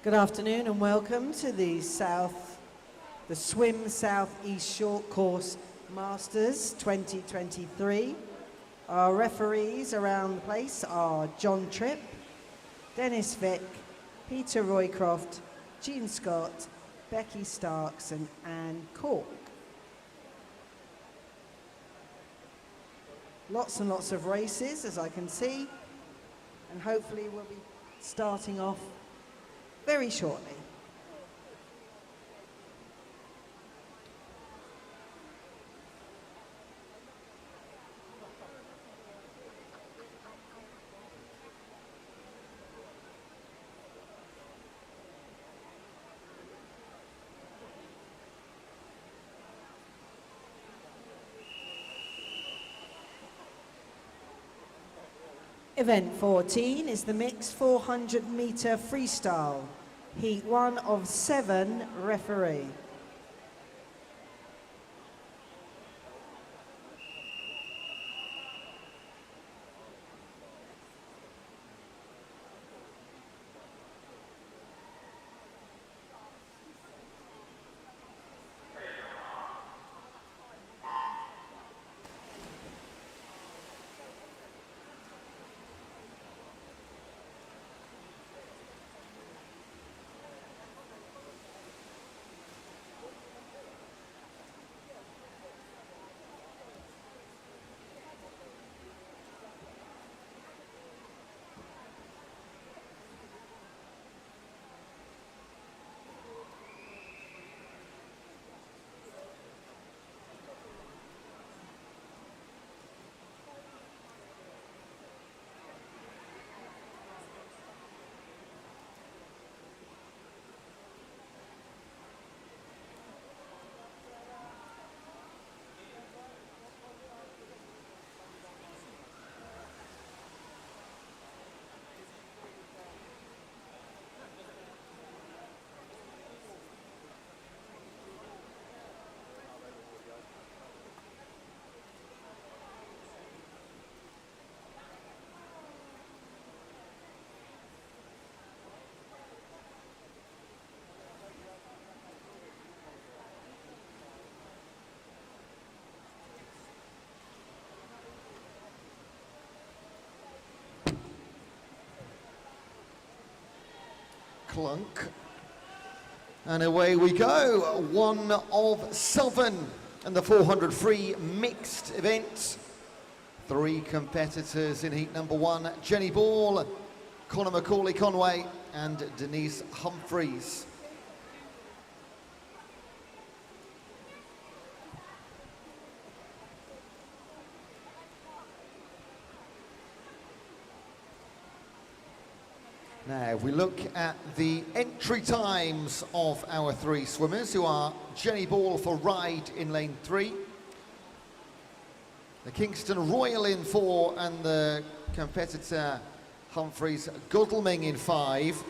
Good afternoon and welcome to the Swim Southeast Short Course Masters 2023. Our referees around the place are John Tripp, Dennis Vick, Peter Roycroft, Jean Scott, Becky Starks and Anne Cork. Lots and lots of races, as I can see, and hopefully we'll be starting off very shortly. Event 14 is the mixed 400 meter freestyle, heat 1 of 7 referee. Clunk. And away we go, 1 of 7 in the 400 free mixed event. 3 competitors in heat number 1, Jenny Ball, Connor Macaulay-Conway and Denise Humphreys. Now, if we look at the entry times of our 3 swimmers, who are Jenny Ball for ride in lane 3, the Kingston Royal in 4, and the competitor Humphreys Godalming in 5.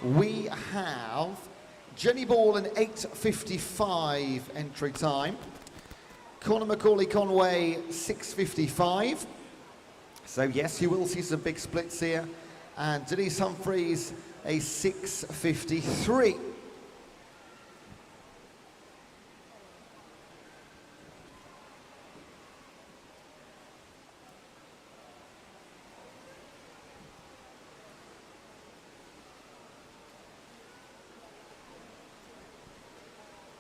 We have Jenny Ball in 8:55 entry time, Connor Macaulay-Conway 6:55. So yes, you will see some big splits here. And Denise Humphreys, a 6:53.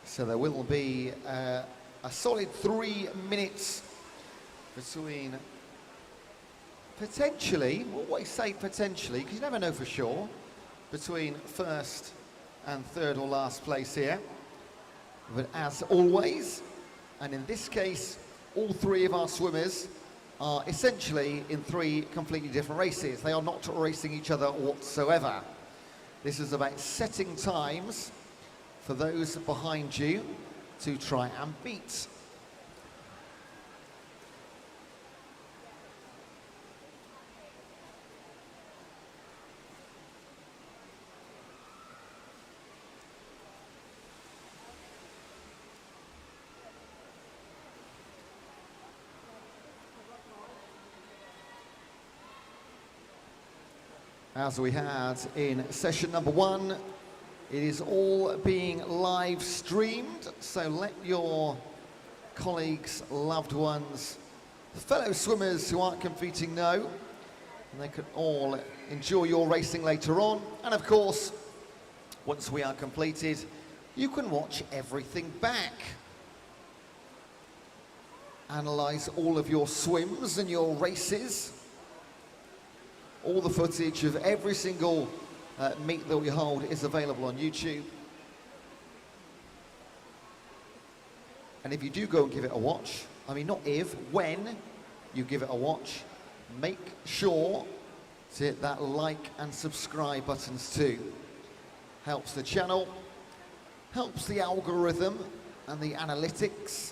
So there will be a solid 3 minutes between potentially, what I say potentially, because you never know for sure, between first and third or last place here. But as always, and in this case, all 3 of our swimmers are essentially in 3 completely different races. They are not racing each other whatsoever. This is about setting times for those behind you to try and beat. as we had in session number 1. It is all being live streamed, so let your colleagues, loved ones, fellow swimmers who aren't competing know, and they can all enjoy your racing later on. And of course, once we are completed, you can watch everything back. Analyse all of your swims and your races. All the footage of every single meet that we hold is available on YouTube. And if you do go and give it a watch, I mean not if, when you give it a watch, make sure to hit that like and subscribe buttons too. Helps the channel, helps the algorithm and the analytics,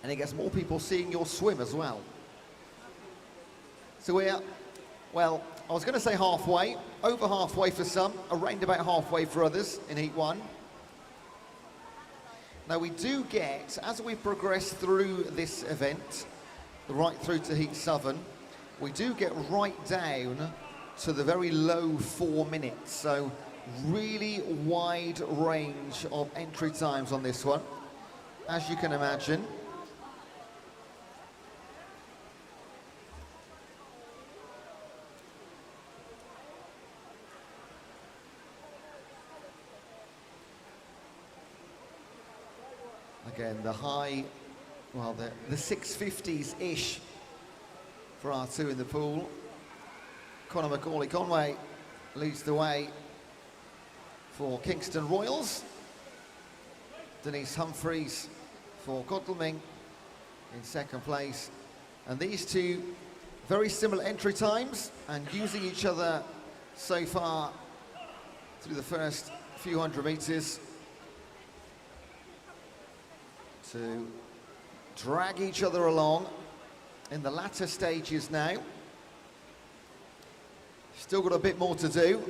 and it gets more people seeing your swim as well. So we're, well, I was going to say halfway, over halfway for some, around about halfway for others in Heat 1. Now we do get, as we progress through this event, right through to Heat 7, we do get right down to the very low 4 minutes. So really wide range of entry times on this one, as you can imagine. Again, the high, well, the 650s-ish for our two in the pool. Conor Macaulay-Conway leads the way for Kingston Royals. Denise Humphreys for Godalming in second place. And these two, very similar entry times and using each other so far through the first few hundred meters to drag each other along in the latter stages now. Still got a bit more to do.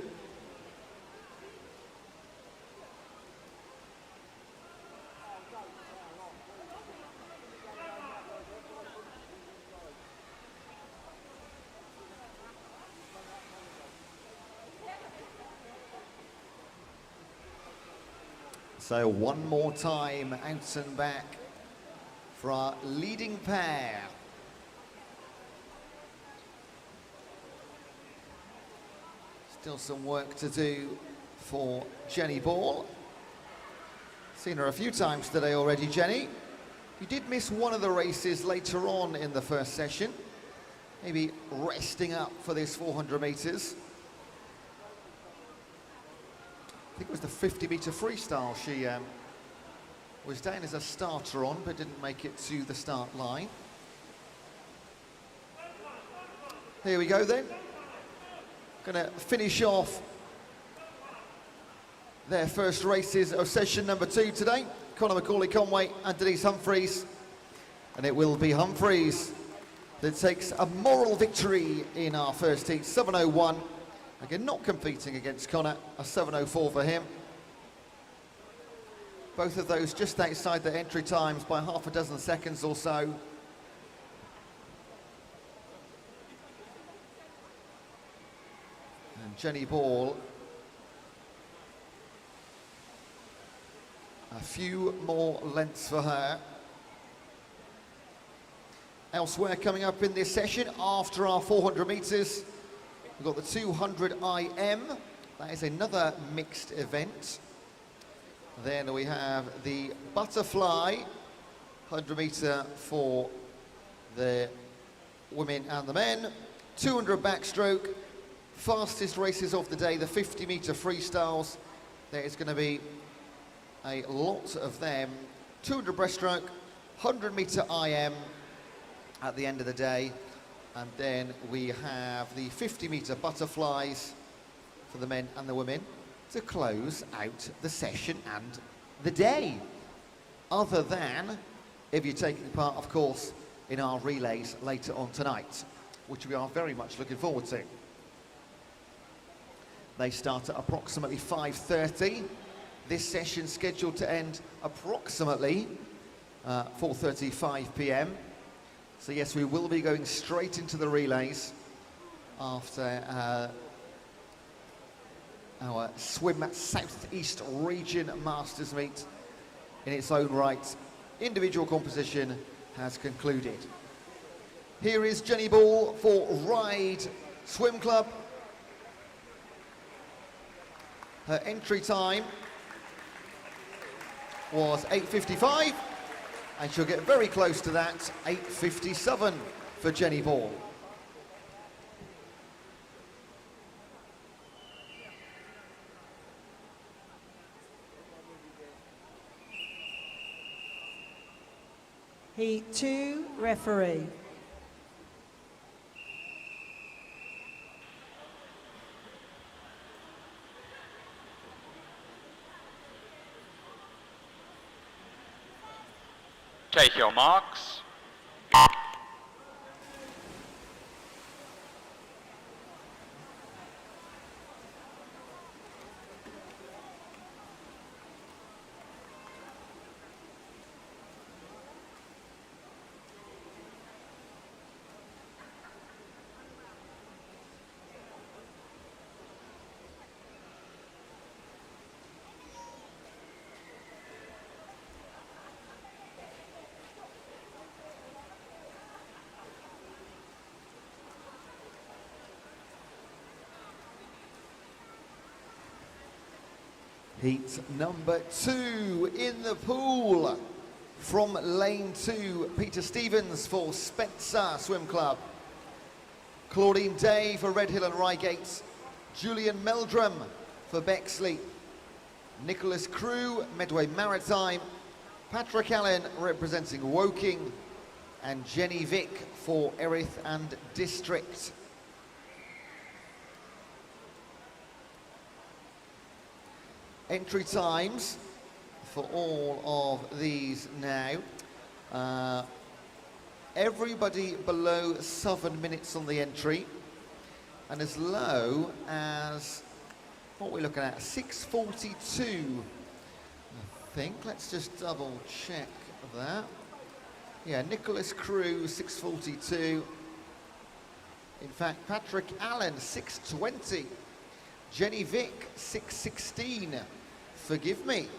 So one more time, out and back for our leading pair. Still some work to do for Jenny Ball. Seen her a few times today already, Jenny. You did miss one of the races later on in the first session. Maybe resting up for this 400 meters. I think it was the 50-meter freestyle she was down as a starter on, but didn't make it to the start line. Here we go then. Gonna finish off their first races of session number 2 today. Conor Macaulay-Conway and Denise Humphreys. And it will be Humphreys that takes a moral victory in our first heat, 7:01. Again, not competing against Conor, a 7:04 for him. Both of those just outside their entry times by half a dozen seconds or so. And Jenny Ball, a few more lengths for her. Elsewhere coming up in this session, after our 400 metres, we've got the 200 IM. That is another mixed event. Then we have the butterfly, 100 metre for the women and the men. 200 backstroke, fastest races of the day, the 50 metre freestyles. There is going to be a lot of them. 200 breaststroke, 100 metre IM at the end of the day. And then we have the 50 metre butterflies for the men and the women to close out the session and the day. Other than if you're taking part, of course, in our relays later on tonight, which we are very much looking forward to. They start at approximately 5:30. This session scheduled to end approximately 4:35 p.m. So yes, we will be going straight into the relays. after our Swim Southeast Region Masters meet in its own right. Individual composition has concluded. Here is Jenny Ball for Ride Swim Club. Her entry time was 8:55, and she'll get very close to that, 8:57 for Jenny Ball. Heat 2, referee. Take your marks. Heat number 2 in the pool. From lane 2, Peter Stevens for Spencer Swim Club. Claudine Day for Red Hill and Reigate. Julian Meldrum for Bexley. Nicholas Crew, Medway Maritime. Patrick Allen representing Woking. And Jenny Vick for Erith and District. Entry times for all of these now. Everybody below 7 minutes on the entry, and as low as, what we're looking at, 6:42, I think. Let's just double check that. Yeah, Nicholas Crew, 6:42. In fact, Patrick Allen, 6:20. Jenny Vick, 6:16. Forgive me.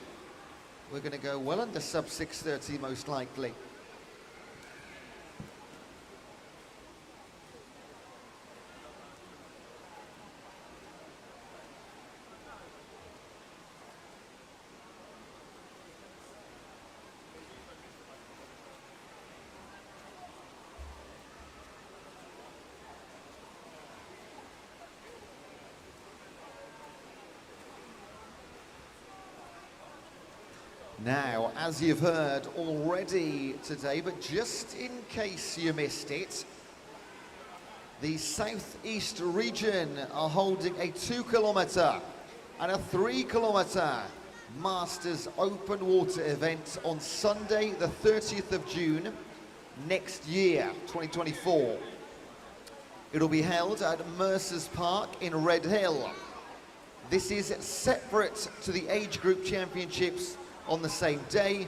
We're going to go well under sub 6:30 most likely. Now, as you've heard already today, but just in case you missed it, the Southeast region are holding a 2 kilometre and a 3 kilometre Masters open water event on Sunday, the 30th of June next year, 2024. It'll be held at Mercer's Park in Red Hill. This is separate to the age group championships on the same day,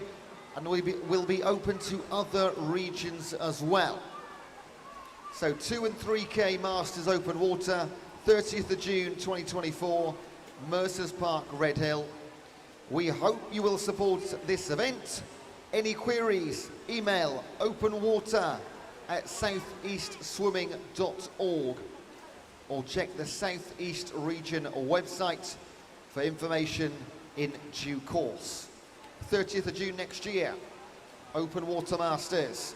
and will be open to other regions as well. So 2 and 3K Masters Open Water, 30th of June 2024, Mercer's Park, Red Hill. We hope you will support this event. Any queries, email openwater@southeastswimming.org or check the Southeast Region website for information in due course. 30th of June next year, Open Water Masters.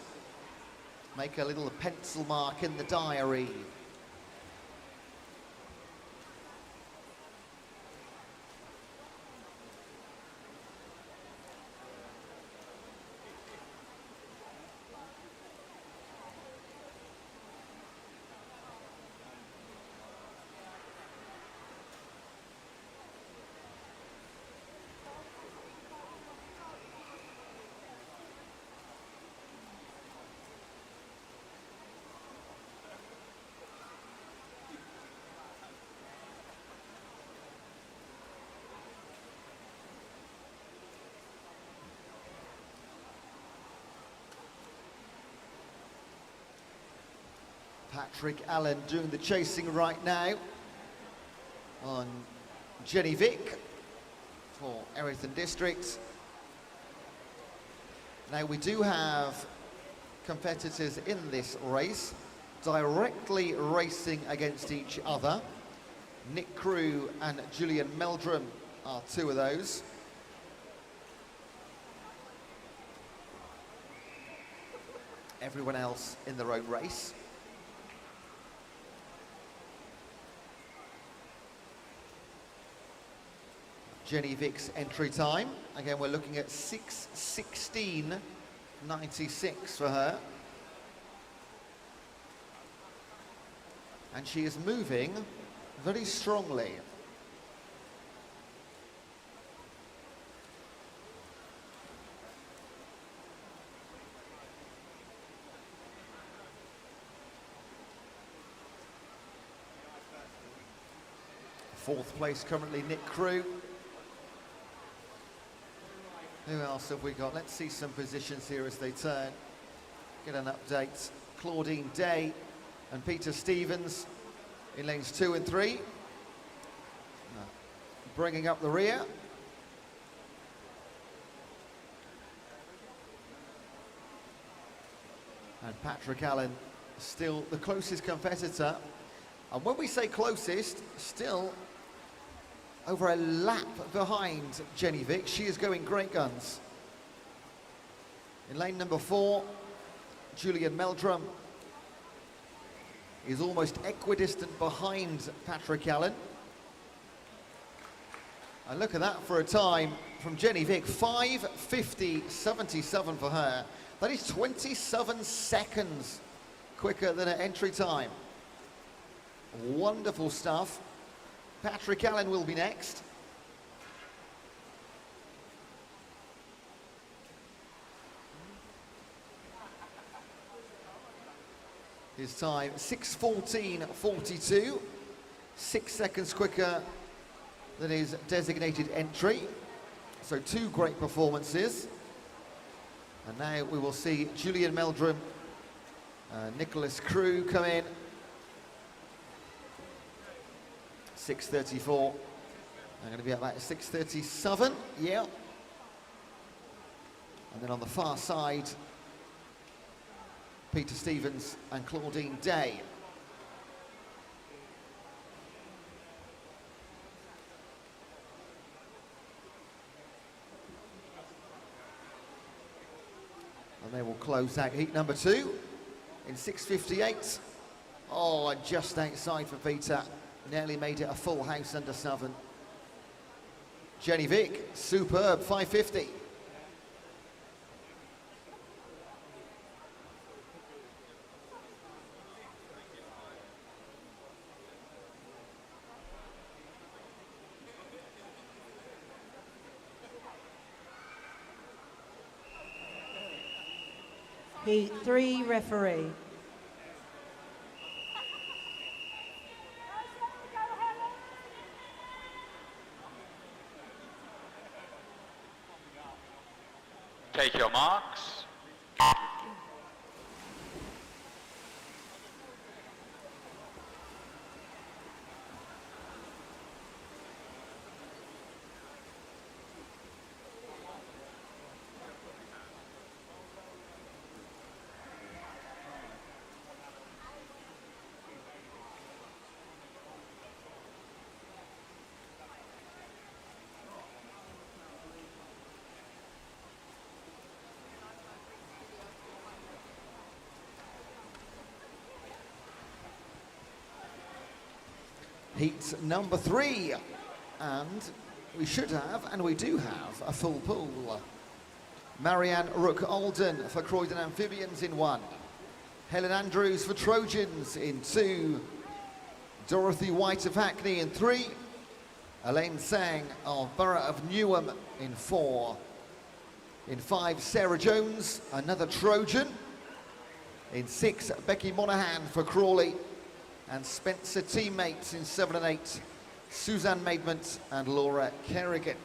Make a little pencil mark in the diary. Patrick Allen doing the chasing right now on Jenny Vick for Erithon District. Now we do have competitors in this race directly racing against each other. Nick Crew and Julian Meldrum are two of those. Everyone else in their own race. Jenny Vick's entry time. Again, we're looking at 6:16.96 for her. And she is moving very strongly. Fourth place currently Nick Crew. Who else have we got? Let's see some positions here as they turn. Get an update. Claudine Day and Peter Stevens in lanes 2 and 3. Bringing up the rear. And Patrick Allen still the closest competitor. And when we say closest, still over a lap behind Jenny Vick. She is going great guns. In lane number 4, Julian Meldrum is almost equidistant behind Patrick Allen. And look at that for a time from Jenny Vick, 5:50.77 for her. That is 27 seconds quicker than her entry time. Wonderful stuff. Patrick Allen will be next. His time 6:14.42, 6 seconds quicker than his designated entry. So 2 great performances. And now we will see Julian Meldrum, Nicholas Crew come in. 6:34. I'm going to be at about 6:37. Yeah. And then on the far side, Peter Stevens and Claudine Day. And they will close out heat number 2 in 6:58. Oh, and just outside for Peter. Nearly made it a full house under 7. Jenny Vick, superb, 5:50. Heat 3 referee. Take your marks. Heat number 3, and we should have, and we do have, a full pool. Marianne Rook-Alden for Croydon Amphibians in 1. Helen Andrews for Trojans in 2. Dorothy White of Hackney in 3. Elaine Sang of Borough of Newham in 4. In 5, Sarah Jones, another Trojan. In 6, Becky Monaghan for Crawley. And Spencer teammates in 7 and 8, Suzanne Maidment and Laura Kerrigan.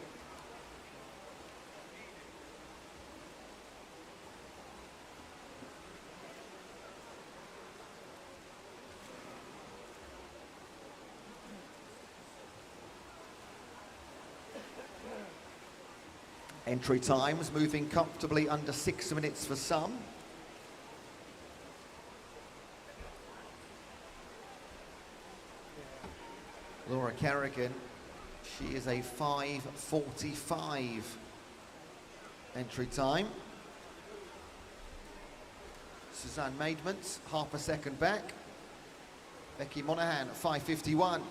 Entry times moving comfortably under 6 minutes for some. Laura Kerrigan, she is a 5:45 entry time. Suzanne Maidment, half a second back. Becky Monaghan, 5:51.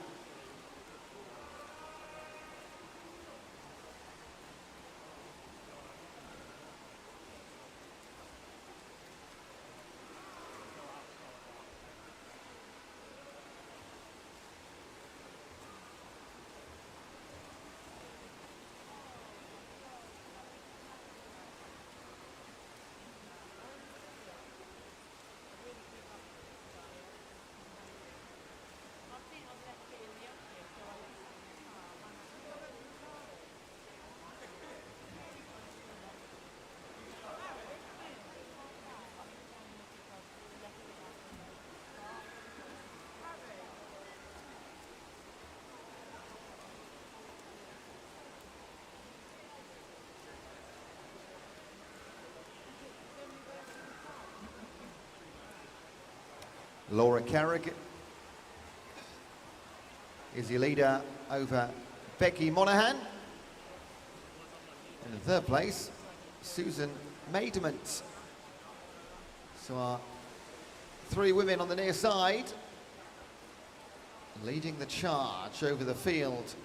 Laura Kerrigan is your leader over Becky Monaghan. And in third place, Susan Maidment. So our three women on the near side leading the charge over the field.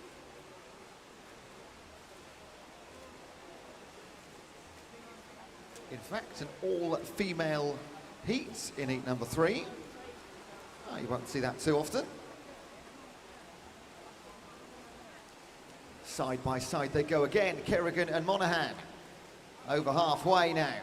In fact, an all-female heat in heat number 3. Oh, you won't see that too often. Side by side they go again, Kerrigan and Monaghan. Over halfway now.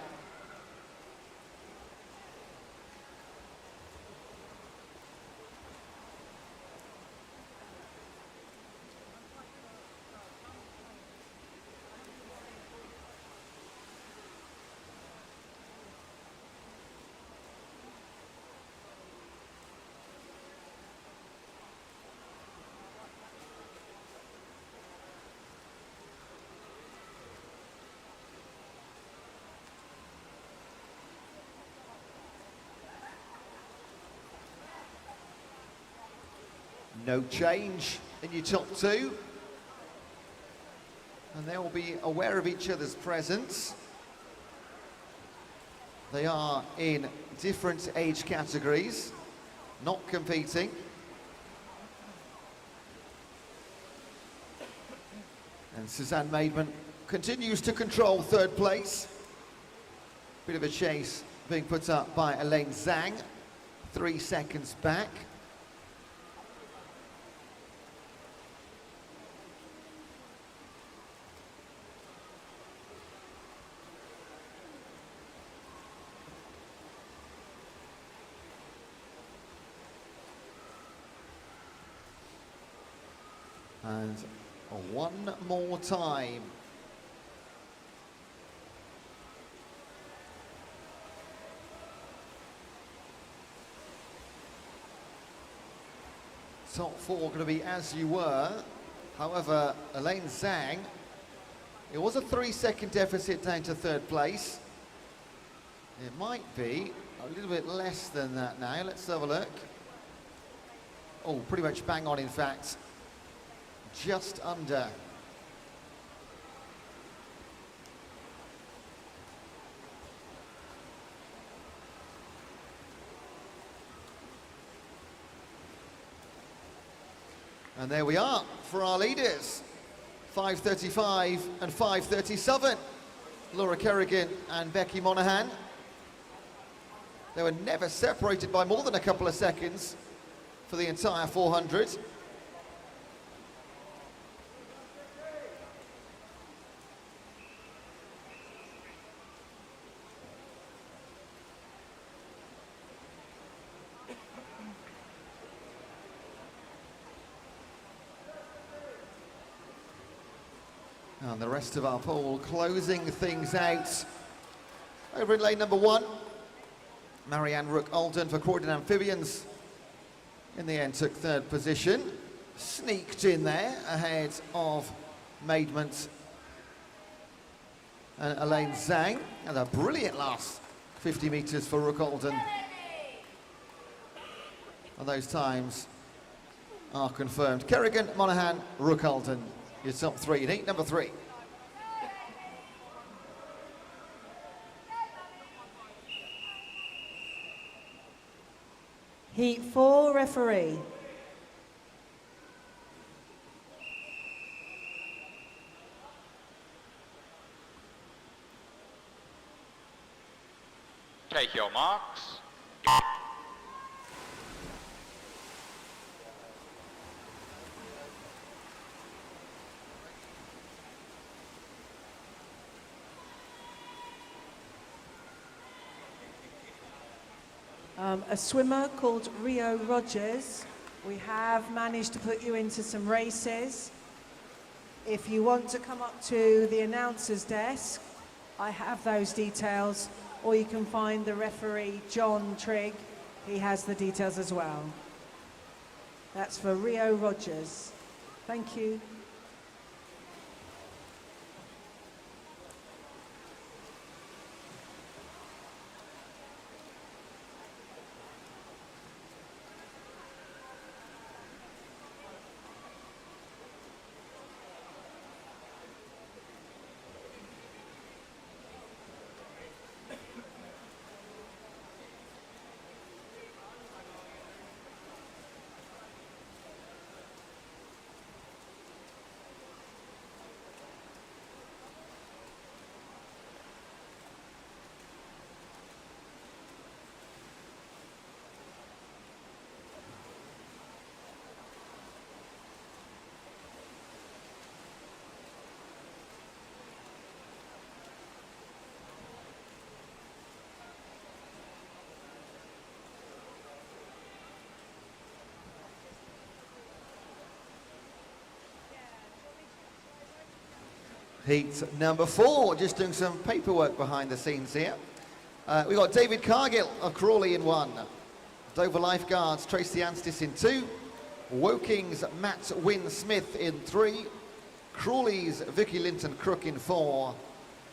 No change in your top two. And they will be aware of each other's presence. They are in different age categories, not competing. And Suzanne Maidment continues to control third place. Bit of a chase being put up by Elaine Zhang, 3 seconds back. And one more time. Top four going to be as you were. However, Elaine Zhang, it was a 3-second deficit down to third place. It might be a little bit less than that now. Let's have a look. Oh, pretty much bang on, in fact. Just under. And there we are for our leaders. 5:35 and 5:37. Laura Kerrigan and Becky Monaghan. They were never separated by more than a couple of seconds for the entire 400. And the rest of our poll closing things out. Over in lane number 1, Marianne Rook-Alden for Croydon Amphibians. In the end took third position. Sneaked in there ahead of Maidment and Elaine Zhang. And a brilliant last 50 metres for Rook Alden. And those times are confirmed. Kerrigan, Monaghan, Rook Alden, your top three in heat number 3. Heat 4, referee. Take your marks. A swimmer called Rio Rogers. We have managed to put you into some races. If you want to come up to the announcer's desk, I have those details, or you can find the referee, John Trigg. He has the details as well. That's for Rio Rogers. Thank you. Heat number 4, just doing some paperwork behind the scenes here. We've got David Cargill of Crawley in 1. Dover Lifeguards, Tracy Anstis in 2. Woking's Matt Wynne Smith in 3. Crawley's Vicky Linton Crook in 4.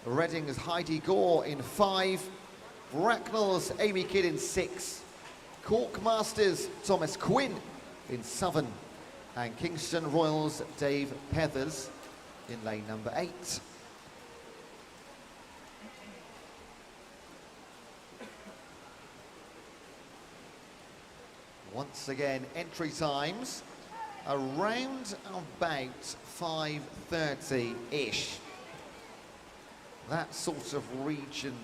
Reading's Heidi Gore in 5. Bracknell's Amy Kidd in 6. Cork Masters, Thomas Quinn in 7. And Kingston Royals, Dave Pethers in lane number 8. Once again, entry times around about 5:30-ish. That sort of region.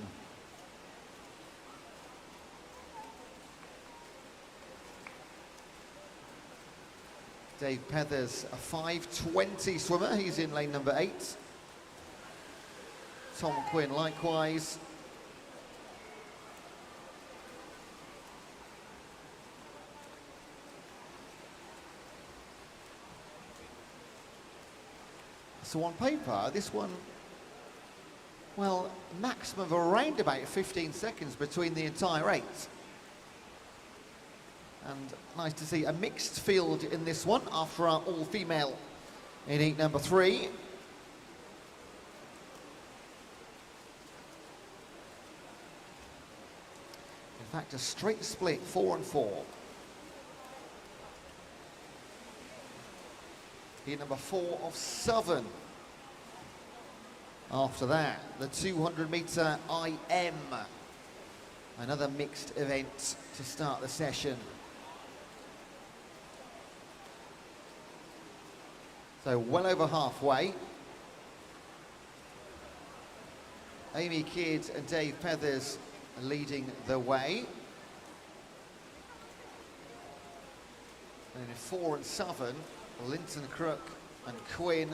Dave Pethers, a 5:20 swimmer. He's in lane number 8. Tom Quinn likewise. So on paper, this one, well, maximum of around about 15 seconds between the entire 8. And nice to see a mixed field in this one after our all-female in heat number 3. In fact, a straight split, 4 and 4. Heat number 4 of Southern. After that, the 200-metre IM. Another mixed event to start the session. So well over halfway. Amy Kidd and Dave Pethers leading the way. And in 4 and Southern, Linton Crook and Quinn.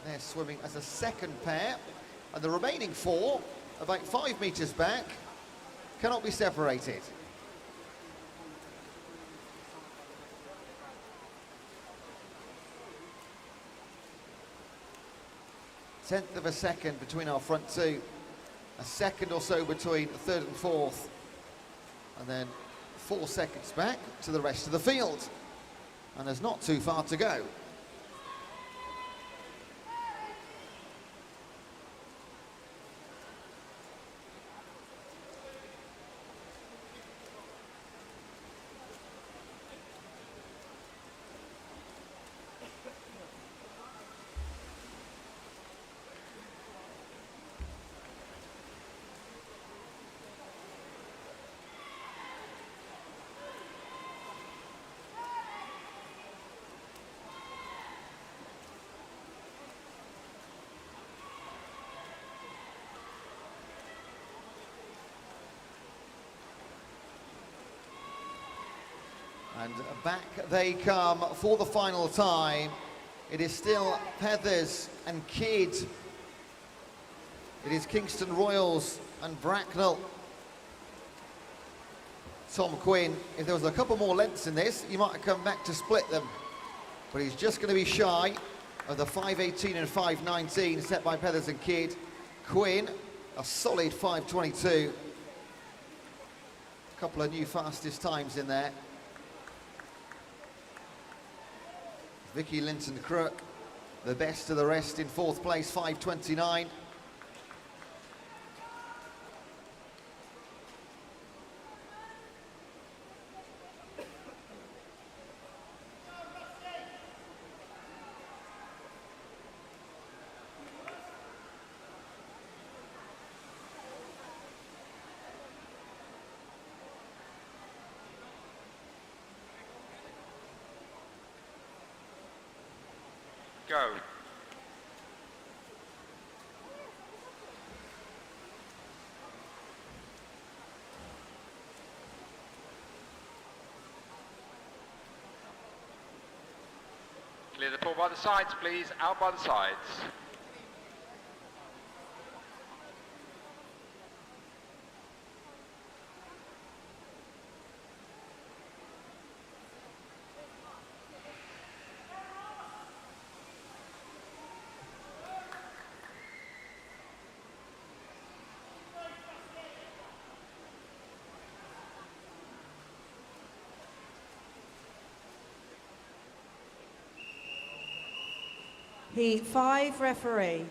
They're swimming as a second pair. And the remaining 4, about 5 metres back, cannot be separated. 1/10 of a second between our front 2. A second or so between 3rd and 4th. And then 4 seconds back to the rest of the field. And there's not too far to go. And back they come for the final time. It is still Peathers and Kidd. It is Kingston Royals and Bracknell. Tom Quinn, if there was a couple more lengths in this, you might have come back to split them. But he's just going to be shy of the 5:18 and 5:19 set by Peathers and Kidd. Quinn, a solid 5:22. A couple of new fastest times in there. Vicky Linton-Crook, the best of the rest in fourth place, 5:29. Go. Clear the pool by the sides, please. Out by the sides. Heat 5 referee.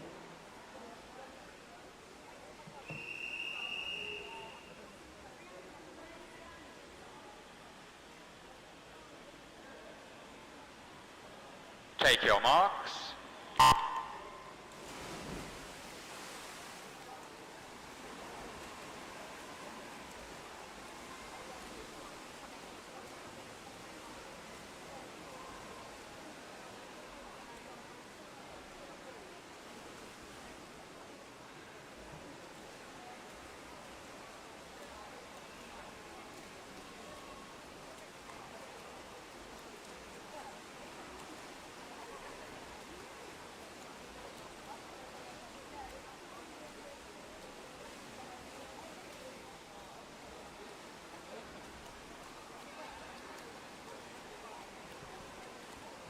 Take your marks.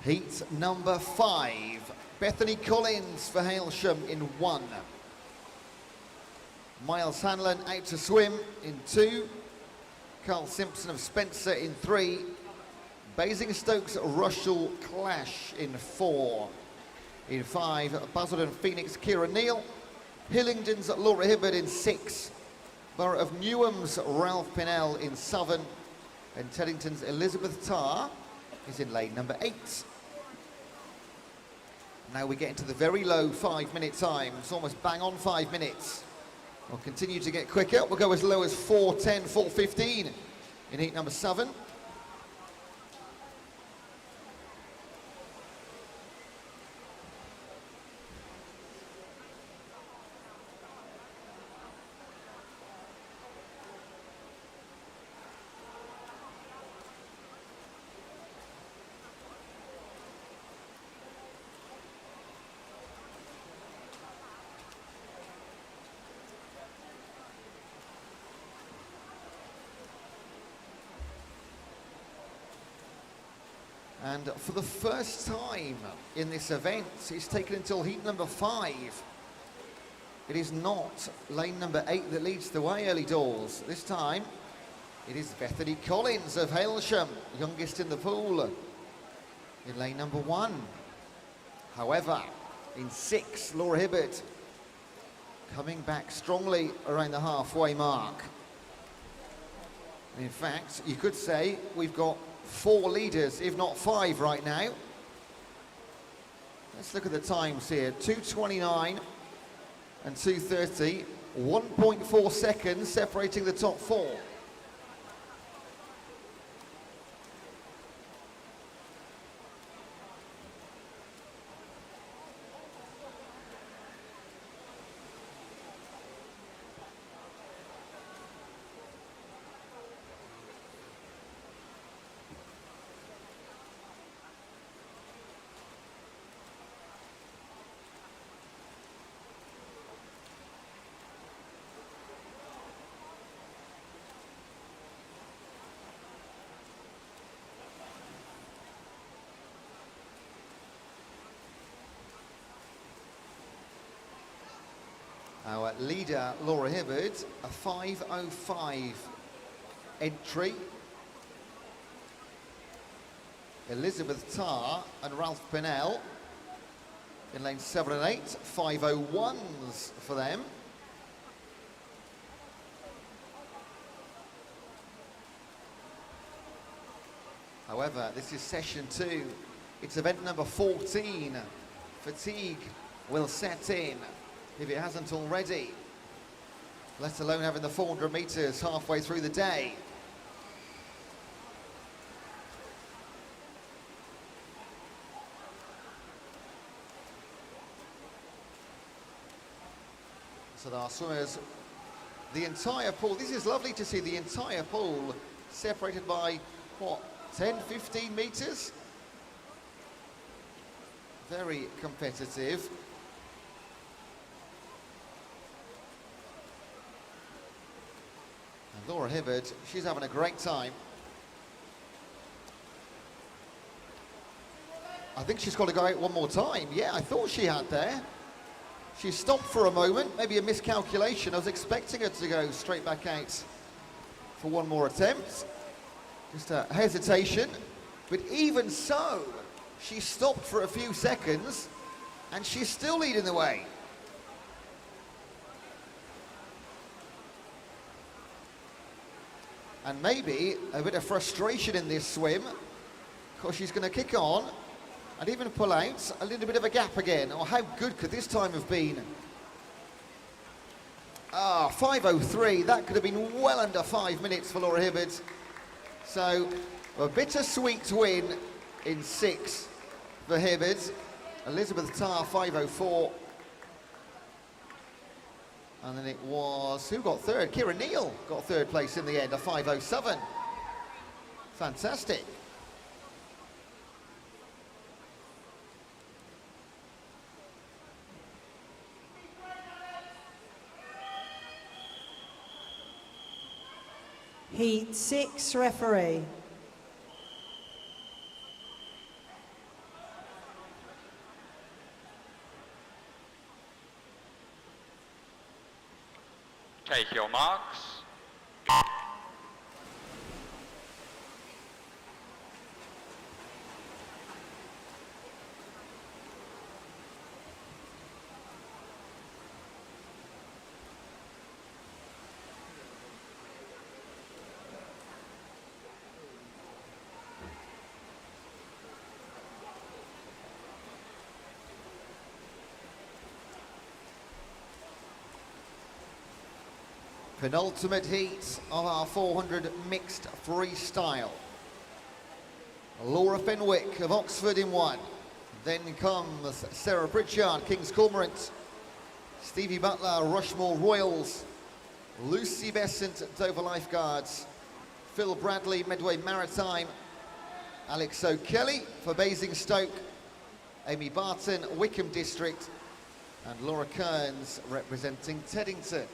Heat number 5, Bethany Collins for Hailsham in 1. Miles Hanlon out to swim in 2. Carl Simpson of Spencer in 3. Basingstoke's Russell Clash in 4. In 5, Basildon Phoenix Kira Neal. Hillingdon's Laura Hibbard in 6. Borough of Newham's Ralph Pinnell in 7. And Teddington's Elizabeth Tarr is in lane number 8. Now we get into the very low 5-minute time. It's almost bang on 5 minutes. We'll continue to get quicker. We'll go as low as 4:10, 4:15 in heat number 7. And for the first time in this event, it's taken until heat number 5. It is not lane number 8 that leads the way early doors. This time, it is Bethany Collins of Hailsham, youngest in the pool, in lane number 1. However, in 6, Laura Hibbard coming back strongly around the halfway mark. In fact, you could say we've got 4 leaders, if not 5 right now. Let's look at the times here. 2:29 and 2:30. 1.4 seconds separating the top 4. Our leader, Laura Hibbard, a 5:05 entry. Elizabeth Tarr and Ralph Pinnell in lanes 7 and 8, 5:01s for them. However, this is session 2. It's event number 14. Fatigue will set in if it hasn't already, let alone having the 400 meters halfway through the day. So our swimmers, the entire pool, this is lovely to see the entire pool separated by, what, 10, 15 meters? Very competitive. And Laura Hibbard, she's having a great time. I think she's got to go out one more time. Yeah, I thought she had there. She stopped for a moment, maybe a miscalculation. I was expecting her to go straight back out for one more attempt. Just a hesitation, but even so, she stopped for a few seconds and she's still leading the way. And maybe a bit of frustration in this swim, because she's going to kick on and even pull out a little bit of a gap again. Oh, how good could this time have been? 5:03, that could have been well under 5 minutes for Laura Hibbard. So, a bittersweet win in 6 for Hibbard. Elizabeth Tarr, 5:04. And then it was, who got third? Kira Neal got third place in the end, a 5:07. Fantastic. Heat 6 referee. Take your marks. Penultimate heat of our 400 mixed freestyle. Laura Fenwick of Oxford in 1. Then comes Sarah Pritchard, King's Cormorant. Stevie Butler, Rushmore Royals. Lucy Besant, Dover Lifeguards. Phil Bradley, Medway Maritime. Alex O'Kelly for Basingstoke. Amy Barton, Wickham District. And Laura Kearns representing Teddington.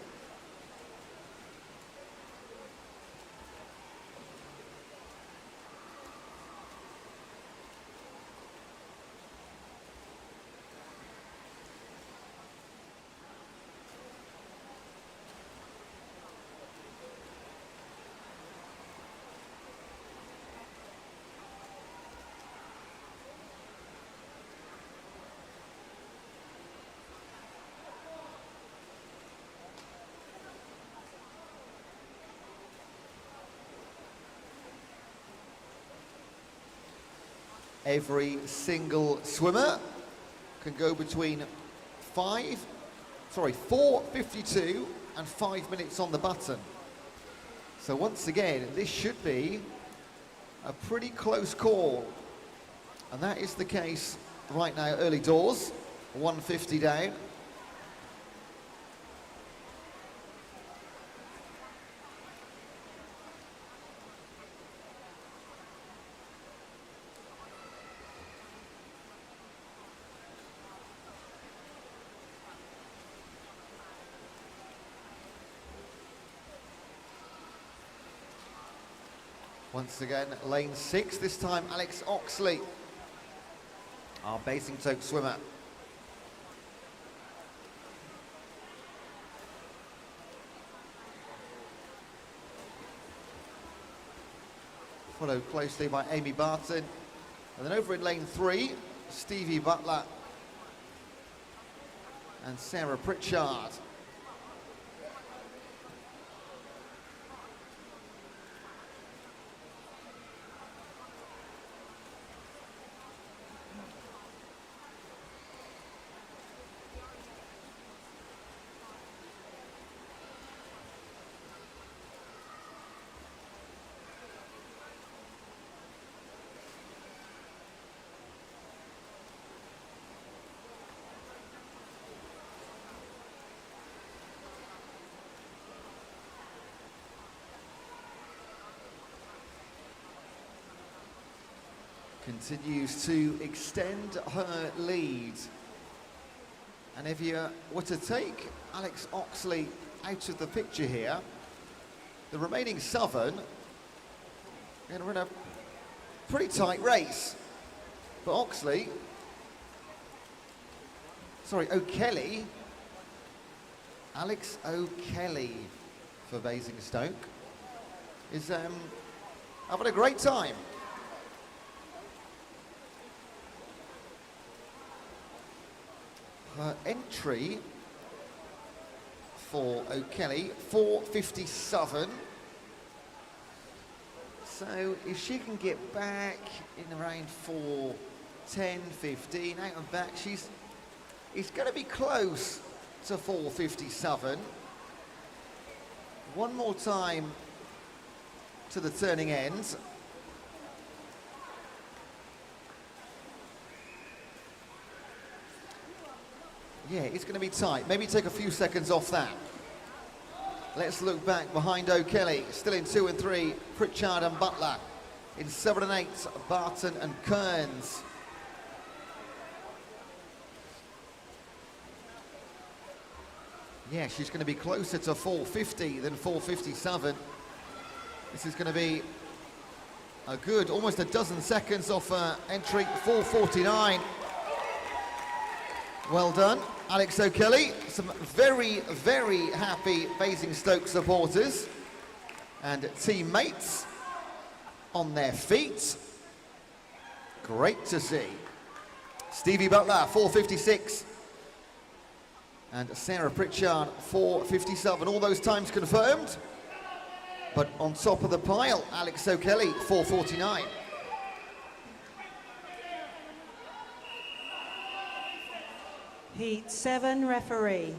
Every single swimmer can go between 4:52 and 5 minutes on the button. So once again, this should be a pretty close call. And that is the case right now, early doors, 150 down. Once again, lane 6, this time Alex Oxley, our Basingstoke swimmer. followed closely by Amy Barton. And then over in lane 3, Stevie Butler and Sarah Pritchard. Continues to extend her lead. And if you were to take Alex Oxley out of the picture here, the remaining Southern are in a pretty tight race. But O'Kelly, Alex O'Kelly for Basingstoke, is having a great time. Her entry for O'Kelly, 4:57. So if she can get back in around 4:10, 15, out and back, it's going to be close to 4:57. One more time to the turning end. Yeah, it's going to be tight. Maybe take a few seconds off that. Let's look back behind O'Kelly. Still in 2 and 3, Pritchard and Butler. In 7 and 8, Barton and Kearns. Yeah, she's going to be closer to 4:50 than 4:57. This is going to be a good, almost a dozen seconds off entry, 4:49. Well done, Alex O'Kelly. Some very, very happy Basingstoke supporters and teammates on their feet. Great to see. Stevie Butler, 4:56. And Sarah Pritchard, 4:57. All those times confirmed. But on top of the pile, Alex O'Kelly, 4:49. Heat 7 referee.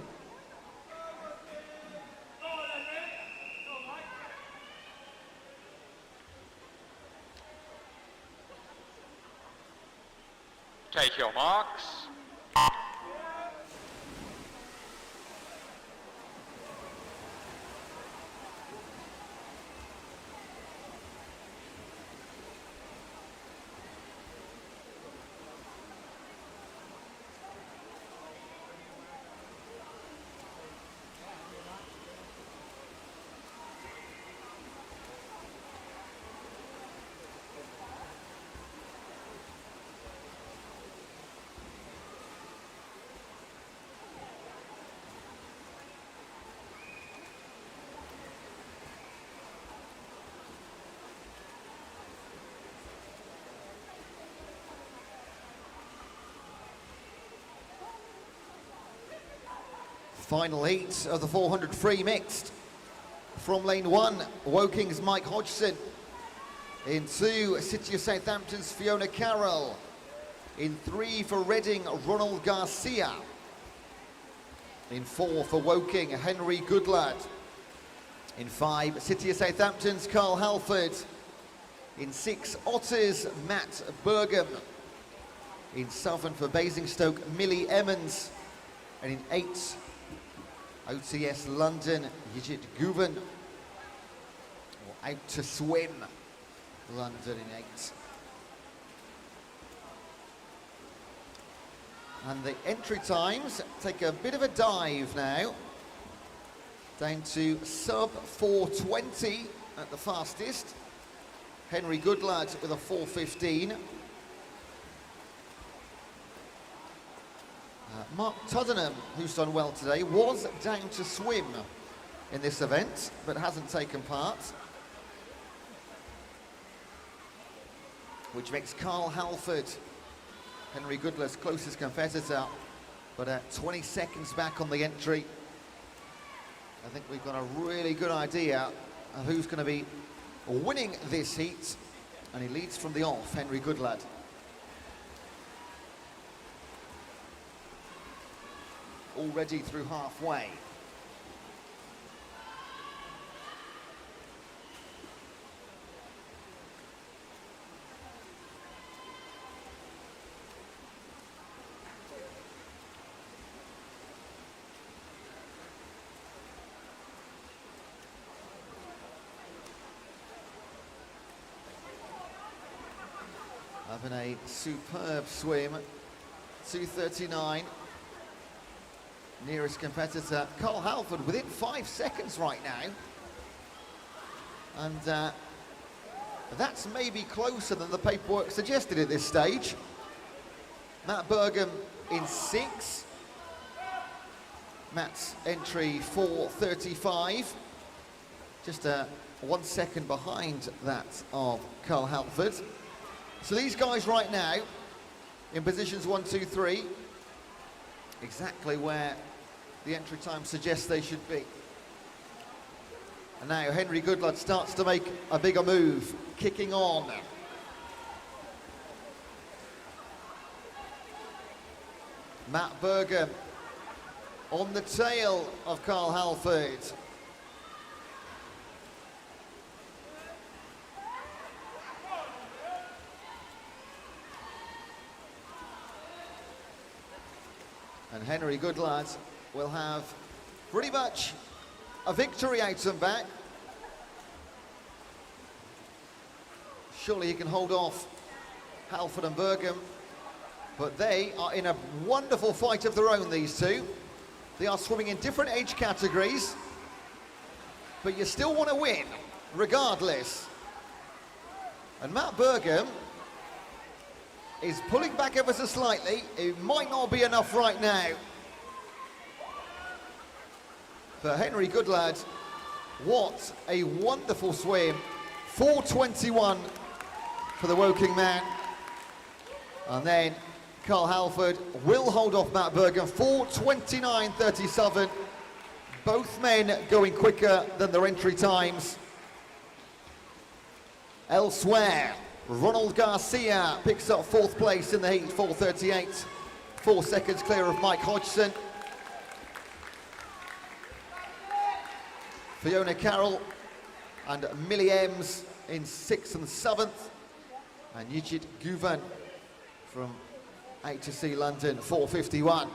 Take your marks. Final heat of the 400 free mixed. From lane 1, Woking's Mike Hodgson. In 2, City of Southampton's Fiona Carroll. In 3 for Reading, Ronald Garcia. In 4 for Woking, Henry Goodlad. In 5, City of Southampton's Carl Halford. In 6, Otters, Matt Burgham. In 7 for Basingstoke, Millie Emmons. And in 8, OTS London, Yijit Guven. Or Out to Swim, London in 8. And the entry times take a bit of a dive now. Down to sub 4:20 at the fastest. Henry Goodlad with a 4:15. Mark Tuddenham, who's done well today, was down to swim in this event, but hasn't taken part. which makes Carl Halford Henry Goodler's closest competitor, but 20 seconds back on the entry. I think we've got a really good idea of who's going to be winning this heat, and he leads from the off, Henry Goodlad. Already through halfway. Having a superb swim, 2:39. Nearest competitor, Carl Halford, within 5 seconds right now. And that's maybe closer than the paperwork suggested at this stage. Matt Bergam in 6. Matt's entry 4:35. Just 1 second behind that of Carl Halford. So these guys right now, in positions 1, 2, 3, exactly where the entry time suggests they should be. And now Henry Goodlad starts to make a bigger move, kicking on. Matt Bergam on the tail of Carl Halford. And Henry Goodlad will have pretty much a victory out and back. Surely he can hold off Halford and Bergam, but they are in a wonderful fight of their own, these two. They are swimming in different age categories, but you still want to win, regardless. And Matt Bergam is pulling back ever so slightly. It might not be enough right now. For Henry Goodlad, what a wonderful swim. 4:21 for the Woking man. And then Carl Halford will hold off Matt Bergam, 4:29.37. Both men going quicker than their entry times. Elsewhere, Ronald Garcia picks up 4th place in the heat, 4:38. 4 seconds clear of Mike Hodgson. Fiona Carroll and Millie Ems in 6th and 7th. And Yijit Guvan from HSC London, 4:51.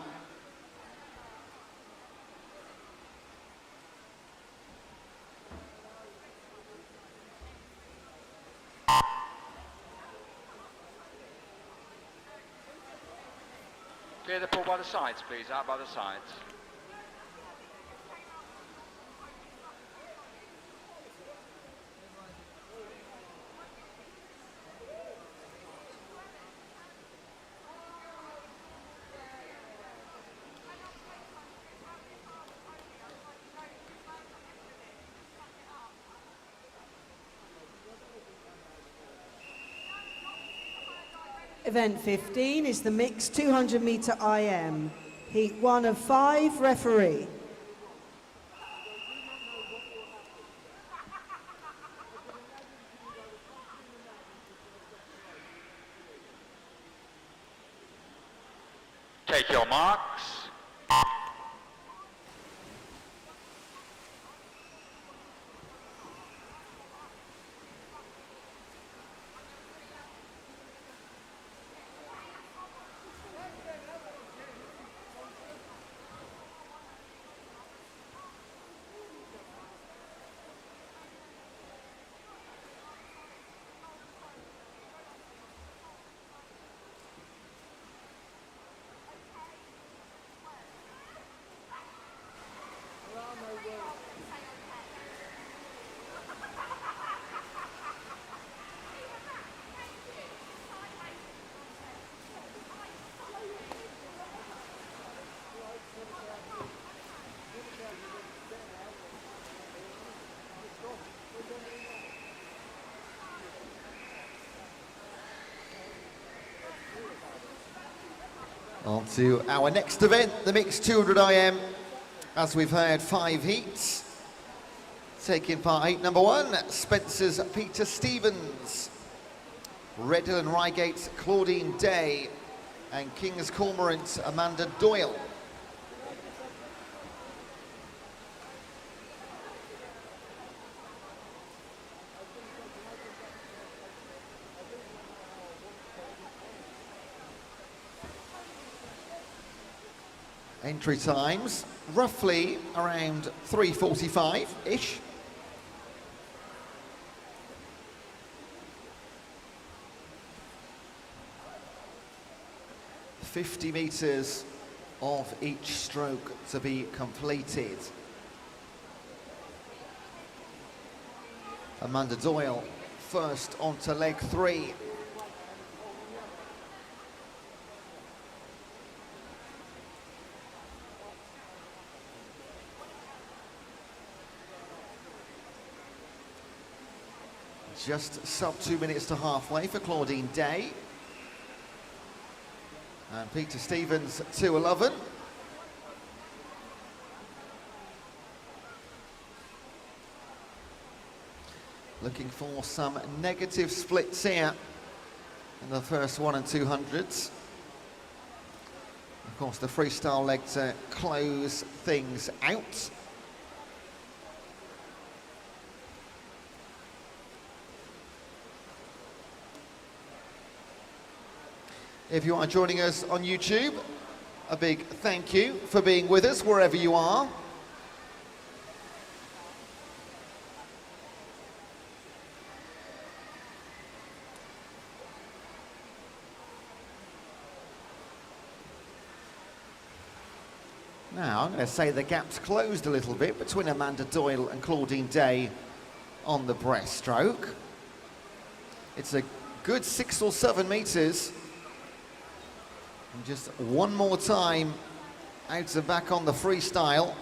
Clear the pool by the sides, please, out by the sides. Event 15 is the mixed 200-metre IM. Heat 1 of 5, referee. Take your marks. On to our next event, the Mixed 200 IM. As we've heard, 5 heats. Taking part heat number 1, Spencer's Peter Stevens, Red Hill and Reigate's Claudine Day, and King's Cormorant's Amanda Doyle. Entry times, roughly around 3:45-ish. "50 metres of each stroke to be completed." Amanda Doyle first onto leg 3. Just sub 2 minutes to halfway for Claudine Day. And Peter Stevens, 2:11. Looking for some negative splits here in the first 1 and 200s. Of course, the freestyle leg to close things out. If you are joining us on YouTube, a big thank you for being with us wherever you are. Now, I'm going to say the gap's closed a little bit between Amanda Doyle and Claudine Day on the breaststroke. It's a good 6 or 7 metres. And just one more time out and back on the freestyle.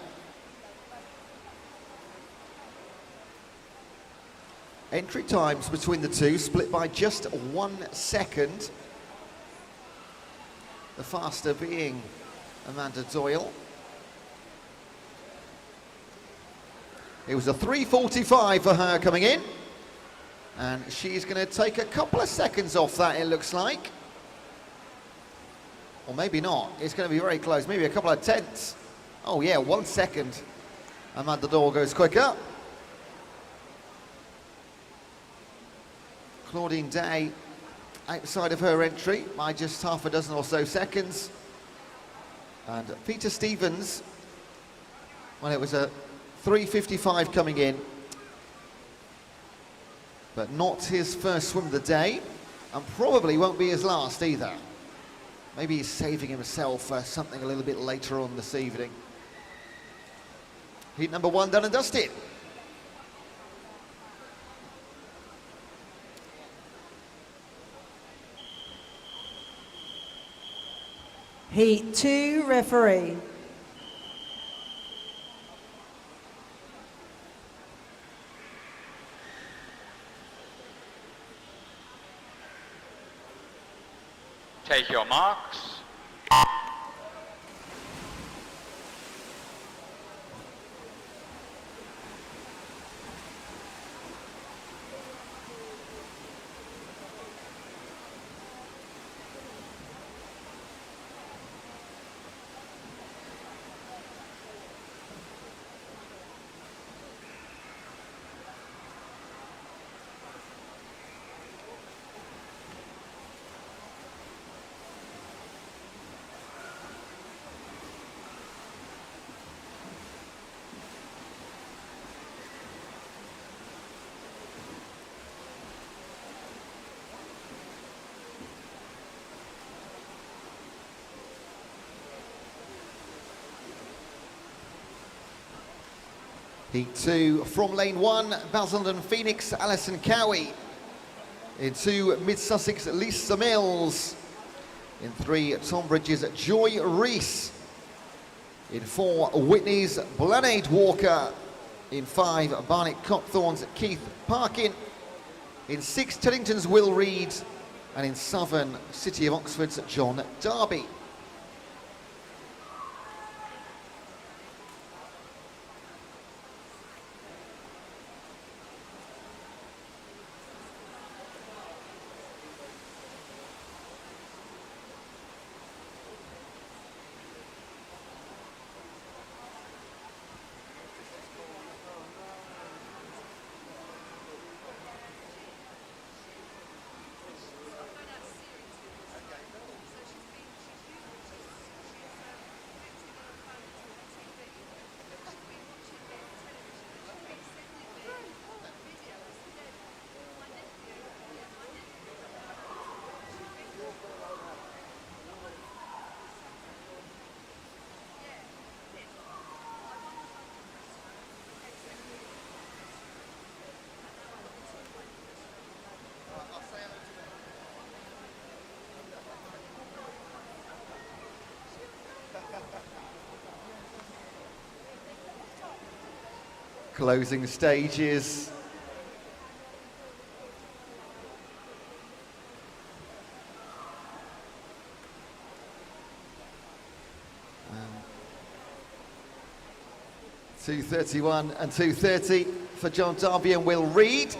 Entry times between the two split by just 1 second. The faster being Amanda Doyle. It was a 3:45 for her coming in. And she's going to take a couple of seconds off that, it looks like. Or maybe not. It's going to be very close. Maybe a couple of tenths. Oh yeah, 1 second. Amanda Doyle goes quicker. Claudine Day outside of her entry by just half a dozen or so seconds. And Peter Stevens, well, it was a 3:55 coming in, but not his first swim of the day, and probably won't be his last either. Maybe he's saving himself for something a little bit later on this evening. Heat number 1 done and dusted. Heat 2, referee. Take your marks. Heat 2 from lane 1, Basildon Phoenix, Alison Cowie. In 2, Mid-Sussex, Lisa Mills. In 3, Tonbridge's Joy Rees. In 4, Whitney's Blanade Walker. In 5, Barnet Copthorne's Keith Parkin. In 6, Teddington's Will Reed. And in 7, City of Oxford's John Darby. Closing stages. And 2:31 and 2:30 for John Darby and Will Reed.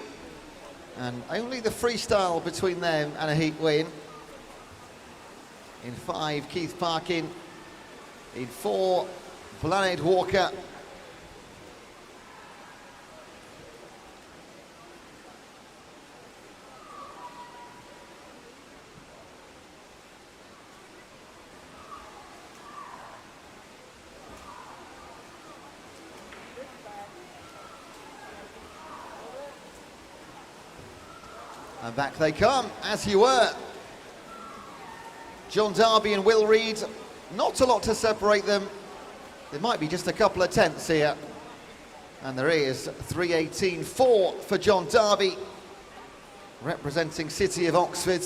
And only the freestyle between them and a heat win. In 5, Keith Parkin. In 4, Blaned Walker. And back they come, as you were. John Darby and Will Reed, not a lot to separate them. There might be just a couple of tenths here. And there is 3:18.4 for John Darby, representing City of Oxford.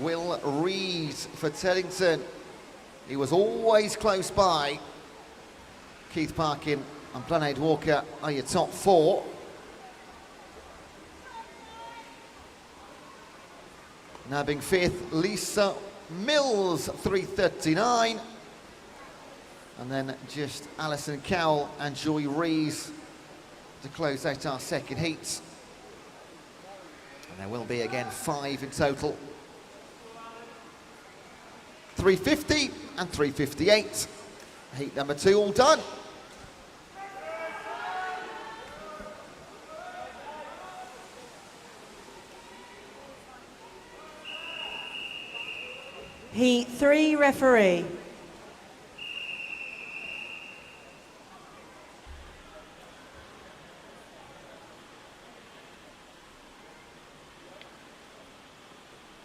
Will Reed for Teddington. He was always close by. Keith Parkin and Blaned Walker are your top 4. Nabbing 5th, Lisa Mills, 3:39. And then just Alison Cowell and Joy Rees to close out our second heat. And there will be again 5 in total. 3:50 and 3:58. Heat number 2 all done. Heat 3 referee.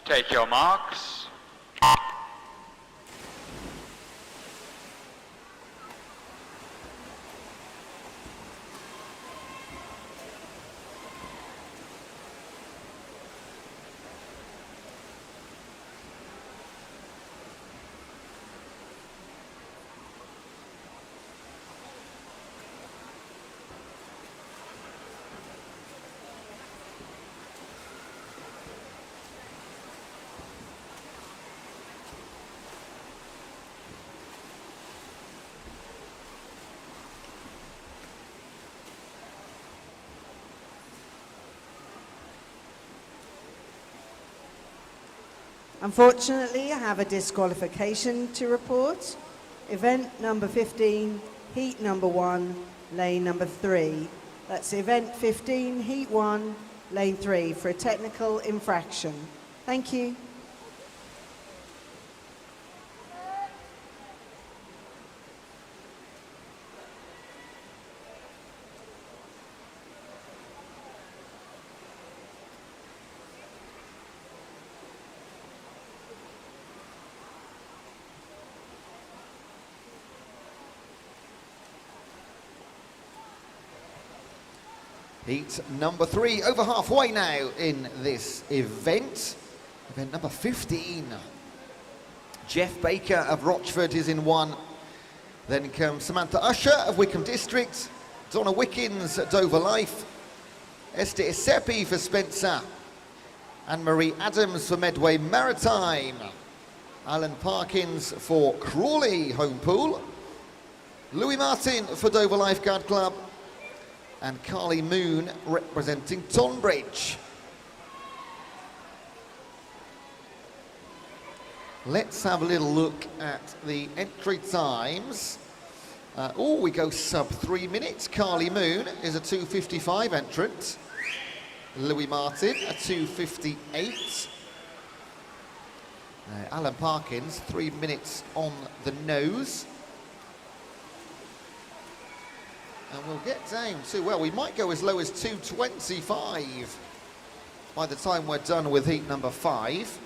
Take your marks. Unfortunately, I have a disqualification to report. Event number 15, heat number 1, lane number 3. That's event 15, heat 1, lane 3 for a technical infraction. Thank you. Heat number 3, over halfway now in this event. Event number 15. Jeff Baker of Rochford is in 1. Then comes Samantha Usher of Wickham District, Donna Wickens at Dover Life, Esther Isepi for Spencer, Anne-Marie Adams for Medway Maritime, Alan Parkins for Crawley Home Pool, Louis Martin for Dover Lifeguard Club, and Carly Moon representing Tonbridge. Let's have a little look at the entry times. We go sub 3 minutes. Carly Moon is a 2:55 entrant. Louis Martin, a 2:58. Alan Parkins, 3 minutes on the nose. And we'll get down to, well, we might go as low as 2:25 by the time we're done with heat number 5.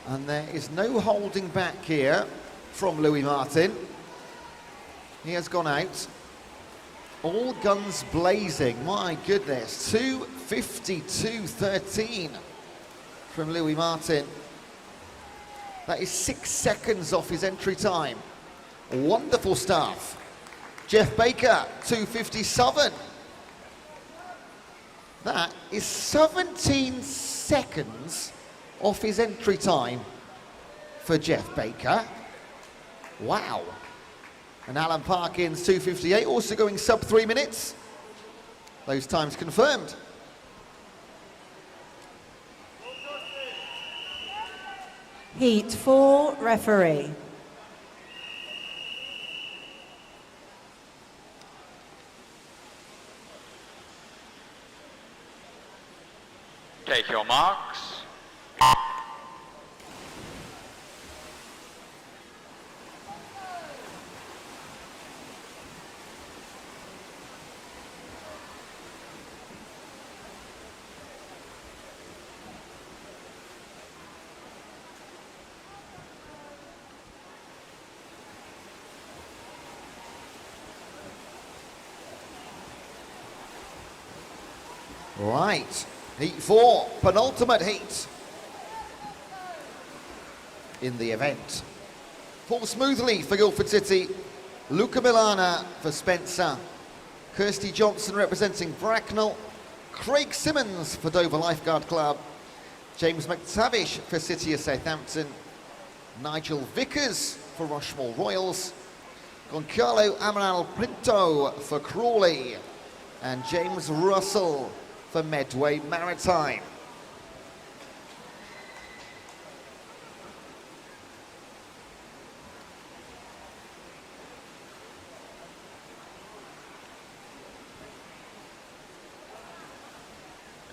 And there is no holding back here from Louis Martin. He has gone out. All guns blazing, my goodness. 2:52.13 from Louis Martin. That is 6 seconds off his entry time. Wonderful stuff. Jeff Baker, 2:57. That is 17 seconds off his entry time for Jeff Baker. Wow. And Alan Parkins, 2:58, also going sub 3 minutes. Those times confirmed. Heat 4, referee. Take your marks. Right, heat 4, penultimate heat in the event. Paul Smoothly for Guildford City, Luca Milana for Spencer, Kirsty Johnson representing Bracknell, Craig Simmons for Dover Lifeguard Club, James McTavish for City of Southampton, Nigel Vickers for Rushmore Royals, Goncalo Amaral Pinto for Crawley, and James Russell for Medway Maritime.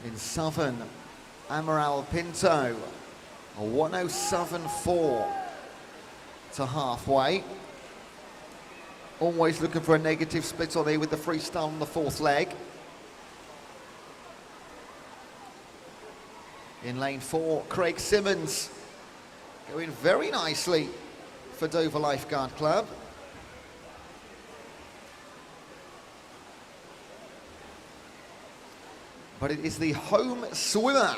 In Southern, Amaral Pinto, a 107.4 to halfway. Always looking for a negative split on here with the freestyle on the fourth leg. In lane 4, Craig Simmons going very nicely for Dover Lifeguard Club. But it is the home swimmer,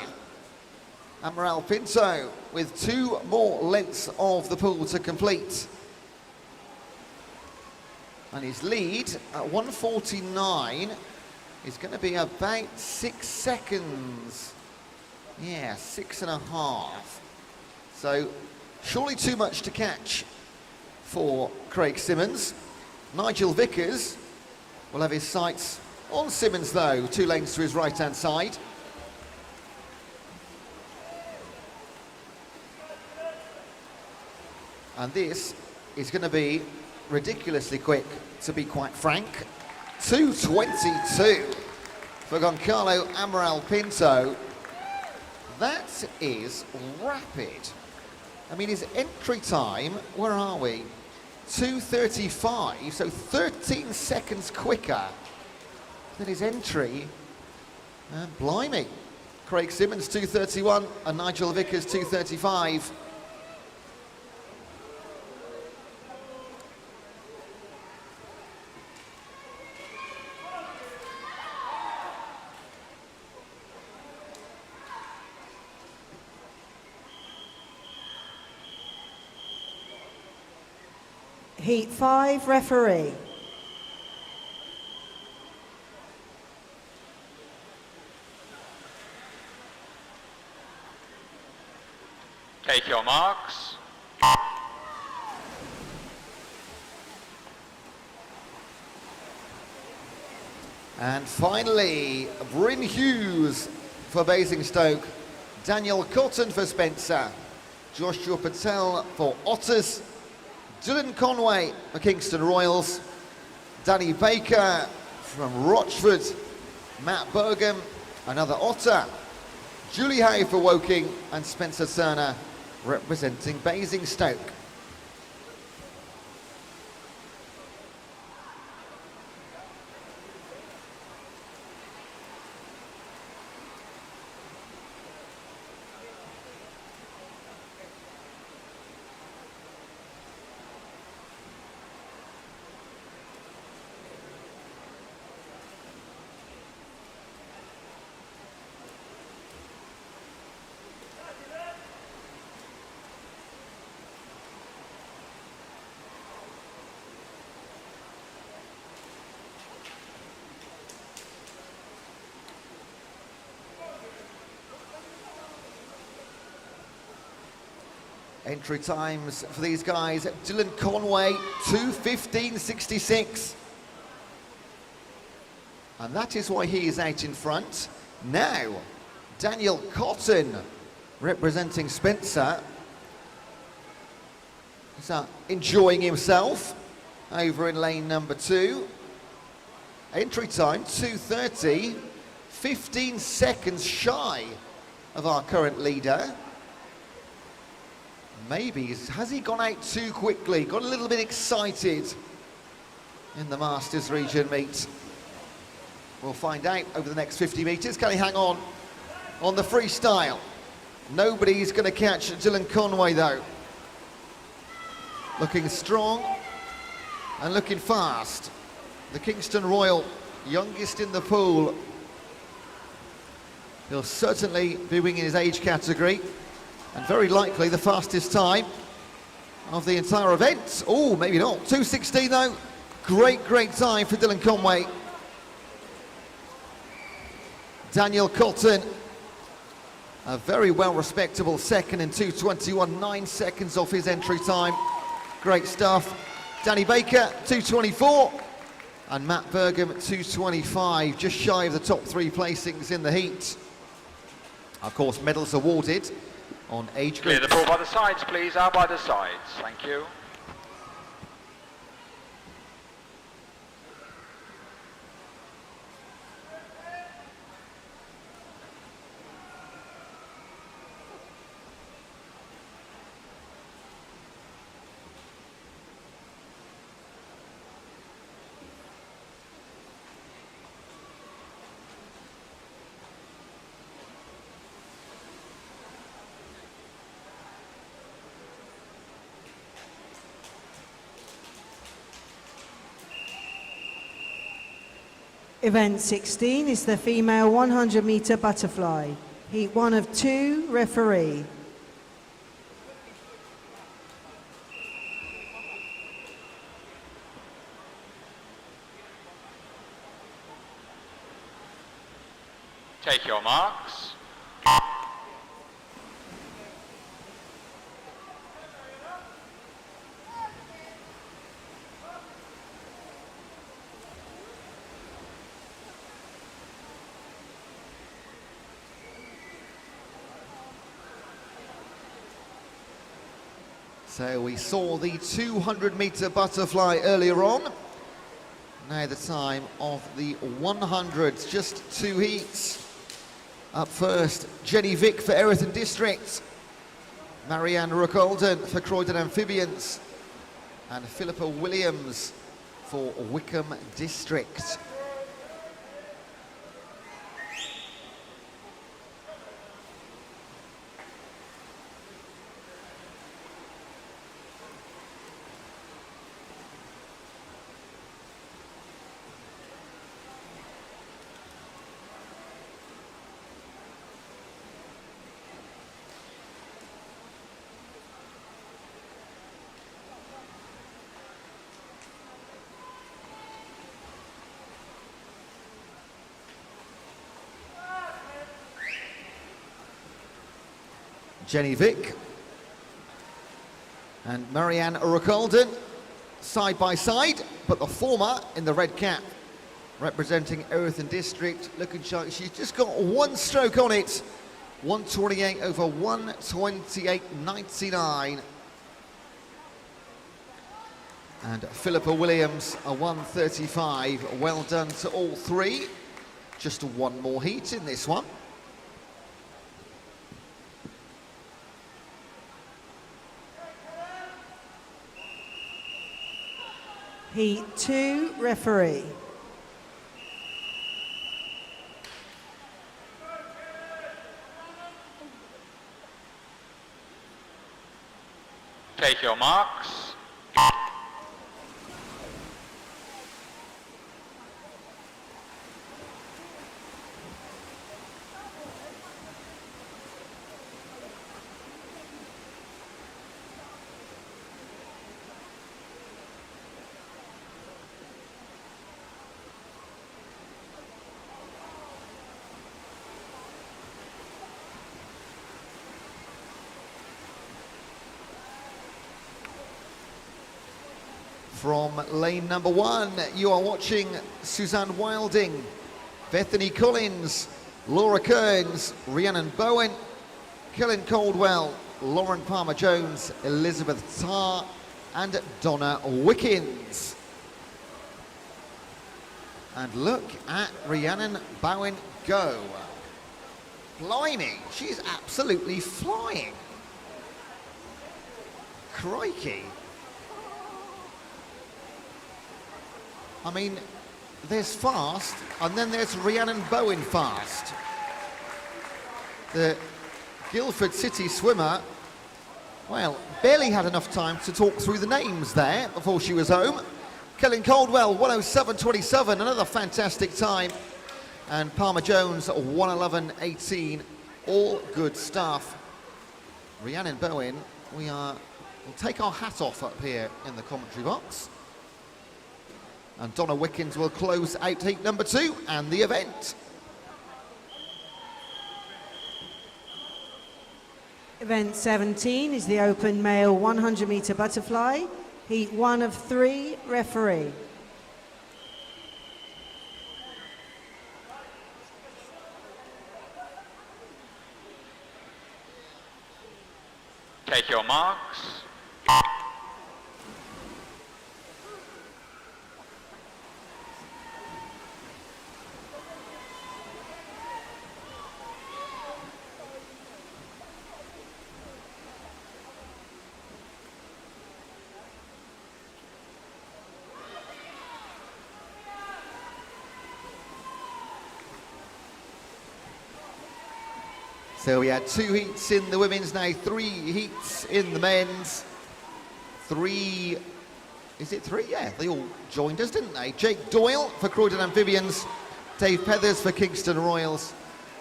Amaral Pinto, with 2 more lengths of the pool to complete. And his lead at 1:49 is going to be about 6 seconds. Yeah, 6.5. So surely too much to catch for Craig Simmons. Nigel Vickers will have his sights on Simmons though, 2 lanes to his right-hand side. And this is going to be ridiculously quick, to be quite frank. 2:22 for Goncalo Amaral Pinto. That is rapid. I mean, his entry time, where are we? 2:35, so 13 seconds quicker than his entry. And blimey. Craig Simmons 2:31 and Nigel Vickers 2:35. Heat 5, referee. Take your marks. And finally, Bryn Hughes for Basingstoke, Daniel Cotton for Spencer, Joshua Patel for Otters, Dylan Conway for Kingston Royals, Danny Baker from Rochford, Matt Bergam, another Otter, Julie Hay for Woking, and Spencer Turner representing Basingstoke. Entry times for these guys, Dylan Conway, 2:15.66. And that is why he is out in front. Now, Daniel Cotton, representing Spencer, is enjoying himself over in lane number 2. Entry time, 2:30, 15 seconds shy of our current leader. Maybe, has he gone out too quickly? Got a little bit excited in the Masters region meet. We'll find out over the next 50 metres. Can he hang on the freestyle? Nobody's going to catch Dylan Conway though. Looking strong and looking fast. The Kingston Royal, youngest in the pool. He'll certainly be winning his age category, and very likely the fastest time of the entire event. Oh, maybe not. 2:16 though. Great time for Dylan Conway. Daniel Cotton, a very well respectable second in 2:21, 9 seconds off his entry time. Great stuff. Danny Baker, 2:24. And Matt Burgum, 2:25, just shy of the top 3 placings in the heat. Of course, medals awarded on age groups. Clear the ball by the sides, please. Out by the sides. Thank you. Event 16 is the female 100-metre butterfly. Heat 1 of 2, referee. Take your marks. So we saw the 200-metre butterfly earlier on. Now the time of the 100s, just 2 heats. Up first, Jenny Vick for Erithon District, Marianne Rookolden for Croydon Amphibians, and Philippa Williams for Wickham District. Jenny Vick and Marianne Rookolden side by side, but the former in the red cap representing Erithon District, looking sharp. She's just got 1 stroke on it, 128 over 128.99. And Philippa Williams, a 135. Well done to all 3. Just 1 more heat in this one. Heat 2, referee. Take your marks. From lane number 1, you are watching Suzanne Wilding, Bethany Collins, Laura Kearns, Rhiannon Bowen, Kellen Caldwell, Lauren Palmer-Jones, Elizabeth Tarr, and Donna Wickens. And look at Rhiannon Bowen go. Blimey, she's absolutely flying. Crikey. I mean, there's fast, and then there's Rhiannon Bowen fast. The Guildford City swimmer, well, barely had enough time to talk through the names there before she was home. Kellen Caldwell, 107.27, another fantastic time. And Palmer-Jones, 111.18, all good stuff. Rhiannon Bowen, we'll take our hat off up here in the commentary box. And Donna Wickens will close out heat number 2 and the event. Event 17 is the open male 100 metre butterfly. Heat 1 of 3, referee. Take your marks. So we had 2 heats in the women's, now 3 heats in the men's. 3, is it 3? Yeah, they all joined us, didn't they? Jake Doyle for Croydon Amphibians, Dave Pethers for Kingston Royals,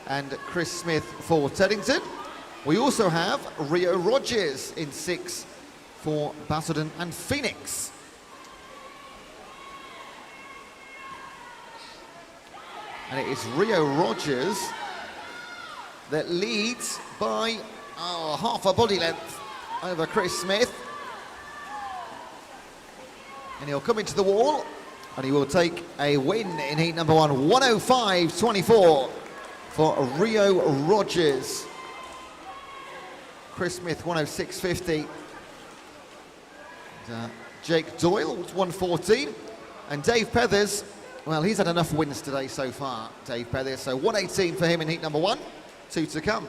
and Chris Smith for Teddington. We also have Rio Rogers in 6 for Basildon and Phoenix. And it is Rio Rogers that leads by half a body length over Chris Smith. And he'll come into the wall and he will take a win in heat number 1, 105.24 for Rio Rogers. Chris Smith, 106.50. Jake Doyle, 114. And Dave Pethers, well, he's had enough wins today so far, Dave Pethers. So 118 for him in heat number 1. 2 to come.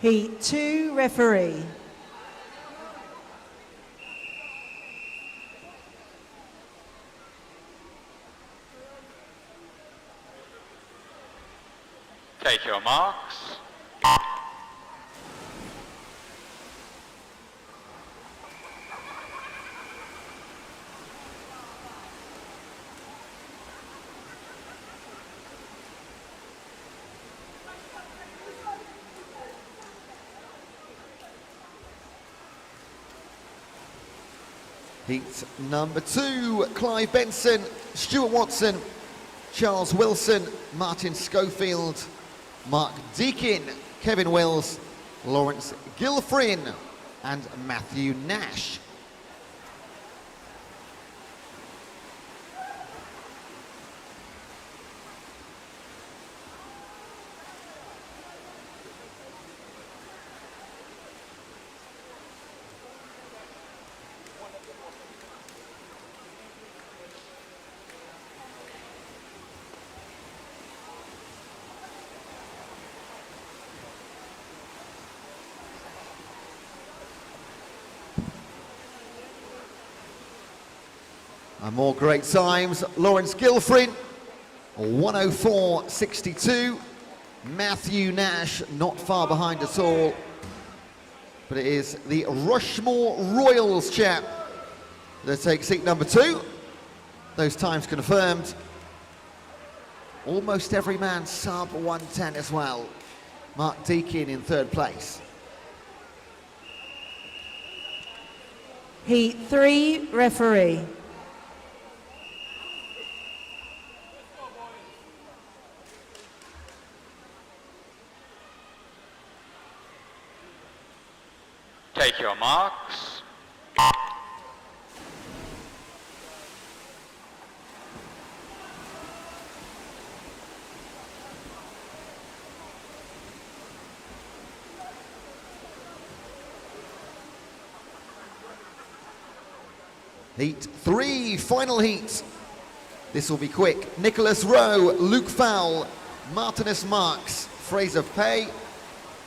Heat 2, referee. Take your marks. Heat number 2, Clive Benson, Stuart Watson, Charles Wilson, Martin Schofield, Mark Deakin, Kevin Wills, Lawrence Gilfrin, and Matthew Nash. And more great times. Lawrence Gilfrin, 104.62. Matthew Nash, not far behind at all. But it is the Rushmore Royals chap that takes seat number 2. Those times confirmed. Almost every man sub 110 as well. Mark Deakin in 3rd place. Heat 3, referee. Take your marks. Heat 3, final heat. This will be quick. Nicholas Rowe, Luke Fowle, Martinus Marks, Fraser Pay,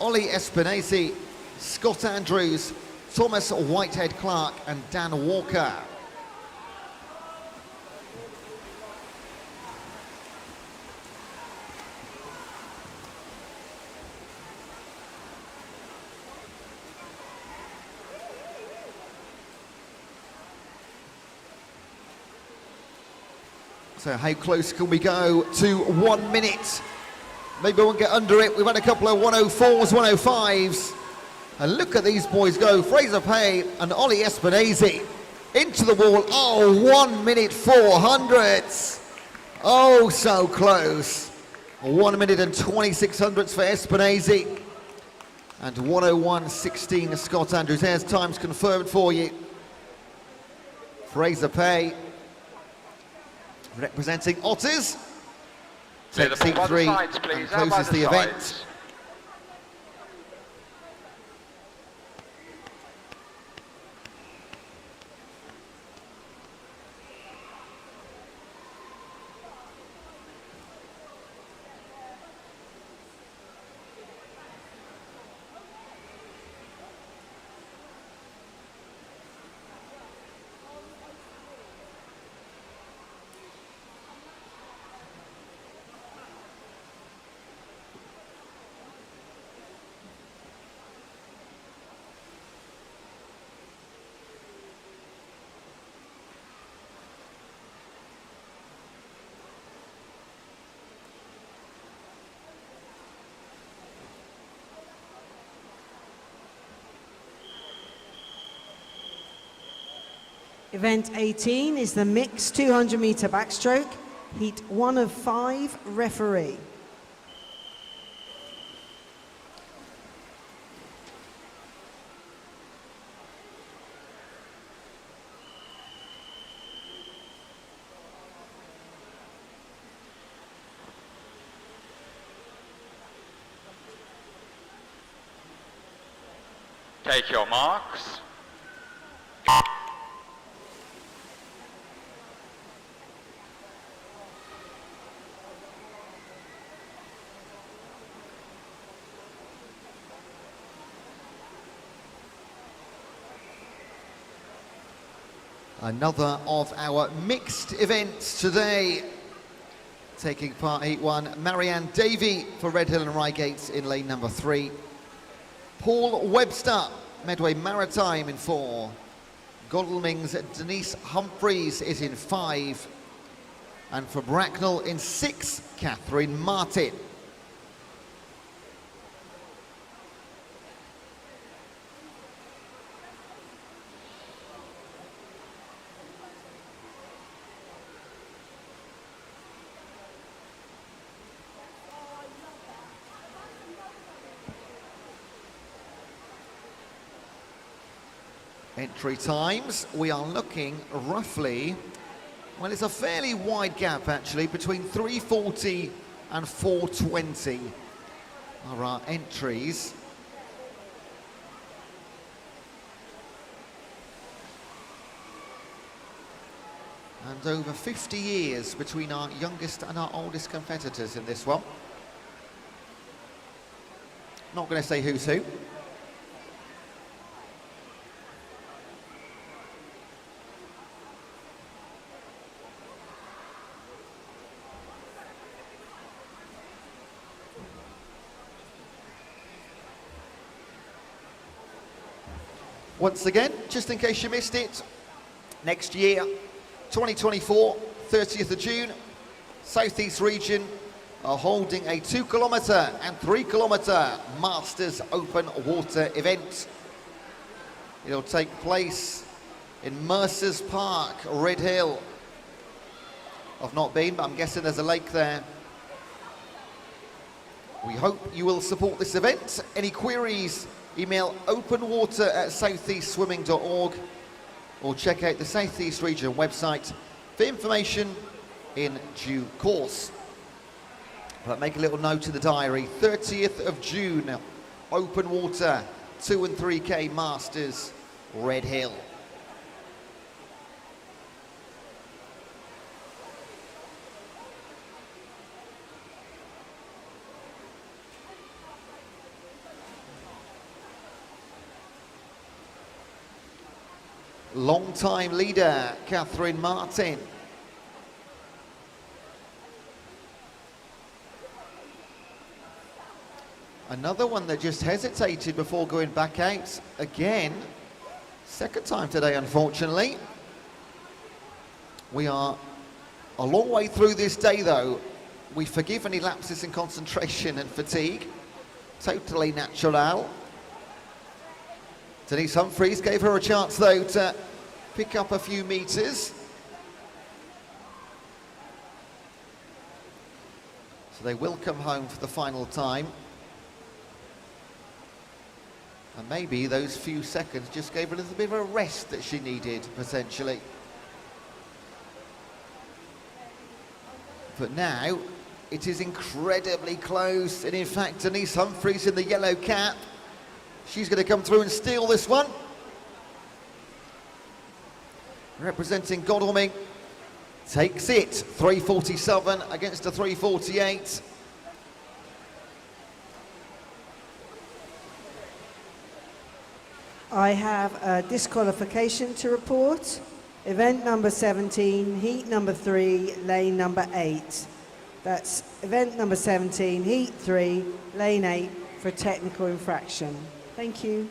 Ollie Espinazi, Scott Andrews, Thomas Whitehead Clark and Dan Walker. So how close can we go to 1 minute? Maybe we won't get under it. We've had a couple of 104s, 105s. And look at these boys go. Fraser Pay and Ollie Espinazi into the wall. Oh, 1 minute 400s. Oh, so close. 1 minute and 26 hundredths for Espinazi. And 101.16 Scott Andrews. There's times confirmed for you. Fraser Pay representing Otters. Takes heat 3 and closes the event. Event 18 is the mixed 200 meter backstroke, heat 1 of 5, referee. Take your marks. Another of our mixed events today. Taking part heat 1, Marianne Davey for Red Hill and Reigate in lane number 3. Paul Webster, Medway Maritime in 4. Godalming's Denise Humphreys is in 5. And for Bracknell in 6, Catherine Martin. Entry times, we are looking roughly, well, it's a fairly wide gap actually, between 3:40 and 4:20 are our entries. And over 50 years between our youngest and our oldest competitors in this one. Not going to say who's who. Once again, just in case you missed it, next year, 2024, 30th of June, Southeast Region are holding a 2 kilometre and 3 kilometre Masters Open Water event. It'll take place in Mercer's Park, Red Hill. I've not been, but I'm guessing there's a lake there. We hope you will support this event. Any queries, email openwater@southeastswimming.org or check out the Southeast Region website for information in due course. But make a little note in the diary, 30th of June, open water, 2 and 3K Masters, Red Hill. Long-time leader, Catherine Martin. Another one that just hesitated before going back out again. Second time today, unfortunately. We are a long way through this day, though. We forgive any lapses in concentration and fatigue. Totally natural. Denise Humphreys gave her a chance, though, to pick up a few meters. So they will come home for the final time. And maybe those few seconds just gave her a little bit of a rest that she needed, potentially. But now, it is incredibly close. And in fact, Denise Humphreys in the yellow cap, she's going to come through and steal this one. Representing Godalming, takes it. 3:47 against a 3:48. I have a disqualification to report. Event number 17, heat number 3, lane number 8. That's event number 17, heat 3, lane 8 for technical infraction. Thank you.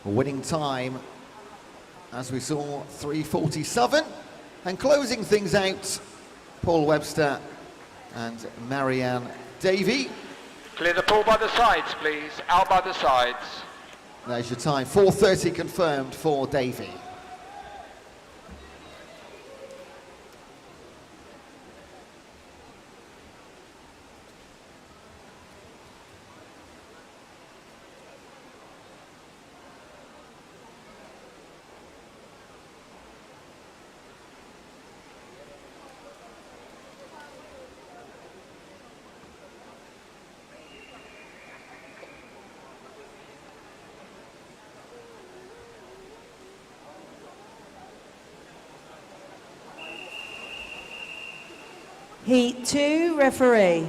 Winning time, as we saw, 3:47, and closing things out, Paul Webster and Marianne Davey. Clear the pool by the sides, please. Out by the sides. There's your time, 4:30 confirmed for Davey. Heat 2, referee.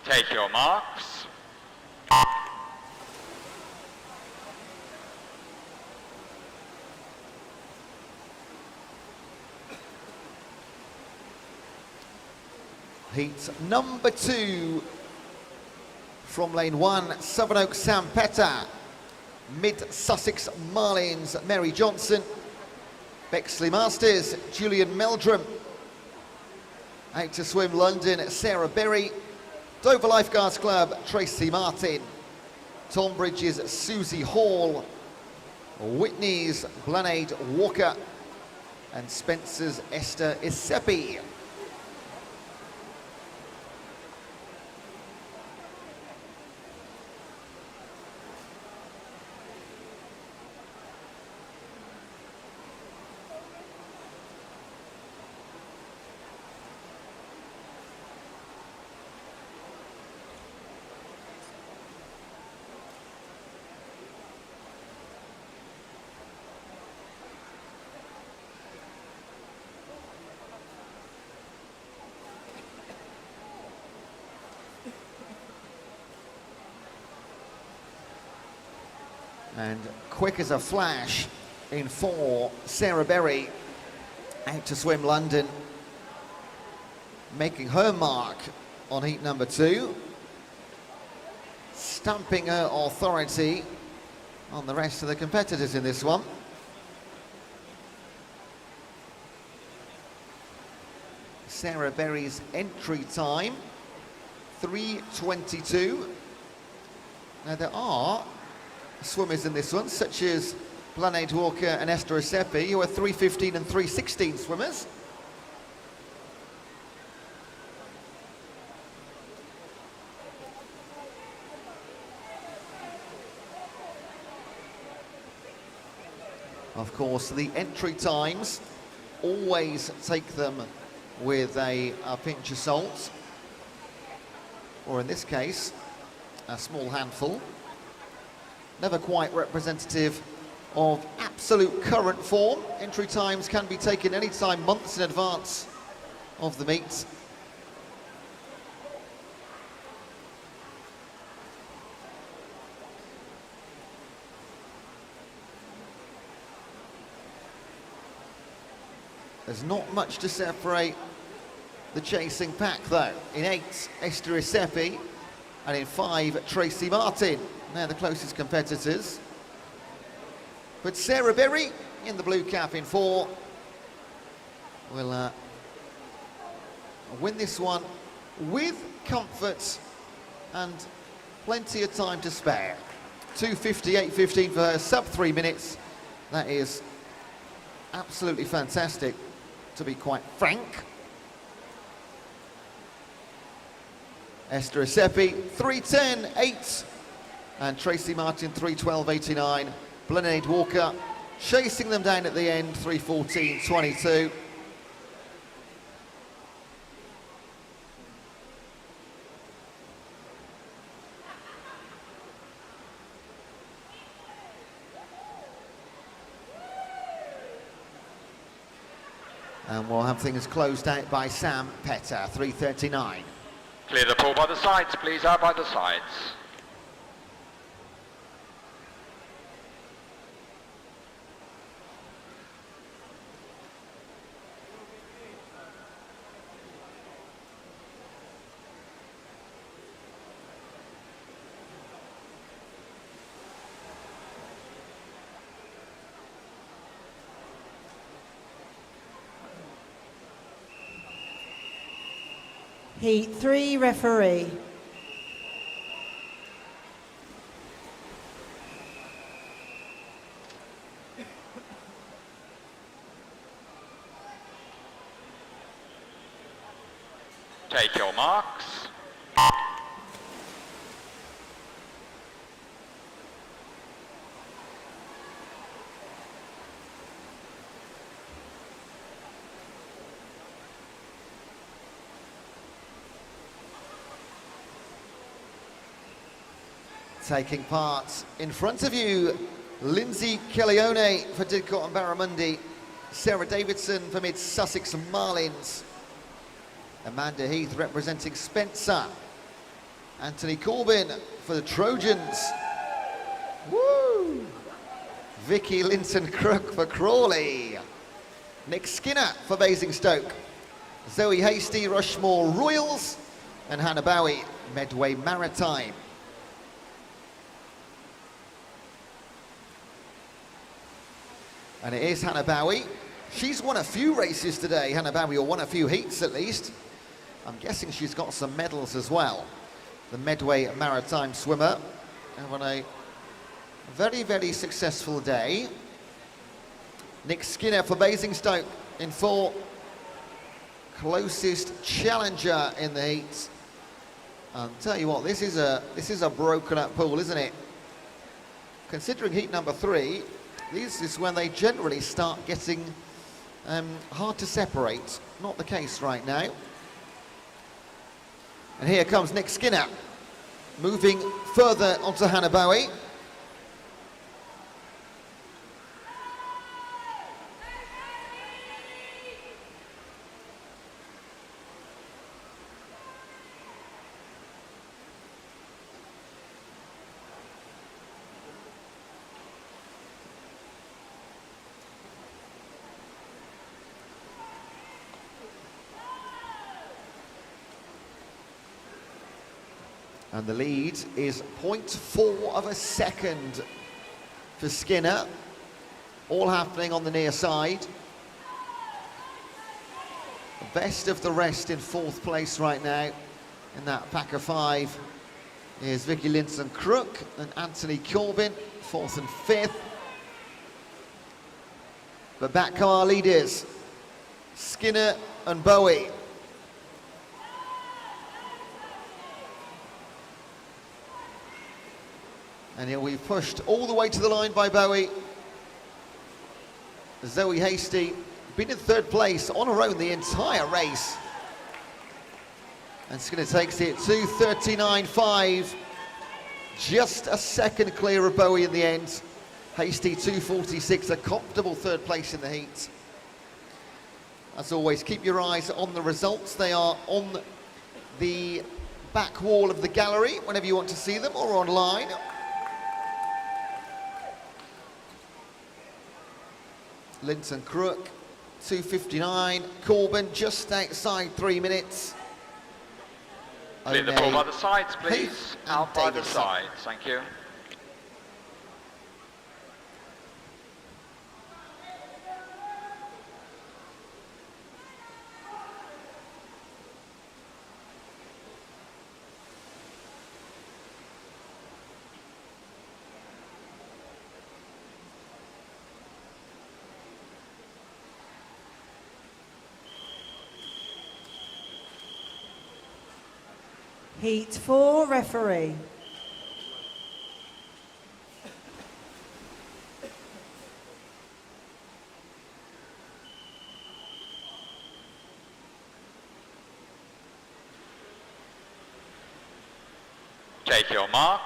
Take your marks. Heat number 2 from lane 1, Sevenoaks Sam Petter, Mid Sussex Marlins Mary Johnson, Bexley Masters Julian Meldrum, Out to Swim London Sarah Berry, Dover Lifeguards Club Tracy Martin, Tonbridge's Susie Hall, Whitney's Blanade Walker, and Spencer's Esther Isepi. And quick as a flash in 4, Sarah Berry, out to swim London, making her mark on heat number 2, stamping her authority on the rest of the competitors in this one. Sarah Berry's entry time, 3:22. Now there are swimmers in this one, such as Blanade Walker and Esther Asepi, who are 3:15 and 3:16 swimmers. Of course, the entry times, always take them with a pinch of salt, or in this case, a small handful. Never quite representative of absolute current form. Entry times can be taken any time, months in advance of the meet. There's not much to separate the chasing pack though. In 8, Esther Asepi, and in 5, Tracy Martin. They're the closest competitors. But Sarah Berry, in the blue cap in 4, will win this one with comfort and plenty of time to spare. 2:58.15 for her, sub 3 minutes. That is absolutely fantastic, to be quite frank. Esther Asepi, 3:10.8, and Tracy Martin, 3:12.89. Blanade Walker chasing them down at the end, 3:14.22. And we'll have things closed out by Sam Petter, 3:39. Clear the pool by the sides, please, out by the sides. Heat 3 referee. Take your marks. Taking part in front of you, Lindsay Kellyone for Didcot and Barramundi, Sarah Davidson for Mid Sussex Marlins, Amanda Heath representing Spencer, Anthony Corbin for the Trojans, woo! Vicky Linton-Crook for Crawley, Nick Skinner for Basingstoke, Zoe Hasty, Rushmore Royals, and Hannah Bowie, Medway Maritime. And it is Hannah Bowie. She's won a few races today, Hannah Bowie, or won a few heats at least. I'm guessing she's got some medals as well. The Medway Maritime swimmer, having a very, very successful day. Nick Skinner for Basingstoke in 4. Closest challenger in the heat. I'll tell you what, this is a broken up pool, isn't it? Considering heat number 3, this is when they generally start getting hard to separate. Not the case right now. And here comes Nick Skinner, moving further onto Hannah Bowie. And the lead is 0.4 of a second for Skinner. All happening on the near side. The best of the rest in 4th place right now. In that pack of 5 is Vicky Linton-Crook and Anthony Corbin, 4th and 5th. But back come our leaders, Skinner and Bowie. And here we've pushed all the way to the line by Bowie. Zoe Hasty, been in 3rd place on her own the entire race. And Skinner takes it 2:39.5. Just a second clear of Bowie in the end. Hasty 2:46, a comfortable 3rd place in the heat. As always, keep your eyes on the results. They are on the back wall of the gallery whenever you want to see them, or online. Linton-Crook, 2:59. Corbin just outside 3 minutes. Clear the ball by the sides, please. Heath Out by the Davidson. sides, thank you. Heat 4, referee. Take your marks.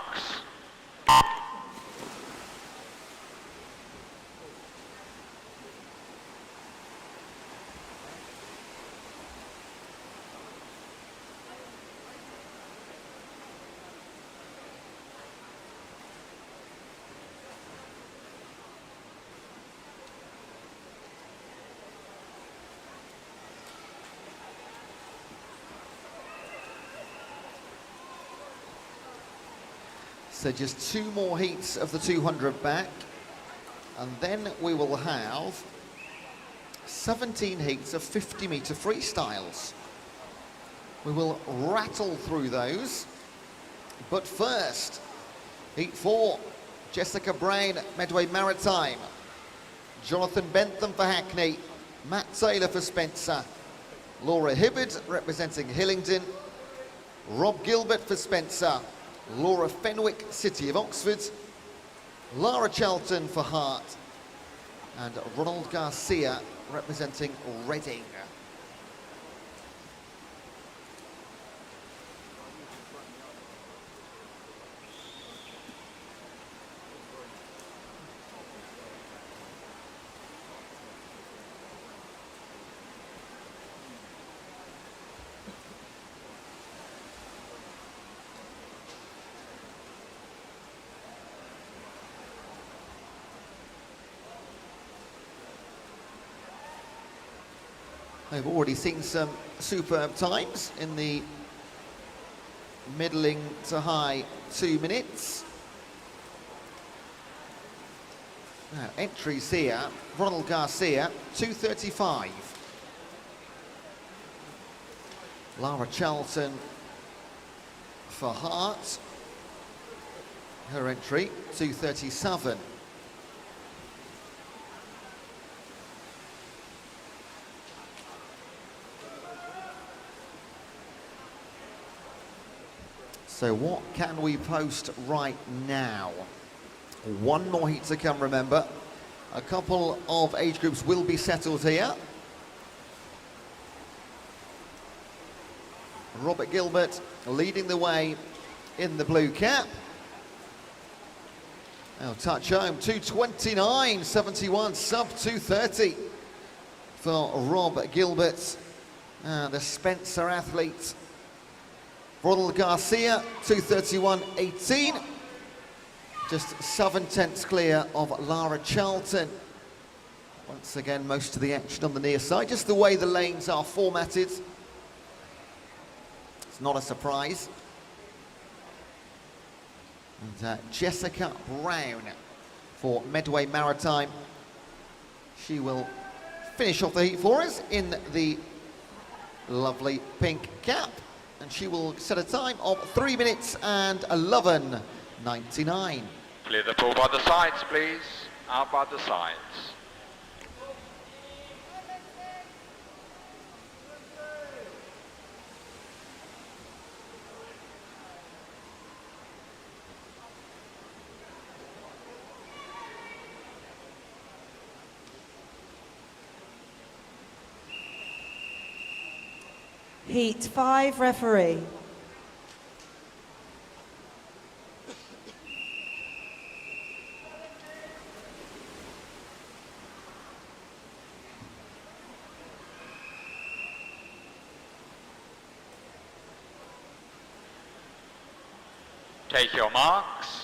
So just 2 more heats of the 200 back, and then we will have 17 heats of 50-metre freestyles. We will rattle through those, but first, heat 4, Jessica Brown, Medway Maritime, Jonathan Bentham for Hackney, Matt Taylor for Spencer, Laura Hibbard representing Hillingdon, Rob Gilbert for Spencer, Laura Fenwick, City of Oxford, Lara Charlton for Hart, and Ronald Garcia representing Reading. I've already seen some superb times in the middling to high 2 minutes. Now, entries here, Ronald Garcia, 2:35. Lara Charlton for Hart, her entry, 2:37. So what can we post right now? 1 more heat to come, remember. A couple of age groups will be settled here. Robert Gilbert leading the way in the blue cap. Now touch home, 2:29.71, sub 2:30 for Rob Gilbert, the Spencer athlete. Ronald Garcia, 2:31.18. Just 7/10 clear of Lara Charlton. Once again, most of the action on the near side, just the way the lanes are formatted. It's not a surprise. And Jessica Brown for Medway Maritime. She will finish off the heat for us in the lovely pink cap, and she will set a time of 3 minutes and 11:99. Clear the pool by the sides, please. Out by the sides. Heat 5, referee. Take your marks.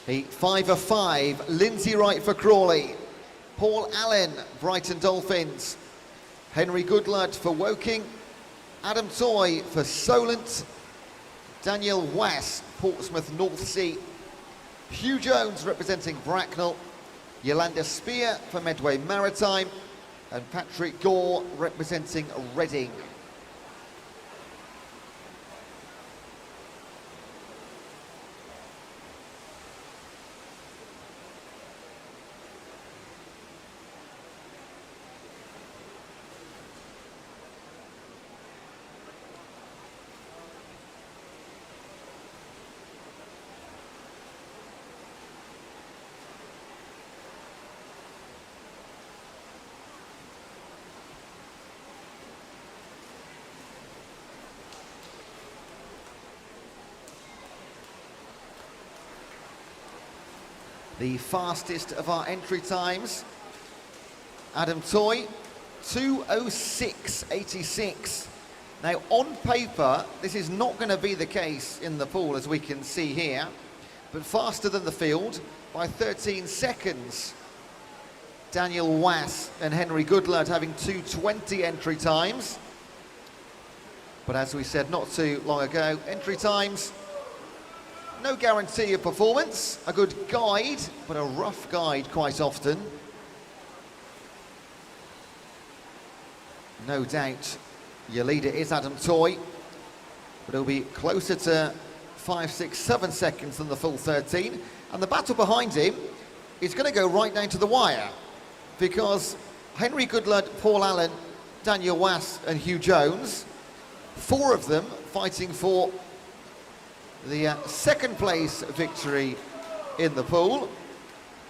Heat 5 of 5, Lindsay Wright for Crawley, Paul Allen, Brighton Dolphins, Henry Goodlad for Woking, Adam Toy for Solent, Daniel West, Portsmouth North Sea, Hugh Jones representing Bracknell, Yolanda Spear for Medway Maritime, and Patrick Gore representing Reading. The fastest of our entry times, Adam Toy, 2:06.86. Now on paper, this is not going to be the case in the pool, as we can see here, but faster than the field by 13 seconds. Daniel Wass and Henry Goodlad having 2:20 entry times. But as we said not too long ago, entry times, no guarantee of performance, a good guide, but a rough guide quite often. No doubt your leader is Adam Toy, but he'll be closer to 5, 6, 7 seconds than the full 13. And the battle behind him is going to go right down to the wire, because Henry Goodlad, Paul Allen, Daniel Wass and Hugh Jones, 4 of them fighting for the second place victory in the pool.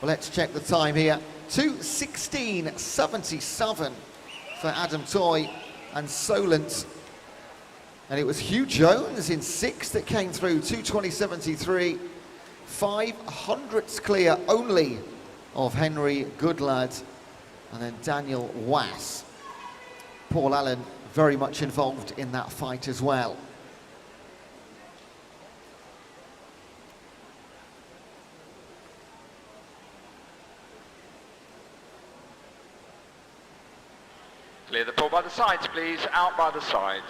Well, let's check the time here. 2:16.77 for Adam Toy and Solent. And it was Hugh Jones in 6th that came through, 2:20.73. 500ths clear only of Henry Goodlad. And then Daniel Wass. Paul Allen very much involved in that fight as well. Clear the pool by the sides, please. Out by the sides.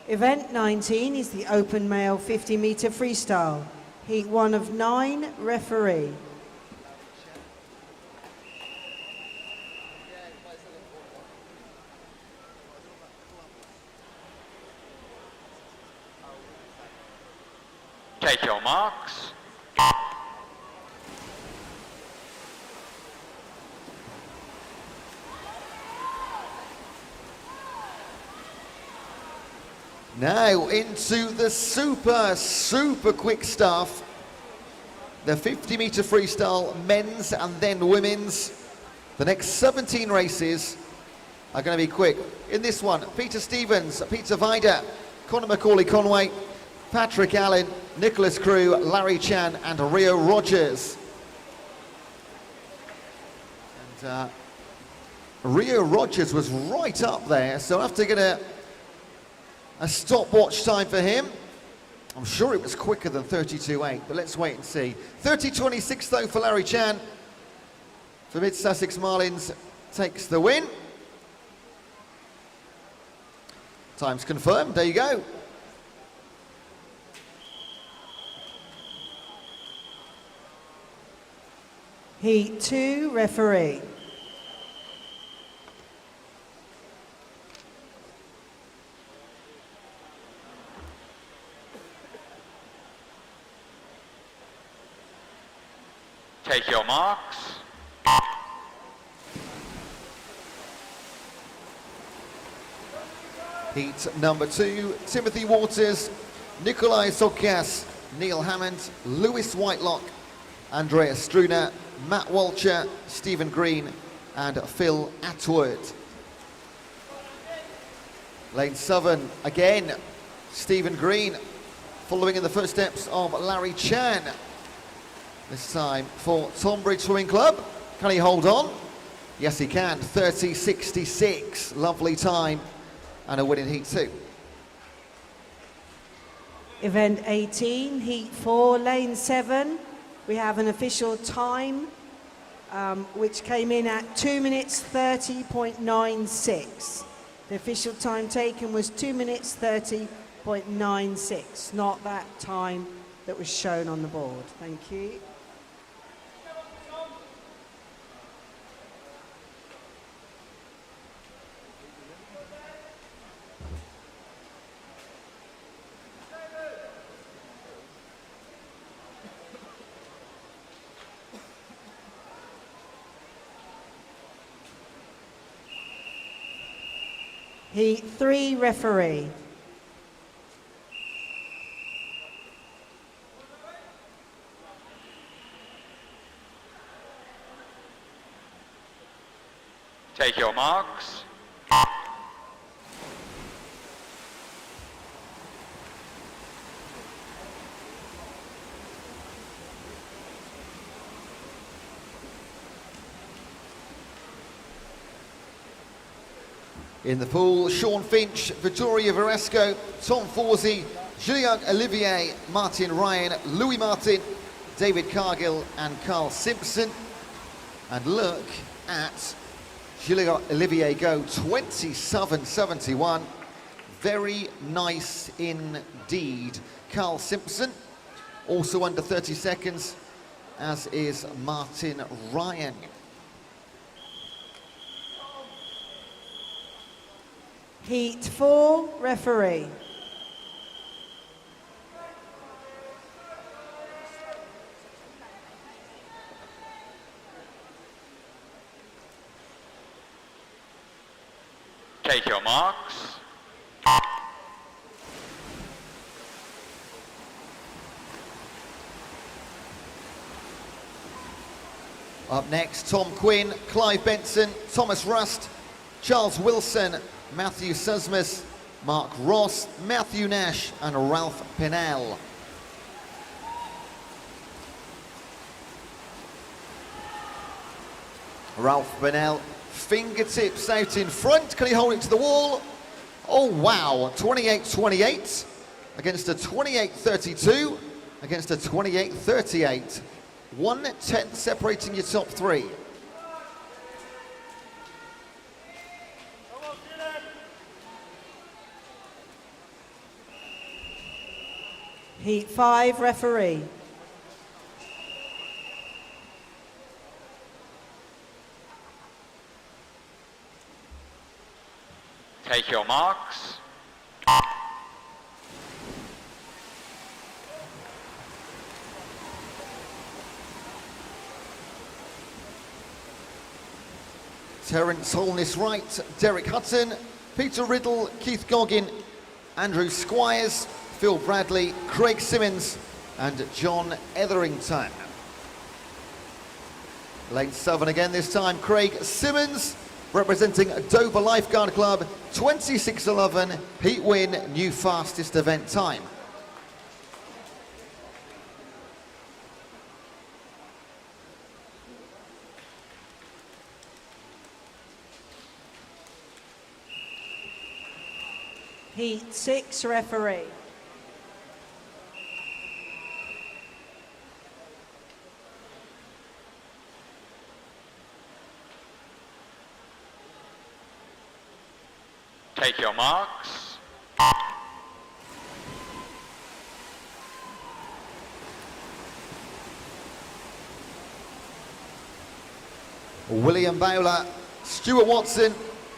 Event 19 is the open male 50-metre freestyle. Heat 1 of 9, referee. Take your marks. Now into the super quick stuff. The 50-metre freestyle men's and then women's. The next 17 races are going to be quick. In this one, Peter Stevens, Peter Vida, Conor Macaulay-Conway, Patrick Allen, Nicholas Crew, Larry Chan and Rio Rogers. And Rio Rogers was right up there, so I have to get a stopwatch time for him. I'm sure it was quicker than 32.8, but let's wait and see. 30.26 though for Larry Chan. For Mid Sussex Marlins takes the win. Time's confirmed, there you go. Heat 2, referee. Take your marks. Heat number 2, Timothy Waters, Nikolai Sokias, Neil Hammond, Lewis Whitelock, Andreas Struner, Matt Walcher, Stephen Green and Phil Atwood. Lane 7, again, Stephen Green, following in the footsteps of Larry Chan. This time for Tonbridge Swimming Club. Can he hold on? Yes, he can. 30.66. Lovely time and a win in Heat 2. Event 18, Heat 4, Lane 7. We have an official time which came in at 2 minutes 30.96. The official time taken was 2 minutes 30.96, not that time that was shown on the board. Thank you. Heat 3, referee. Take your marks. In the pool, Sean Finch, Vittoria Veresco, Tom Forsey, Julien Olivier, Martin Ryan, Louis Martin, David Cargill and Carl Simpson. And look at Julien Olivier go 27.71. Very nice indeed. Carl Simpson, also under 30 seconds, as is Martin Ryan. Heat 4, referee. Take your marks. Up next, Tom Quinn, Clive Benson, Thomas Rust, Charles Wilson, Matthew Susmus, Mark Ross, Matthew Nash and Ralph Pinnell. Ralph Pinnell, fingertips out in front. Can he hold it to the wall? Oh wow, 28.28 against a 28.32 against a 28.38. 1/10 separating your top three. Heat 5, referee. Take your marks. Terence Holness Wright, Derek Hutton, Peter Riddle, Keith Goggin, Andrew Squires, Phil Bradley, Craig Simmons and John Etherington. Lane 7 again this time, Craig Simmons, representing Dover Lifeguard Club, 26:11, Pete Wynn, new fastest event time. Heat 6 referee. Take your marks. William Bowler, Stuart Watson,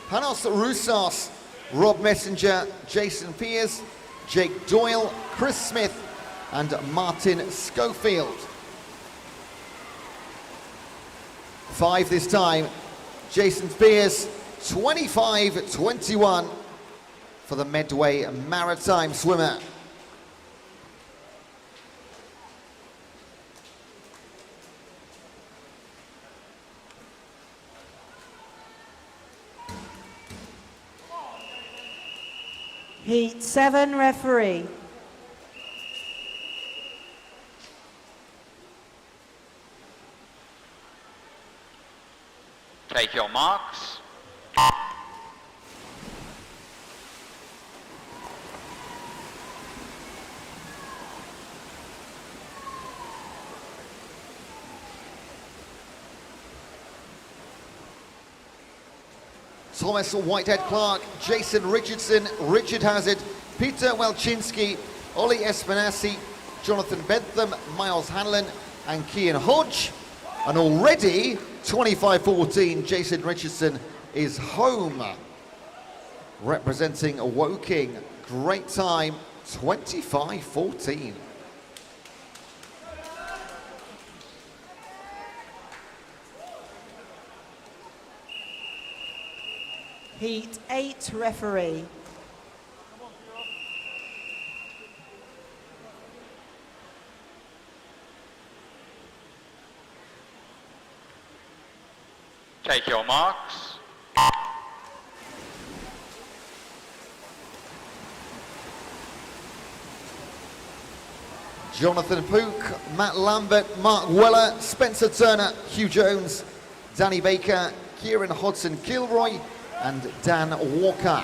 Panos Roussos, Rob Messenger, Jason Pearce, Jake Doyle, Chris Smith, and Martin Schofield. 5 this time, Jason Pearce, 25:21 for the Medway Maritime swimmer. Heat 7 referee. Take your marks. Thomas Whitehead-Clark, Jason Richardson, Richard Hazard, Peter Welczynski, Ollie Espinassi, Jonathan Bentham, Miles Hanlon, and Cian Hodge. And already, 25:14, Jason Richardson is home, representing Woking. Great time, 25:14. Heat 8 referee. Take your marks. Jonathan Pook, Matt Lambert, Mark Weller, Spencer Turner, Hugh Jones, Danny Baker, Kieran Hodson-Kilroy, and Dan Walker.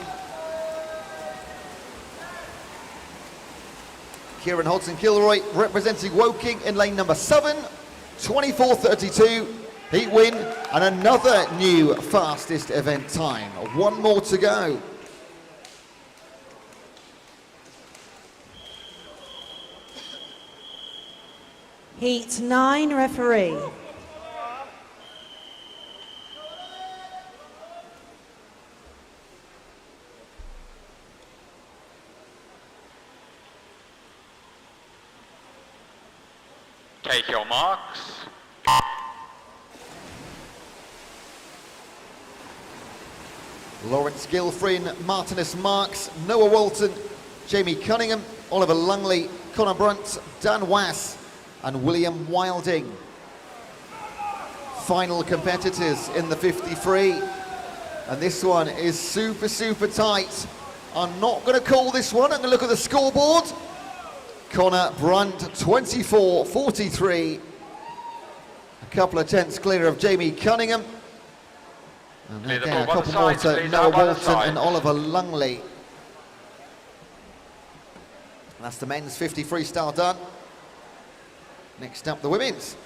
Kieran Hodson-Kilroy representing Woking in lane number 7, 24:32, Pete Wynn, and another new fastest event time. One more to go. Heat 9 referee. Take your marks. Lawrence Gilfrin, Martinus Marks, Noah Walton, Jamie Cunningham, Oliver Lungley, Connor Brunt, Dan Wass, and William Wilding. Final competitors in the 50 and this one is super tight. I'm not going to call this one, I'm going to look at the scoreboard. Connor Brunt, 24:43. A couple of tenths clear of Jamie Cunningham. And again, a couple more to Noah Walton and Oliver Lungley. That's the men's 50 freestyle done. Next up, the women's.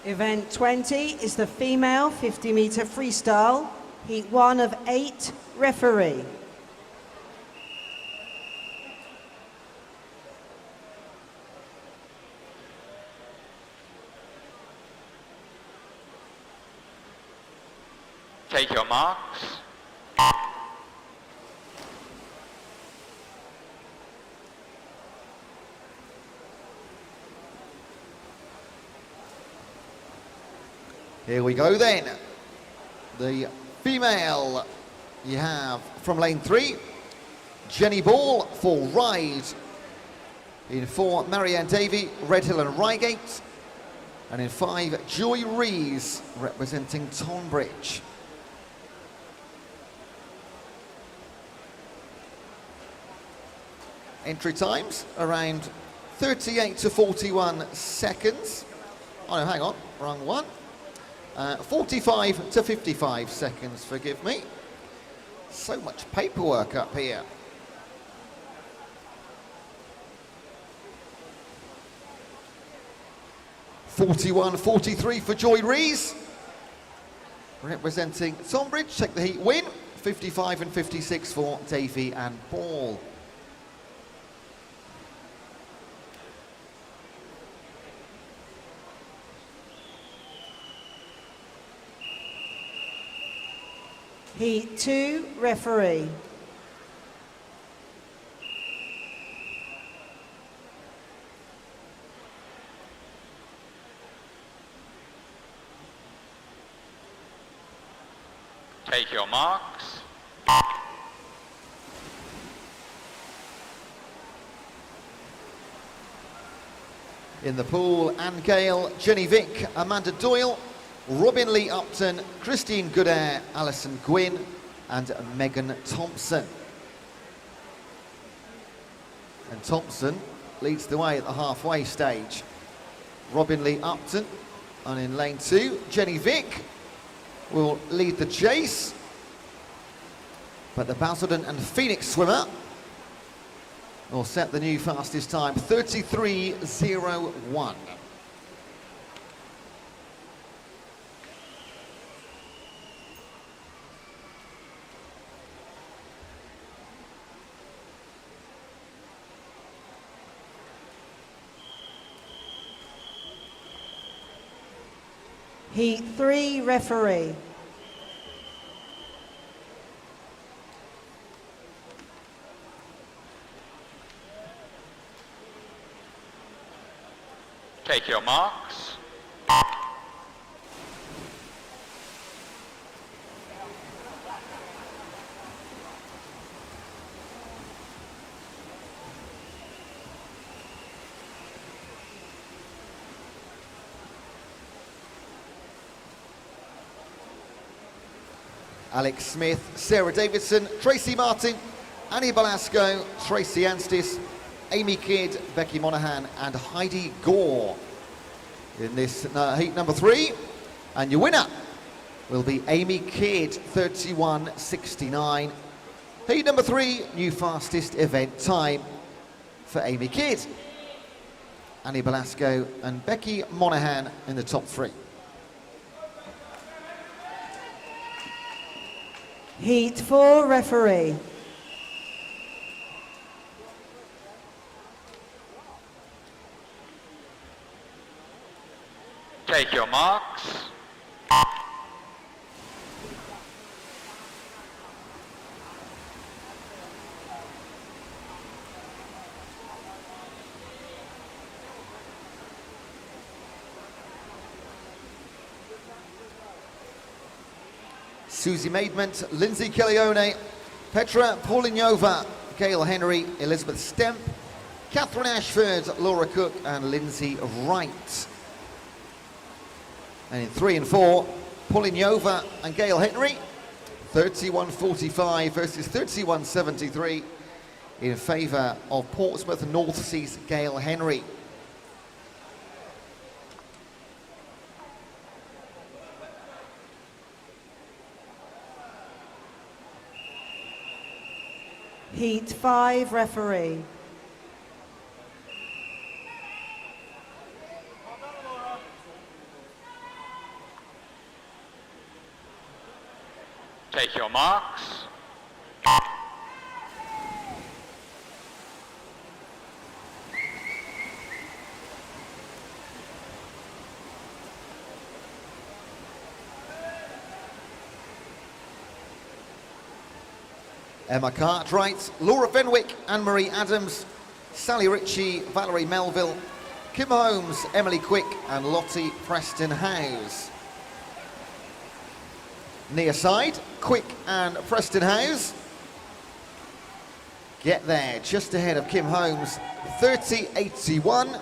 Event 20 is the female 50-meter freestyle, heat 1 of 8, referee. Take your marks. Here we go then. The female, you have from lane 3, Jenny Ball for Ride. In 4, Marianne Davey, Redhill and Reigate. And in 5, Joy Rees, representing Tonbridge. Entry times around 38 to 41 seconds. Oh no, hang on, wrong one. 45 to 55 seconds, forgive me. So much paperwork up here. .41.43 for Joy Rees, representing Tonbridge, take the heat win. 55 and 56 for Davey and Ball. Heat 2, referee. Take your marks. In the pool, Anne Gale, Jenny Vick, Amanda Doyle, Robin Lee Upton, Christine Goodare, Alison Gwynn and Megan Thompson. And Thompson leads the way at the halfway stage. Robin Lee Upton, and in lane 2, Jenny Vick will lead the chase. But the Basildon and Phoenix swimmer will set the new fastest time, 33.01. Heat 3, referee. Take your marks. Alex Smith, Sarah Davidson, Tracy Martin, Annie Belasco, Tracy Anstis, Amy Kidd, Becky Monaghan and Heidi Gore in this heat number 3. And your winner will be Amy Kidd, 31.69. Heat number 3, new fastest event time for Amy Kidd. Annie Belasco and Becky Monaghan in the top 3. Heat 4, referee. Take your marks. Susie Maidment, Lindsay Kellyone, Petra Paulinova, Gail Henry, Elizabeth Stemp, Catherine Ashford, Laura Cook and Lindsay Wright. And in 3 and 4, Paulinova and Gail Henry, 31.45 versus 31.73 in favour of Portsmouth North Sea's Gail Henry. Heat 5, referee. Take your marks. Emma Cartwright, Laura Fenwick, Anne-Marie Adams, Sally Ritchie, Valerie Melville, Kim Holmes, Emily Quick and Lottie Preston Howes. near side. Quick and Preston Howes get there just ahead of Kim Holmes, 30.81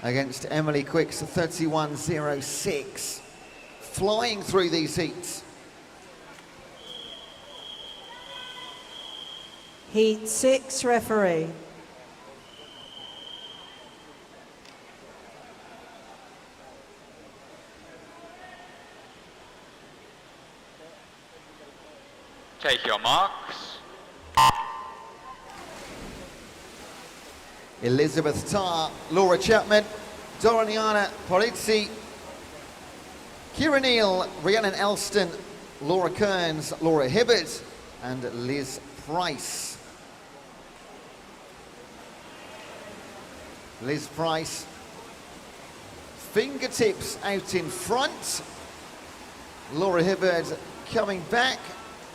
against Emily Quick's 31.06. Flying through these heats. Heat 6, referee. Take your marks. Elizabeth Tarr, Laura Chapman, Doraniana Polizzi, Kira Neal, Rhiannon Elston, Laura Kearns, Laura Hibbert, and Liz Price. Liz Price, fingertips out in front. Laura Hibbert coming back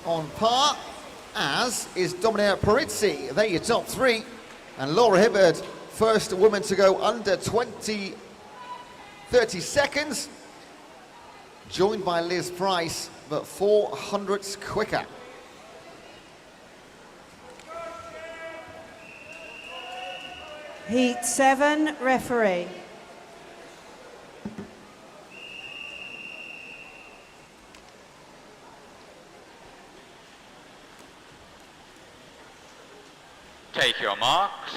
on par, as is Dominica Polizzi. They're your top three. And Laura Hibbert, first woman to go under 30 seconds, joined by Liz Price, but 400ths quicker. Heat 7, referee. Take your marks.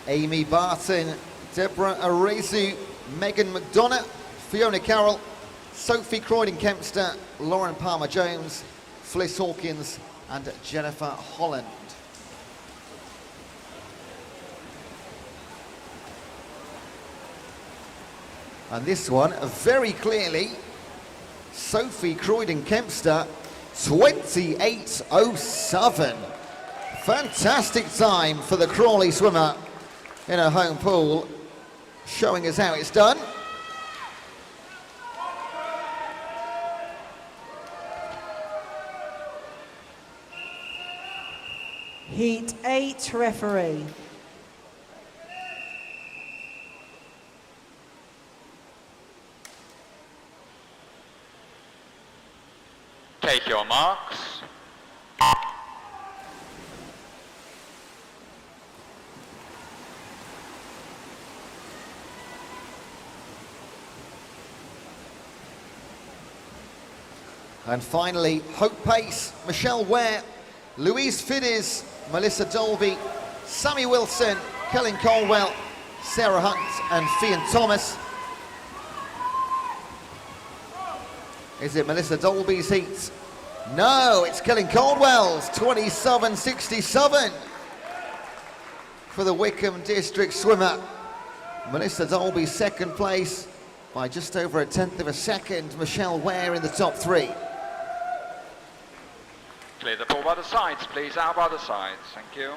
Amy Barton, Deborah Arezu, Megan McDonough, Fiona Carroll, Sophie Croydon-Kempster, Lauren Palmer-Jones, Fliss Hawkins, and Jennifer Holland. And this one, very clearly, Sophie Croydon-Kempster, 28.07. Fantastic time for the Crawley swimmer in her home pool, showing us how it's done. Heat 8, referee. Take your marks. And finally, Hope Pace, Michelle Ware, Louise Fiddes, Melissa Dolby, Sammy Wilson, Kellen Colwell, Sarah Hunt, and Fian Thomas. Is it Melissa Dolby's heat? No, it's Kellen Caldwell's, 27.67 for the Wickham District swimmer. Melissa Dolby second place by just over 1/10 of a second. Michelle Ware in the top three. Clear the pool by the sides, please. Out by the sides. Thank you.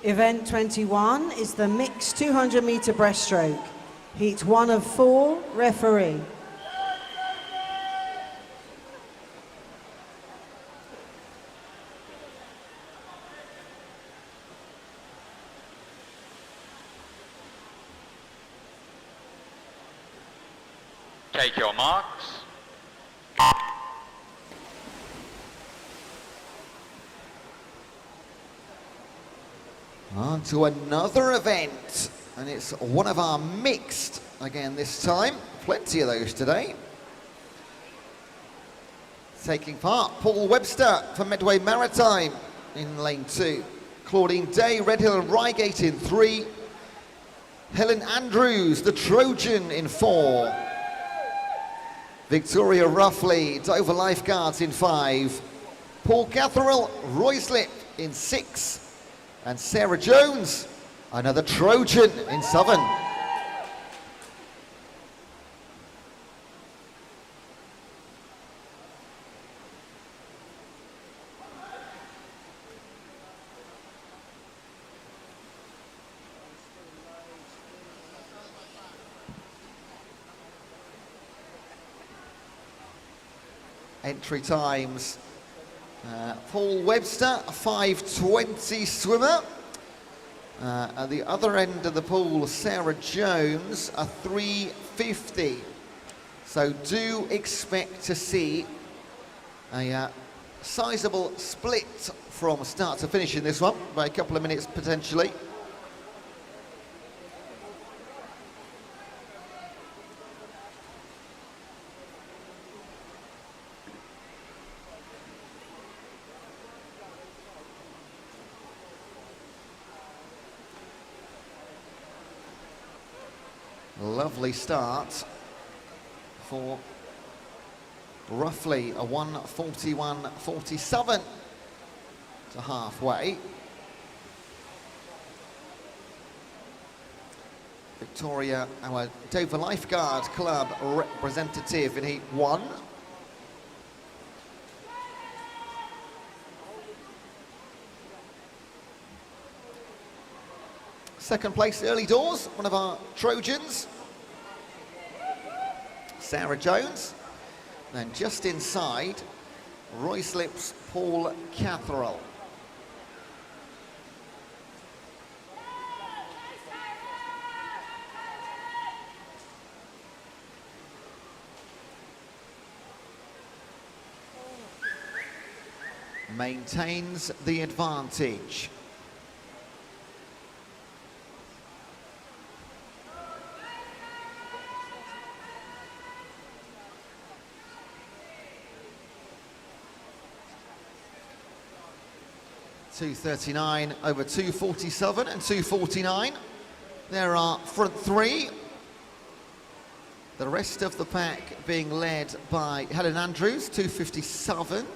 Event 21 is the mixed 200-meter breaststroke. Heat 1 of 4, referee. Take your marks. On to another event, and it's one of our mixed again this time. Plenty of those today. Taking part, Paul Webster from Medway Maritime in lane 2. Claudine Day, Redhill and Reigate in 3. Helen Andrews, the Trojan in 4. Victoria Ruffley, Dover Lifeguards in 5. Paul Catherall, Royslip in 6. And Sarah Jones, another Trojan in Southern. Entry times, Paul Webster, a 5:20 swimmer. At the other end of the pool, Sarah Jones, a 3:50. So do expect to see a sizable split from start to finish in this one, by a couple of minutes potentially. Lovely start for roughly a 1:41.47 to halfway. Victoria, our Dover Lifeguard Club representative in Heat 1. Second place early doors, one of our Trojans, Sarah Jones. And just inside, Ruislip's Paul Catherall. Maintains the advantage. .239 over 2:47 and 2:49. There are front three. The rest of the pack being led by Helen Andrews, 2:57.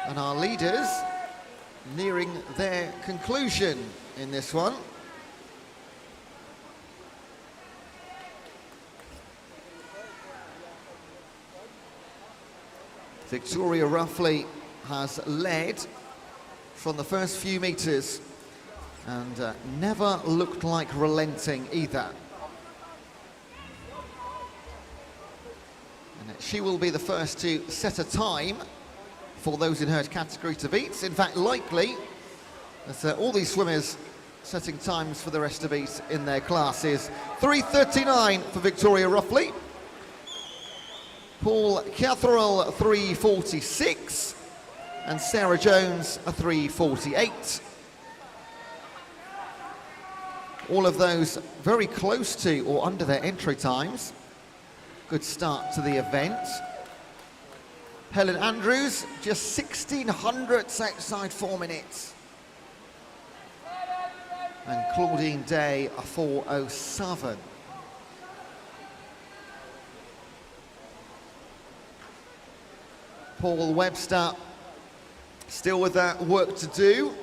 And our leaders nearing their conclusion in this one. Victoria Ruffley has led from the first few metres and never looked like relenting either. And she will be the first to set a time for those in her category to beat. In fact, likely that all these swimmers setting times for the rest to beat in their classes. 3:39 for Victoria Ruffley. Paul Catherall, 3:46, and Sarah Jones, a 3:48. All of those very close to or under their entry times. Good start to the event. Helen Andrews, just 1600ths outside 4 minutes. And Claudine Day, a 4:07. Paul Webster still with that work to do.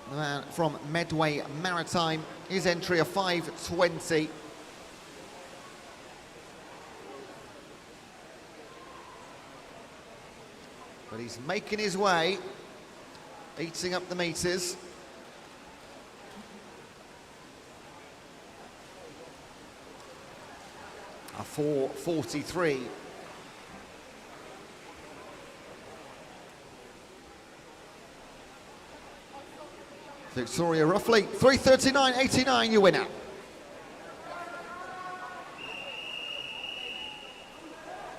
The man from Medway Maritime, his entry a 5:20. But he's making his way, eating up the meters. A 4:43. Victoria Ruffley, 3:39.89, your winner.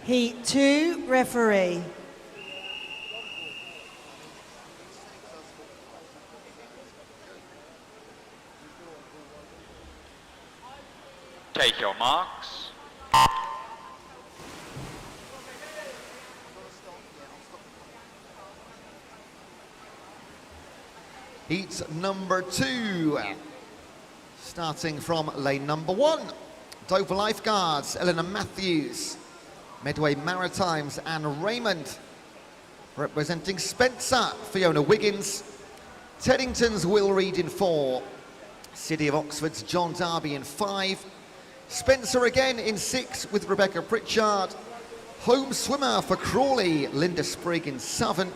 Heat 2, referee. Take your marks. Heat number 2, starting from lane number 1. Dover Lifeguards, Eleanor Matthews, Medway Maritimes, Anne Raymond, Representing Spencer, Fiona Wiggins. Teddington's Will Reid in 4. City of Oxford's John Darby in 5. Spencer again in 6 with Rebecca Pritchard. Home swimmer for Crawley, Linda Sprigg in 7.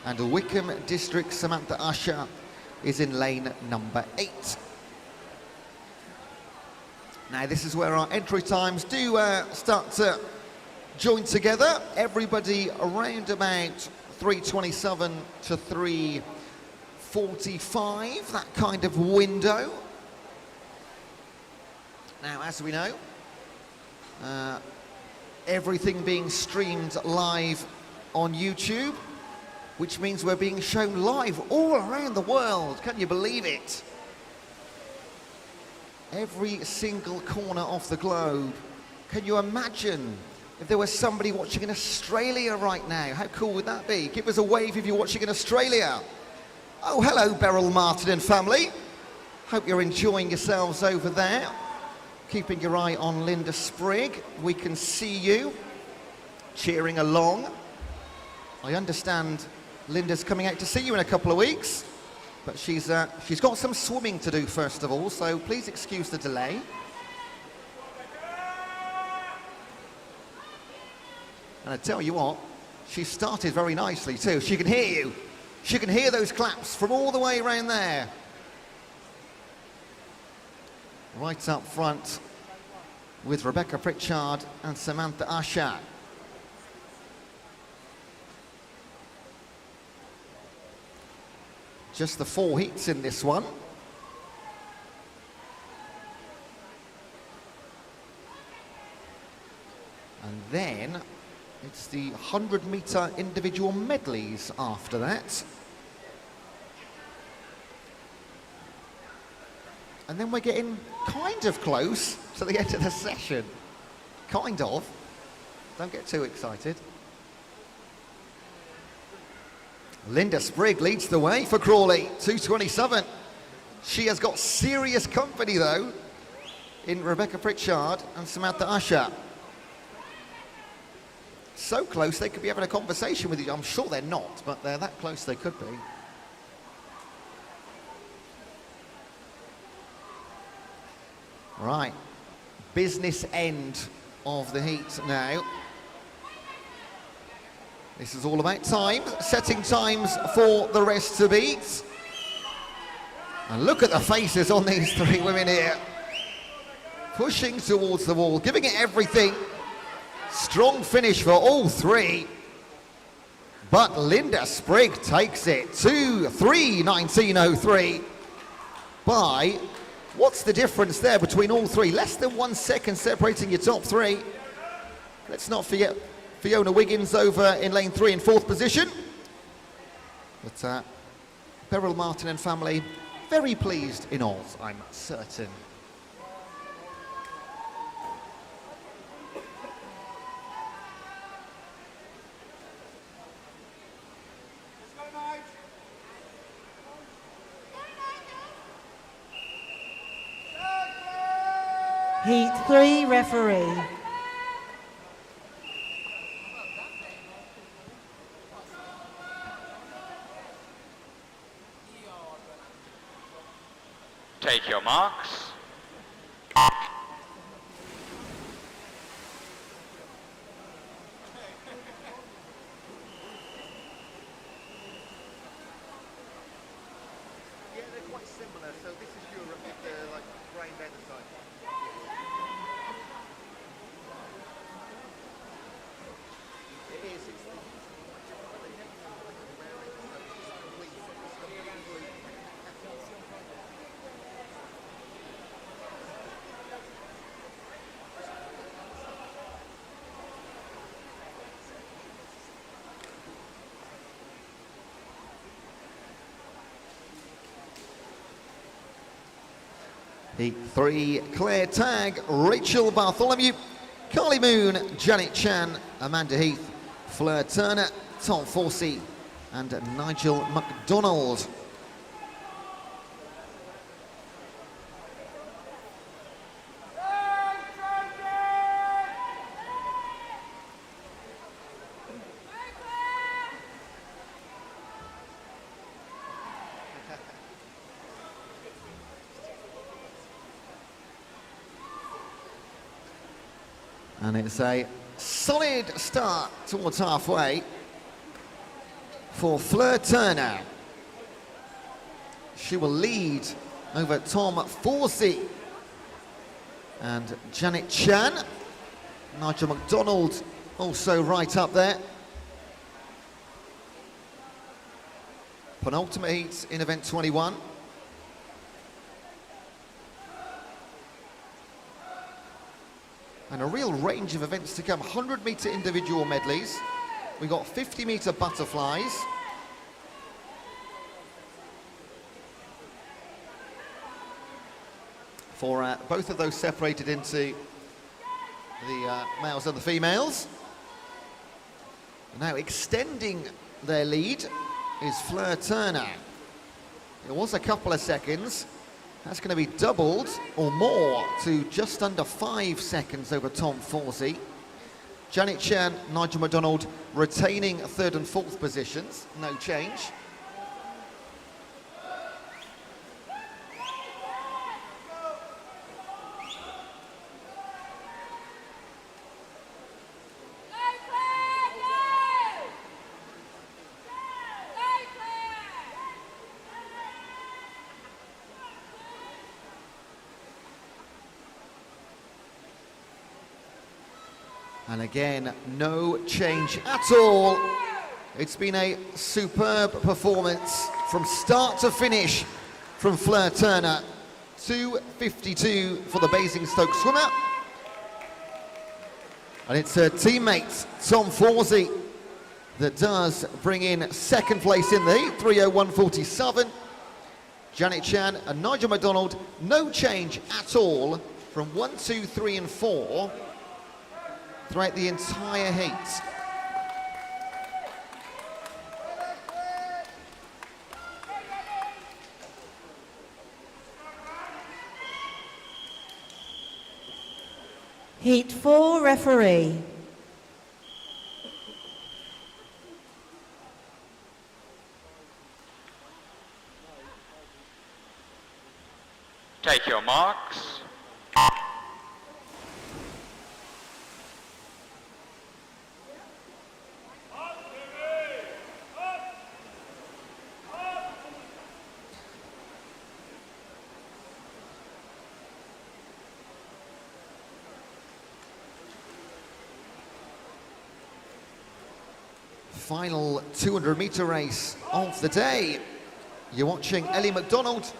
And Wickham District Samantha Usher is in lane number 8. Now this is where our entry times do start to join together. Everybody around about 3:27 to 3:45, that kind of window. Now, as we know, everything being streamed live on YouTube, which means we're being shown live all around the world. Can you believe it? Every single corner of the globe. Can you imagine if there was somebody watching in Australia right now? How cool would that be? Give us a wave if you're watching in Australia. Oh, hello, Beryl Martin and family. Hope you're enjoying yourselves over there. Keeping your eye on Linda Sprigg. We can see you cheering along. I understand Linda's coming out to see you in a couple of weeks, but she's got some swimming to do first of all, so please excuse the delay. And I tell you what, she started very nicely too. She can hear you. She can hear those claps from all the way around there. Right up front with Rebecca Pritchard and Samantha Usher. Just the 4 heats in this one. And then it's the 100-metre individual medleys after that. And then we're getting kind of close to the end of the session. Kind of. Don't get too excited. Linda Sprigg leads the way for Crawley, 2:27. She has got serious company, though, in Rebecca Pritchard and Samantha Usher. So close they could be having a conversation with you. I'm sure they're not, but they're that close they could be. Right, business end of the heat now. This is all about time, setting times for the rest to beat. And look at the faces on these 3 women here. Pushing towards the wall, giving it everything. Strong finish for all 3. But Linda Sprigg takes it to 3:19.03 by, what's the difference there between all 3? Less than 1 second separating your top 3. Let's not forget Fiona Wiggins over in lane 3 in 4th position. But Beryl Martin and family very pleased in Oz, I'm certain. Heat 3, referee. Take your marks. Yeah, they're quite similar. So this is Europe with the grain down the side. It is. It's the Heat 3, Claire Tagg, Rachel Bartholomew, Carly Moon, Janet Chan, Amanda Heath, Fleur Turner, Tom Forsey, and Nigel MacDonald. And it's a solid start towards halfway for Fleur Turner. She will lead over Tom Forsey and Janet Chan. Nigel McDonald also right up there. Penultimate heats in event 21. And a real range of events to come. 100-meter individual medleys. We got 50-meter butterflies. For both of those separated into the males and the females. Now extending their lead is Fleur Turner. It was a couple of seconds. That's going to be doubled or more to just under 5 seconds over Tom Forsey. Janet Chan, Nigel McDonald retaining third and fourth positions, no change. And again, no change at all. It's been a superb performance from start to finish from Fleur Turner. 2:52 for the Basingstoke swimmer. And it's her teammate, Tom Forsey, that does bring in second place in the heat, 3:01.47. Janet Chan and Nigel McDonald, no change at all from 1, 2, 3 and 4. Throughout the entire heat. Heat 4 referee. Take your marks. Final 200-meter race of the day. You're watching Ellie McDonald,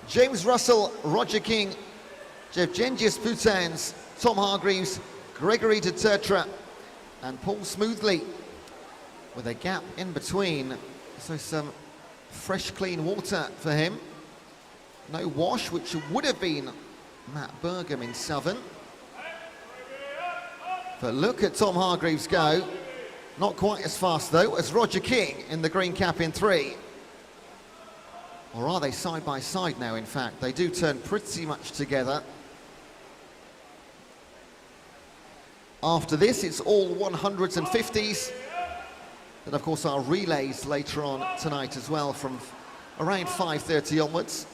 James Russell, Roger King, Jevgengius Putans, Tom Hargreaves, Gregory de Tertre, and Paul Smoothly, with a gap in between. So some fresh, clean water for him. No wash, which would have been Matt Burgum in Southern. But look at Tom Hargreaves go. Not quite as fast, though, as Roger King in the green cap in 3. Or are they side by side now, in fact? They do turn pretty much together. After this, it's all 100s and 50s. Then, of course, our relays later on tonight as well from around 5:30 onwards.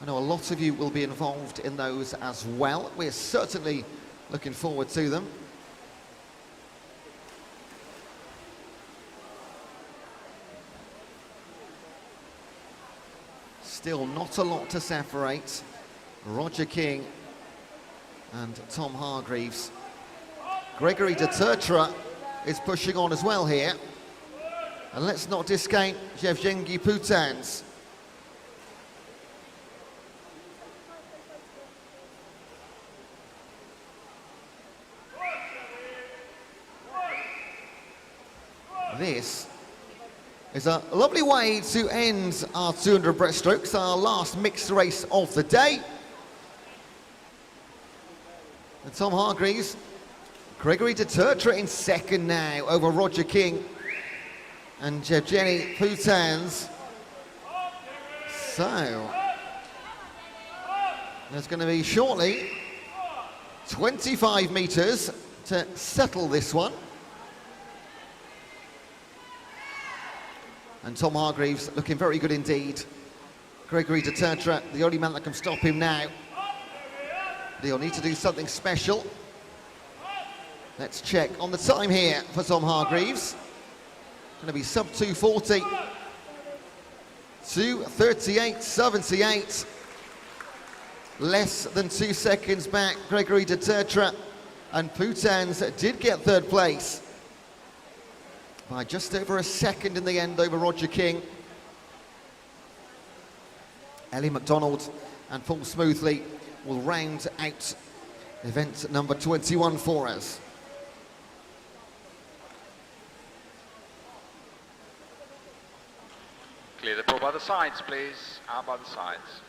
I know a lot of you will be involved in those as well. We're certainly looking forward to them. Still not a lot to separate Roger King and Tom Hargreaves. Gregory de Tertre is pushing on as well here. And let's not discount Jevgengi Putans. This is a lovely way to end our 200 breaststrokes, our last mixed race of the day. And Tom Hargreaves, Gregory de Tertre in second now over Roger King and Jevgeny Putans. So, there's going to be shortly 25 metres to settle this one. And Tom Hargreaves looking very good indeed. Gregory de Tertre, the only man that can stop him now. He'll need to do something special. Let's check on the time here for Tom Hargreaves. Going to be sub 2:40. 2:38.78. Less than 2 seconds back. Gregory de Tertre and Poutans did get third place by just over a second in the end over Roger King. Ellie McDonald and Paul Smoothley will round out event number 21 for us. Clear the pool by the sides, please. Out by the sides.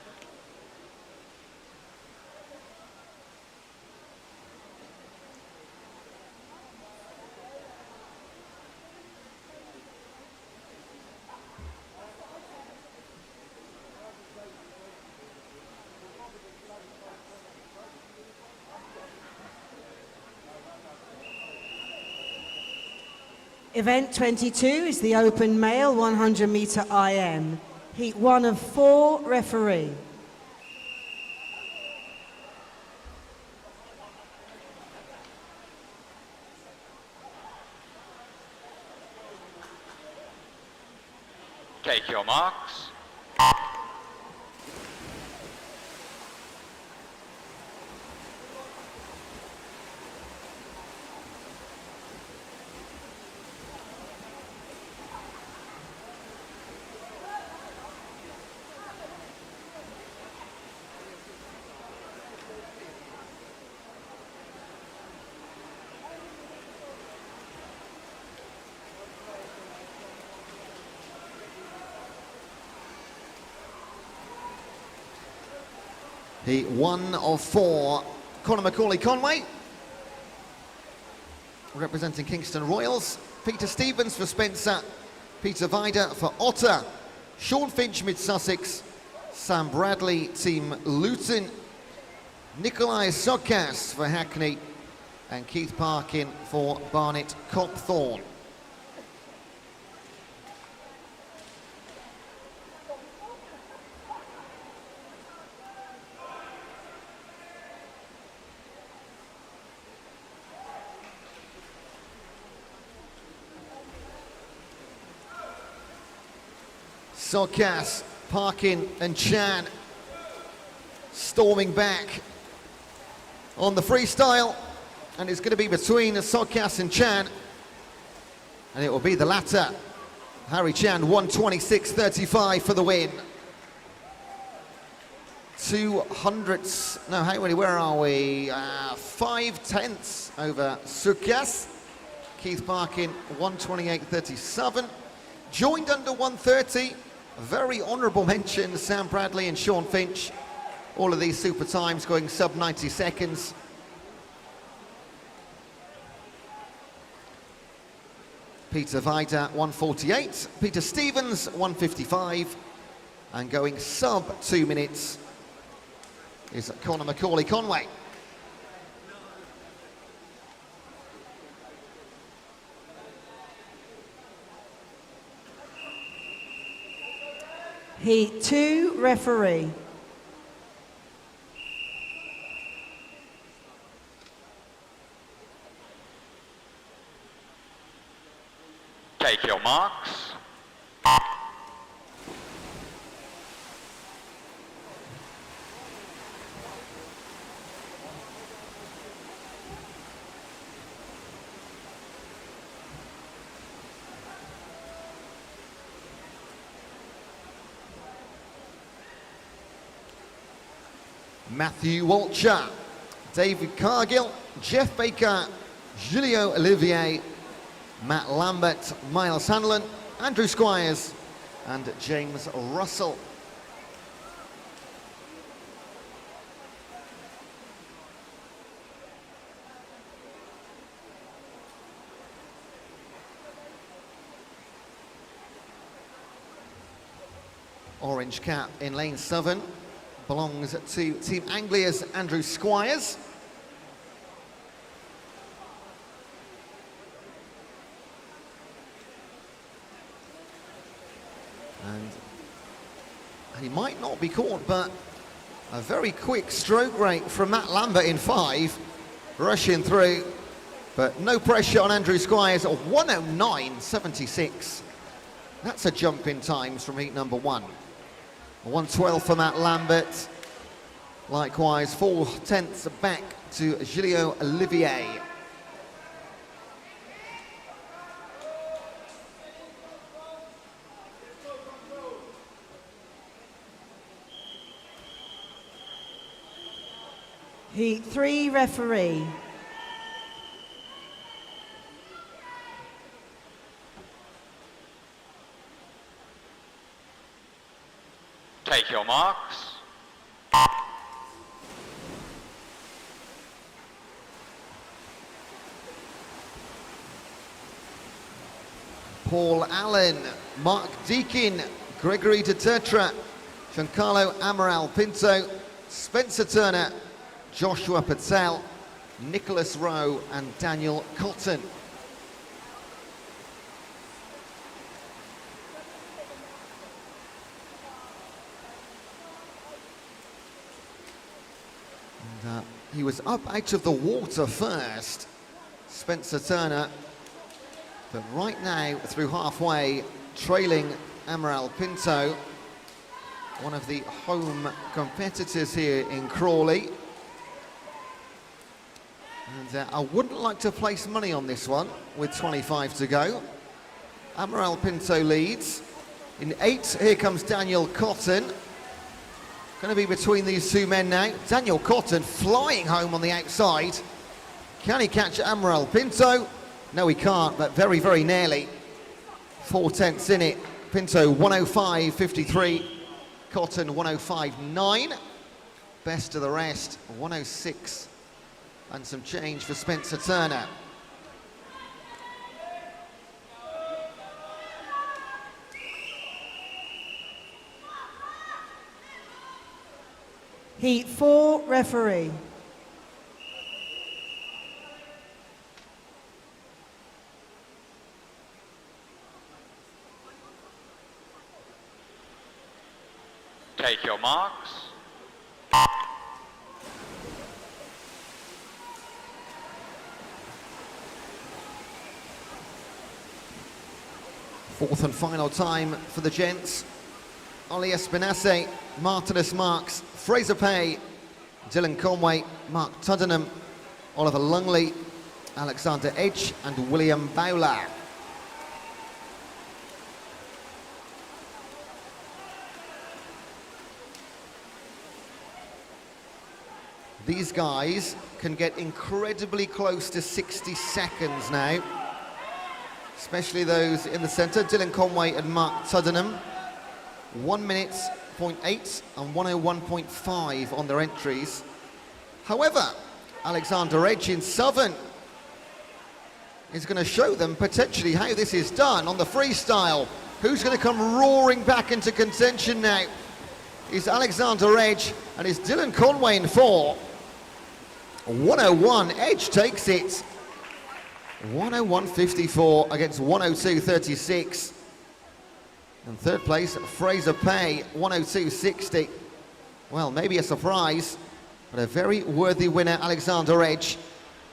Event 22 is the open male 100 metre IM. Heat 1 of 4, referee. Take your marks. The 1 of 4, Conor Macaulay-Conway, representing Kingston Royals. Peter Stevens for Spencer, Peter Vida for Otter, Sean Finch Mid-Sussex, Sam Bradley Team Luton, Nikolai Sokas for Hackney, and Keith Parkin for Barnet Copthorne. Sokas, Parkin and Chan storming back on the freestyle, and it's going to be between Sokas and Chan, and it will be the latter. Harry Chan, 1:26.35 for the win. 200s, no, how many, where are we? 5/10 over Sokas. Keith Parkin, 1:28.37. Joined under 1:30. A very honourable mention, Sam Bradley and Sean Finch. All of these super times going sub 90 seconds. Peter Vida, 1:48. Peter Stevens, 1:55. And going sub 2 minutes is Conor Macaulay-Conway. Heat 2, referee. Take your marks. Matthew Walcher, David Cargill, Jeff Baker, Julio Olivier, Matt Lambert, Miles Hanlon, Andrew Squires, and James Russell. Orange cap in lane 7 belongs to Team Anglia's Andrew Squires. And he might not be caught, but a very quick stroke rate from Matt Lambert in 5, rushing through. But no pressure on Andrew Squires at 109.76. That's a jump in times from heat number 1. 112 for Matt Lambert. Likewise, 4/10 back to Gilio Olivier. Heat 3 referee. Take your marks. Paul Allen, Mark Deakin, Gregory Dutertra, Giancarlo Amaral Pinto, Spencer Turner, Joshua Patel, Nicholas Rowe and Daniel Cotton. And, he was up out of the water first, Spencer Turner, but right now through halfway, trailing Amaral Pinto, one of the home competitors here in Crawley. And I wouldn't like to place money on this one with 25 to go. Amaral Pinto leads. In 8, here comes Daniel Cotton. Going to be between these two men now. Daniel Cotton flying home on the outside. Can he catch Amaral Pinto? No, he can't, but very, very nearly. 4/10 in it. Pinto 105.53. Cotton 105.9. Best of the rest, 106 and some change for Spencer Turner. Heat 4 referee. Take your marks. Fourth and final time for the gents. Ollie Espinasse, Martinus Marks, Fraser Pay, Dylan Conway, Mark Tuddenham, Oliver Lungley, Alexander Edge and William Bowler. These guys can get incredibly close to 60 seconds now, especially those in the centre, Dylan Conway and Mark Tuddenham. 1 minute, 0.8 and 101.5 on their entries. However, Alexander Edge in Southern is going to show them potentially how this is done on the freestyle. Who's going to come roaring back into contention now? Is Alexander Edge and is Dylan Conway in 4. 101, Edge takes it. 101.54 against 102.36. And third place, Fraser Pay, 102.60. Well, maybe a surprise, but a very worthy winner, Alexander Edge.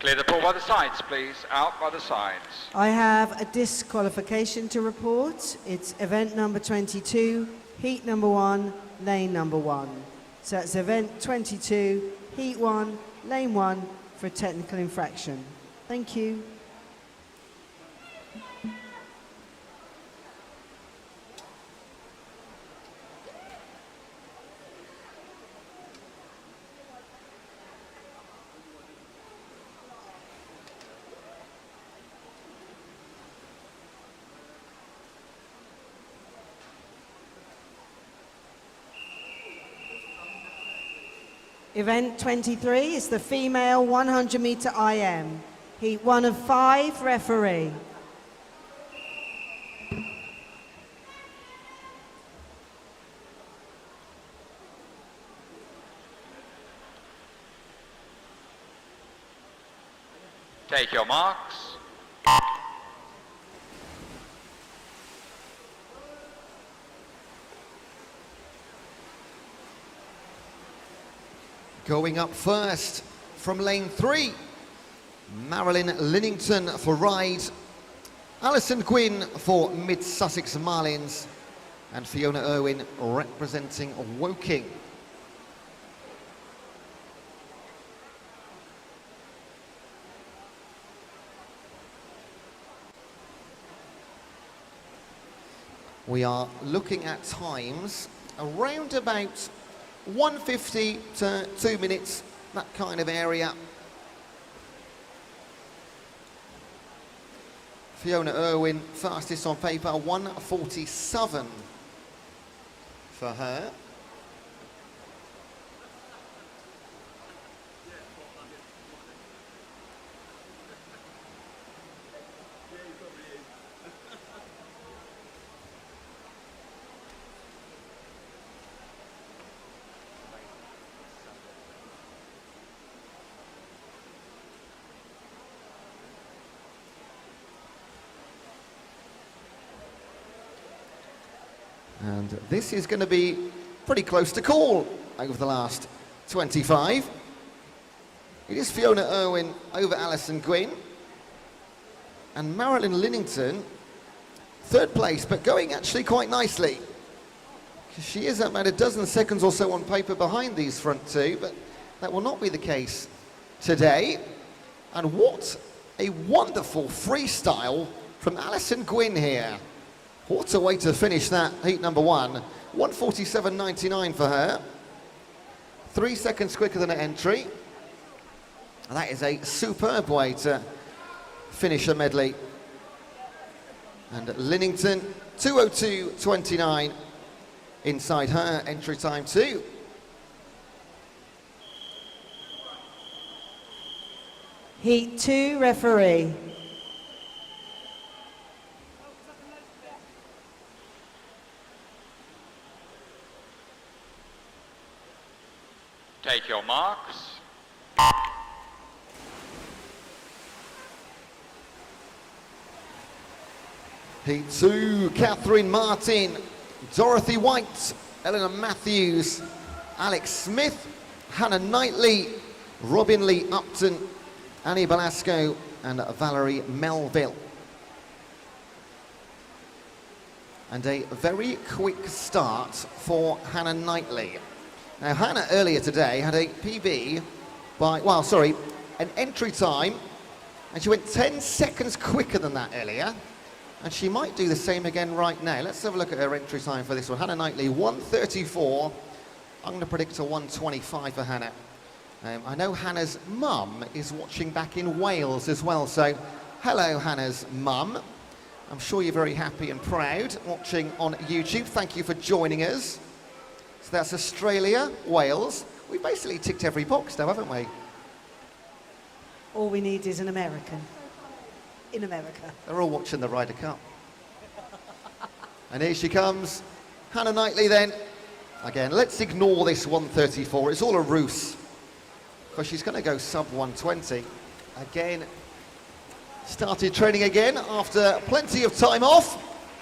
Clear the pool by the sides, please. Out by the sides. I have a disqualification to report. It's event number 22, heat number 1, lane number 1. So it's event 22, heat 1, lane 1 for a technical infraction. Thank you. Event 23 is the female 100 meter IM. Heat 1 of 5, referee. Take your marks. Going up first from lane 3, Marilyn Linnington for Ride, Alison Gwynn for Mid Sussex Marlins, and Fiona Irwin representing Woking. We are looking at times around about 1:50 to 2 minutes, that kind of area. Fiona Irwin, fastest on paper, 1:47 for her. And this is going to be pretty close to call over the last 25. It is Fiona Irwin over Alison Gwynn. And Marilyn Linnington, third place, but going actually quite nicely. She is about a dozen seconds or so on paper behind these front two, but that will not be the case today. And what a wonderful freestyle from Alison Gwynn here. What a way to finish that heat number one. 1:47.99 for her. 3 seconds quicker than her entry. And that is a superb way to finish a medley. And Linnington, 2:02.29 inside her entry time too. Heat 2 referee. Take your marks. Heat 2, Catherine Martin, Dorothy White, Eleanor Matthews, Alex Smith, Hannah Knightley, Robin Lee Upton, Annie Belasco, and Valerie Melville. And a very quick start for Hannah Knightley. Now, Hannah earlier today had a PB by, well, sorry, an entry time, and she went 10 seconds quicker than that earlier, and she might do the same again right now. Let's have a look at her entry time for this one. Hannah Knightley, 1:34. I'm going to predict a 1:25 for Hannah. I know Hannah's mum is watching back in Wales as well, so hello, Hannah's mum. I'm sure you're very happy and proud watching on YouTube. Thank you for joining us. So that's Australia, Wales. We basically ticked every box now, haven't we? All we need is an American. In America. They're all watching the Ryder Cup. And here she comes. Hannah Knightley then. Again, let's ignore this 1:34. It's all a ruse. Because she's going to go sub 1:20. Again, started training again after plenty of time off.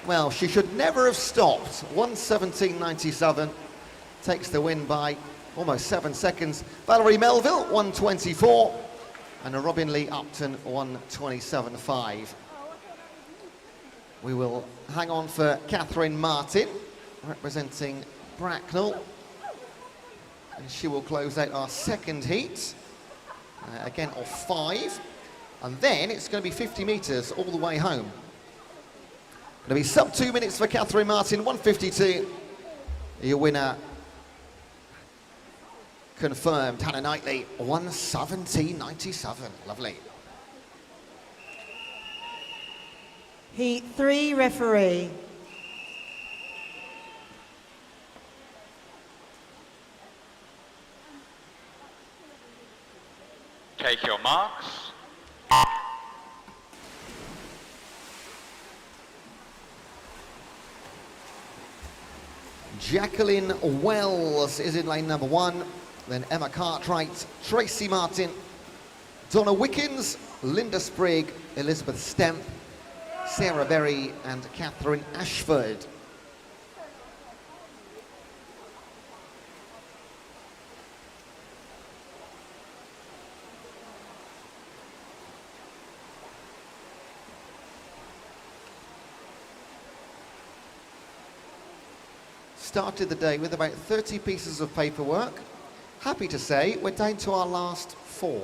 Well, she should never have stopped. 1:17.97. Takes the win by almost 7 seconds. Valerie Melville, 1:24. And a Robin Lee Upton, 1:27.5. We will hang on for Catherine Martin, representing Bracknell. And she will close out our second heat, again of 5. And then it's going to be 50 metres all the way home. Going to be sub 2 minutes for Catherine Martin, 1:52. Your winner confirmed, Hannah Knightley, 1:17.97. Lovely. Heat 3 referee. Take your marks. Jacqueline Wells is in lane number 1. Then Emma Cartwright, Tracy Martin, Donna Wickens, Linda Sprigg, Elizabeth Stemp, Sarah Berry, and Catherine Ashford. Started the day with about 30 pieces of paperwork. Happy to say we're down to our last 4.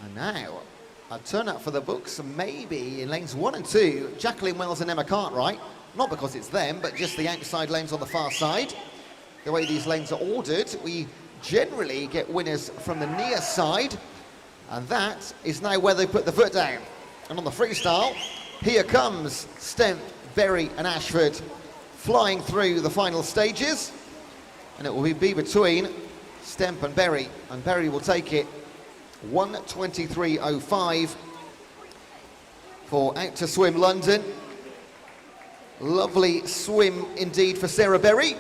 And now, a turn up for the books, maybe in lanes 1 and 2, Jacqueline Wells and Emma Cartwright. Not because it's them, but just the outside lanes on the far side. The way these lanes are ordered, we generally get winners from the near side, and that is now where they put the foot down. And on the freestyle, here comes Stemp, Berry and Ashford flying through the final stages, and it will be between Stemp and Berry will take it 1:23.05 for Out to Swim London. Lovely swim indeed for Sarah Berry.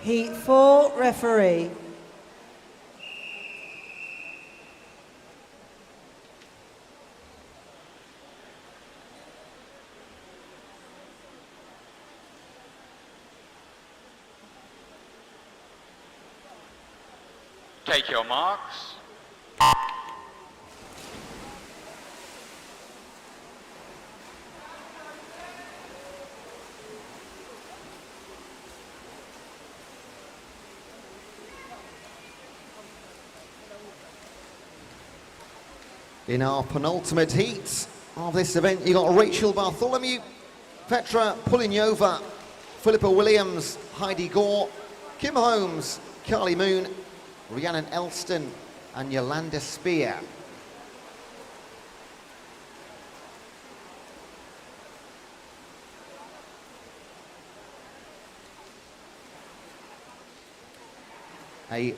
Heat 4, referee. Take your marks. In our penultimate heat of this event, you got Rachel Bartholomew, Petra Pulinyova, Philippa Williams, Heidi Gore, Kim Holmes, Carly Moon, Rhiannon Elston and Yolanda Spear. A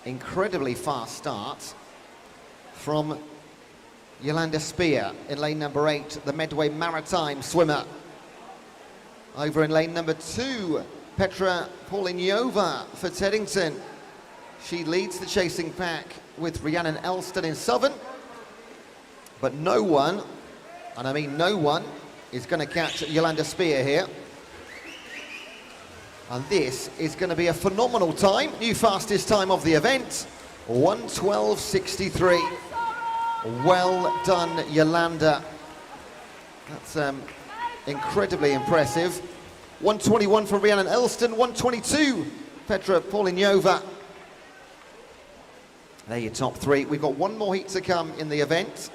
incredibly fast start from Yolanda Spear in lane number 8, the Medway Maritime swimmer. Over in lane number 2, Petra Pulinyova for Teddington. She leads the chasing pack with Rhiannon Elston in Southern. But no one, and I mean no one, is going to catch Yolanda Spear here. And this is going to be a phenomenal time. New fastest time of the event, 1:12.63. Well done, Yolanda. That's incredibly impressive. 1:21 for Rhiannon Elston, 1:22 Petra Pulinyova. They're your top 3. We've got one more heat to come in the event.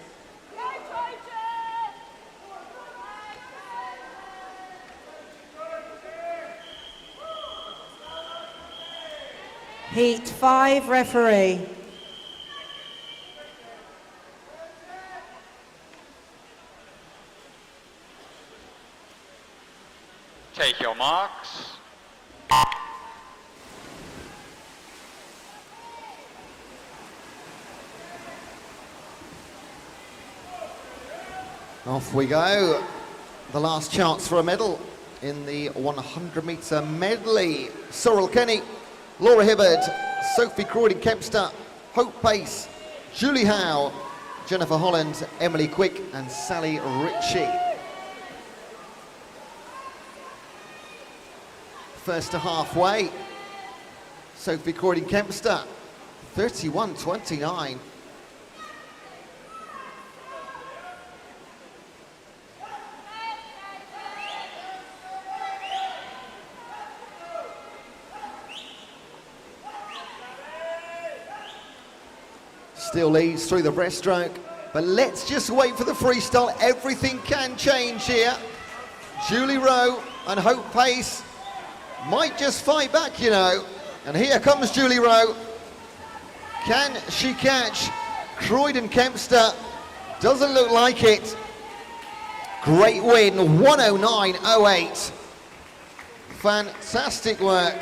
Heat 5, referee. Take your marks. Off we go. The last chance for a medal in the 100-metre medley. Sorrel Kenny, Laura Hibbard, Sophie Croydon-Kempster, Hope Pace, Julie Howe, Jennifer Holland, Emily Quick and Sally Ritchie. First to halfway, Sophie Croydon-Kempster, 31.29. Still leads through the breaststroke, but let's just wait for the freestyle. Everything can change here. Julie Rowe and Hope Pace might just fight back, you know. And here comes Julie Rowe. Can she catch Croydon-Kempster? Doesn't look like it. Great win, 1:09.08. Fantastic work.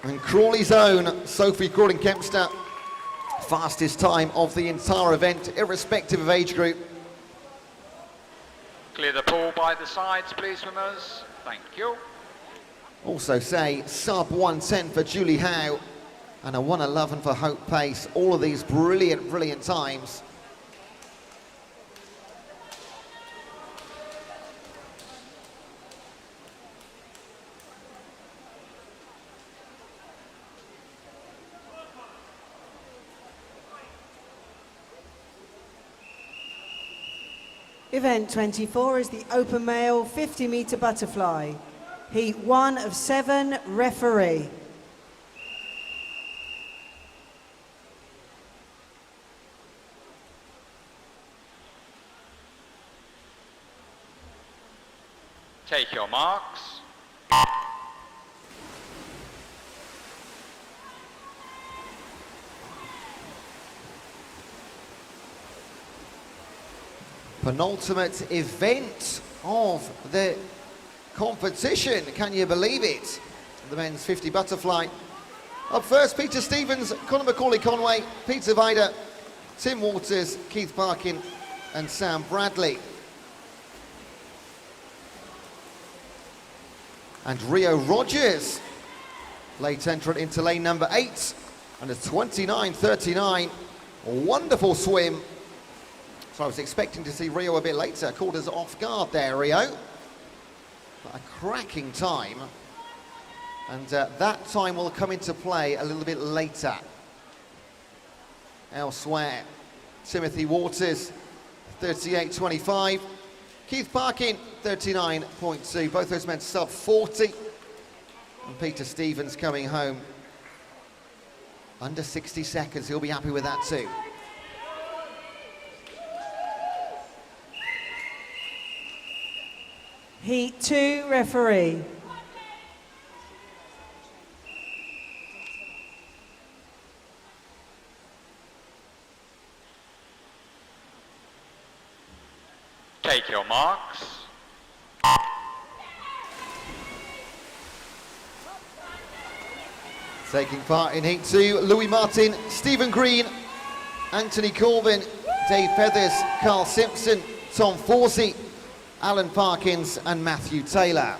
And Crawley's own Sophie Croydon-Kempster, fastest time of the entire event, irrespective of age group. Clear the pool by the sides, please, swimmers. Thank you. Also say sub 1:10 for Julie Howe. and a 1:11 for Hope pace. All of these brilliant, brilliant times. Event 24 is the open male 50-metre butterfly. Heat 1 of 7, referee. Take your marks. Penultimate event of the competition. Can you believe it? The men's 50 butterfly. Up first, Peter Stevens, Conor Macaulay-Conway, Peter Vida, Tim Waters, Keith Parkin and Sam Bradley. And Rio Rogers, late entrant into lane number 8, and a 29.39. Wonderful swim. So I was expecting to see Rio a bit later. Caught us off guard there, Rio. But a cracking time. And that time will come into play a little bit later. Elsewhere, Timothy Waters, 38.25. Keith Parkin, 39.2. Both those men sub 40. And Peter Stevens coming home under 60 seconds. He'll be happy with that too. Heat 2, referee. Take your marks. Taking part in Heat 2, Louis Martin, Stephen Green, Anthony Corbin, Dave Feathers, Carl Simpson, Tom Forsey, Alan Parkins and Matthew Taylor.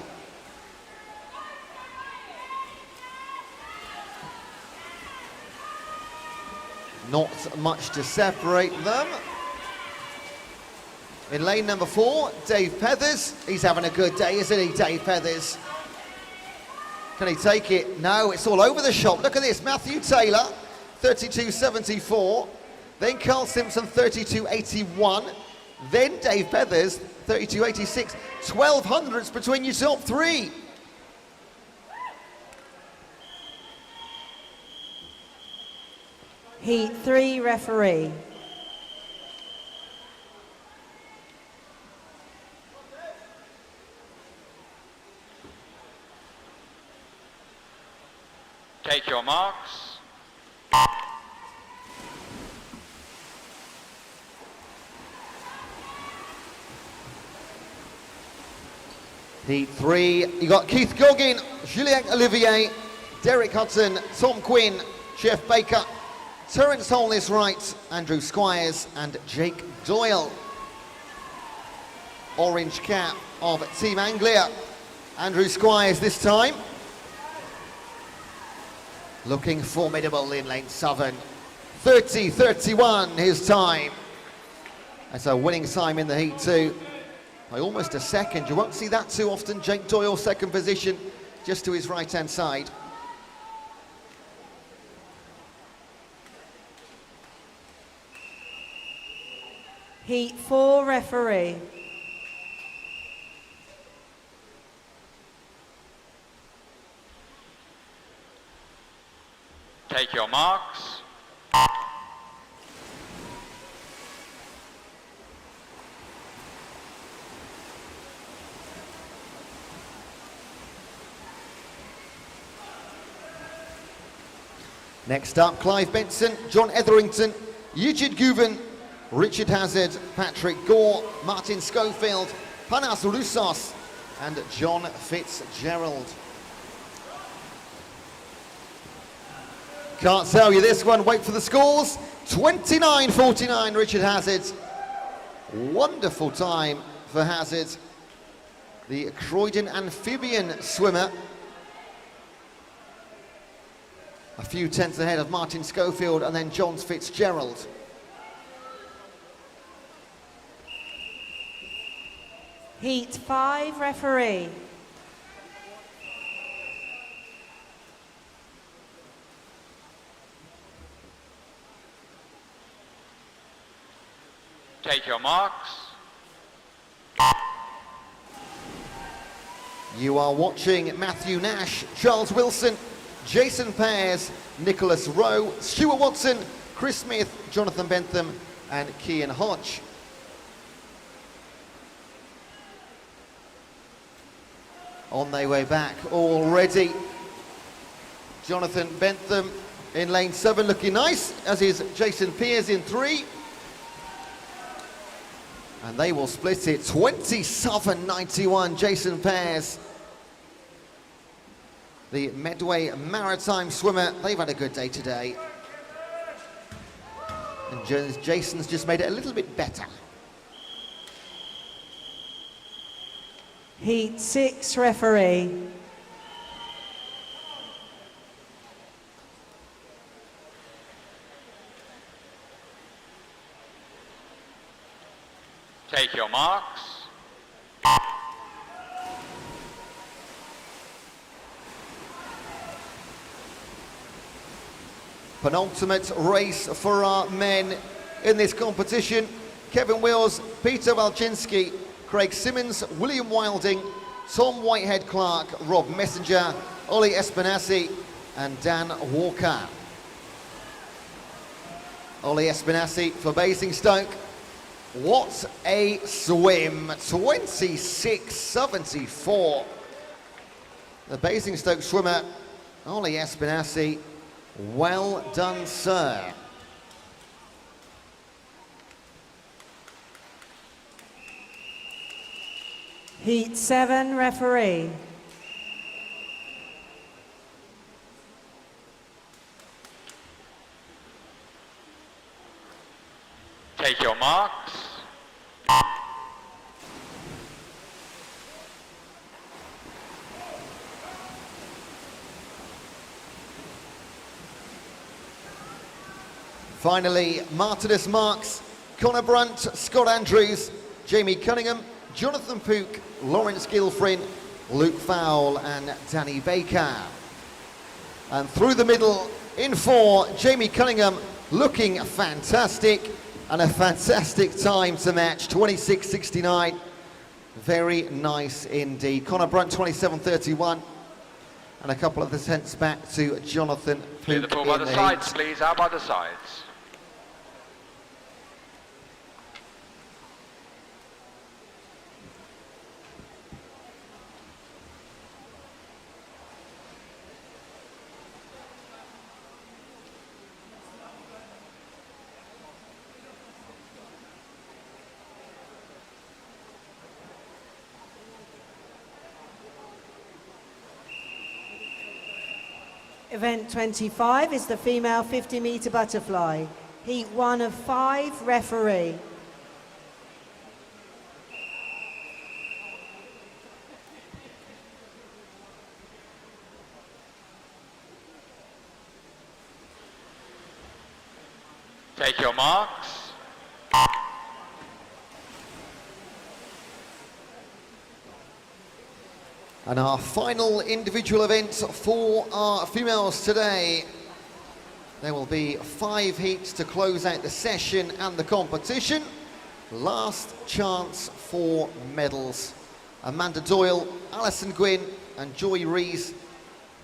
Not much to separate them. In lane number 4, Dave Feathers. He's having a good day, isn't he, Dave Feathers? Can he take it? No, it's all over the shop. Look at this, Matthew Taylor, 32.74. Then Carl Simpson, 32.81. Then Dave Feathers, 32.86. 12 hundredths between your top 3. Heat 3, referee. Take your marks. Heat 3, you got Keith Goggin, Julien Olivier, Derek Hudson, Tom Quinn, Jeff Baker, Terence Holness-Wright, Andrew Squires and Jake Doyle. Orange cap of Team Anglia, Andrew Squires this time. Looking formidable in lane 7. 30.31 his time. That's a winning time in the Heat 2. By almost a second. You won't see that too often. Jake Doyle, second position, just to his right-hand side. Heat 4, referee. Take your marks. Next up, Clive Benson, John Etherington, Eugene Guven, Richard Hazard, Patrick Gore, Martin Schofield, Panas Roussos, and John Fitzgerald. Can't tell you this one, wait for the scores. 29.49 Richard Hazard. Wonderful time for Hazard, the Croydon amphibian swimmer. a few tenths ahead of Martin Schofield and then John Fitzgerald. Heat 5, referee. Take your marks. You are watching Matthew Nash, Charles Wilson, Jason Pears, Nicholas Rowe, Stuart Watson, Chris Smith, Jonathan Bentham and Cian Hodge. On their way back already. Jonathan Bentham in lane 7 looking nice, as is Jason Pears in 3. And they will split it 27.91, Jason Pears. The Medway Maritime swimmer, they've had a good day today. And Jason's just made it a little bit better. Heat 6, referee. Take your marks. Penultimate race for our men in this competition. Kevin Wills, Peter Walczynski, Craig Simmons, William Wilding, Tom Whitehead-Clark, Rob Messenger, Ollie Espinassi and Dan Walker. Ollie Espinassi for Basingstoke. What a swim, 26.74. The Basingstoke swimmer, Ollie Espinassi, well done, sir. Heat 7, referee. Take your marks. Finally, Martinus Marks, Connor Brunt, Scott Andrews, Jamie Cunningham, Jonathan Pook, Lawrence Gilfrin, Luke Fowle and Danny Baker. And through the middle, in 4, Jamie Cunningham looking fantastic and a fantastic time to match, 26.69. Very nice indeed. Connor Brunt, 27.31. And a couple of the tenths back to Jonathan Pook. Clear the pool by the sides, please. Out by the sides. Event 25 is the female 50-metre butterfly. Heat 1 of 5, referee. Take your marks. And our final individual event for our females today. There will be 5 heats to close out the session and the competition. Last chance for medals. Amanda Doyle, Alison Gwynn and Joy Rees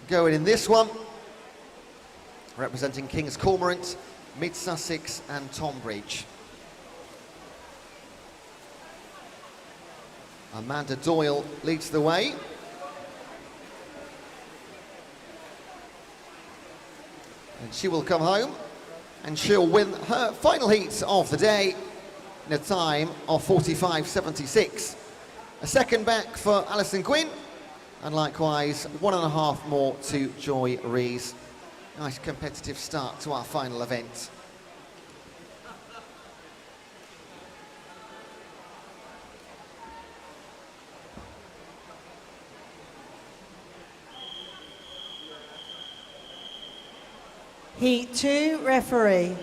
going in this one. Representing Kings Cormorant, Mid Sussex and Tonbridge. Amanda Doyle leads the way. And she will come home and she'll win her final heat of the day in a time of 45.76. A second back for Alison Gwynn and likewise 1.5 more to Joy Rees. Nice competitive start to our final event. Heat 2, referee.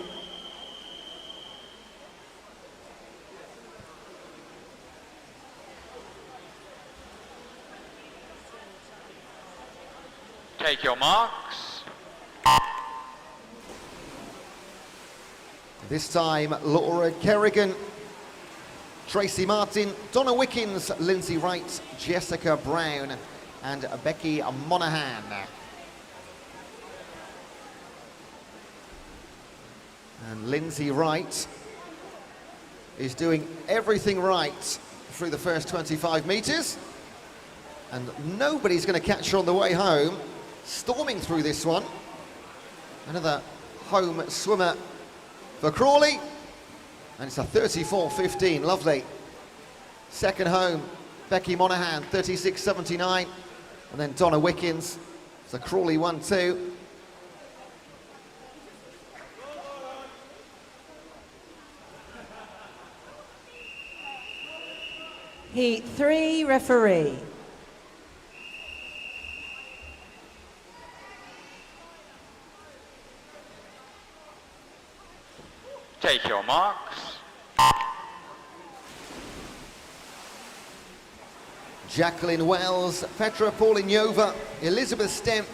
Take your marks. This time, Laura Kerrigan, Tracy Martin, Donna Wickens, Lindsay Wright, Jessica Brown, and Becky Monaghan. And Lindsay Wright is doing everything right through the first 25 metres. And nobody's going to catch her on the way home. Storming through this one. Another home swimmer for Crawley. And it's a 34.15, lovely. Second home, Becky Monaghan, 36.79. And then Donna Wickens, it's a Crawley 1-2. Heat 3, referee. Take your marks. Jacqueline Wells, Petra Paulignova, Elizabeth Stemp,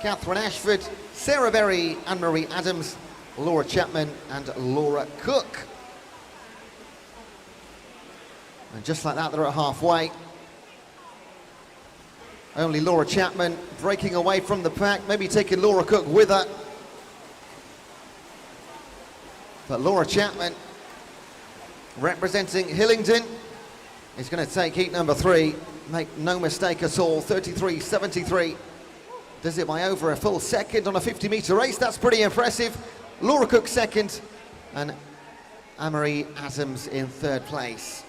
Catherine Ashford, Sarah Berry, Anne-Marie Adams, Laura Chapman and Laura Cook. And just like that, they're at halfway. Only Laura Chapman breaking away from the pack, maybe taking Laura Cook with her. But Laura Chapman, representing Hillingdon, is going to take heat number 3. Make no mistake at all, 33.73. Does it by over a full second on a 50-metre race. That's pretty impressive. Laura Cook second, and Anne-Marie Adams in third place.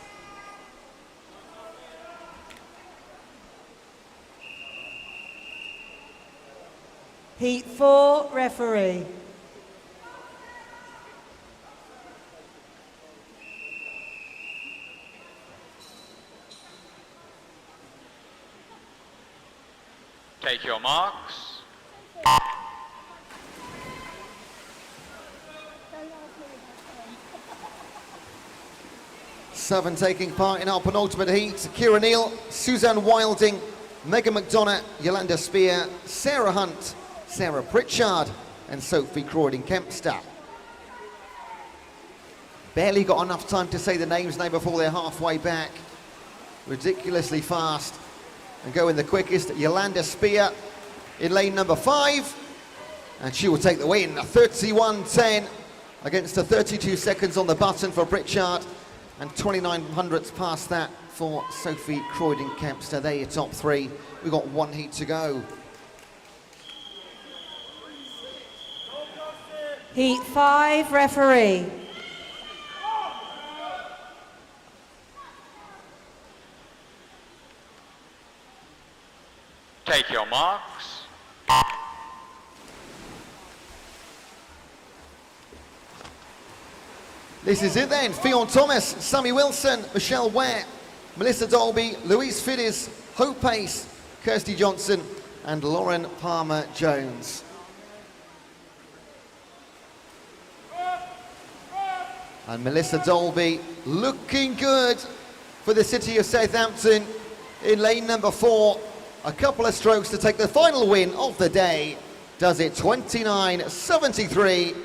Heat 4, referee. Take your marks. Seven taking part in our penultimate heat. Kira Neal, Suzanne Wilding, Megan McDonough, Yolanda Spear, Sarah Hunt, Sarah Pritchard and Sophie Croydon-Kempster. Barely got enough time to say the names now before they're halfway back. Ridiculously fast. And going the quickest, Yolanda Spear in lane number 5. And she will take the win, 31.10 against the 32 seconds on the button for Pritchard. And 29 hundredths past that for Sophie Croydon-Kempster. They're your top 3. We've got one heat to go. Heat 5, referee. Take your marks. This is it then. Fionn Thomas, Sammy Wilson, Michelle Ware, Melissa Dolby, Louise Fiddes, Hope Pace, Kirsty Johnson and Lauren Palmer-Jones. And Melissa Dolby looking good for the city of Southampton in lane number 4. A couple of strokes to take the final win of the day. Does it 29.73,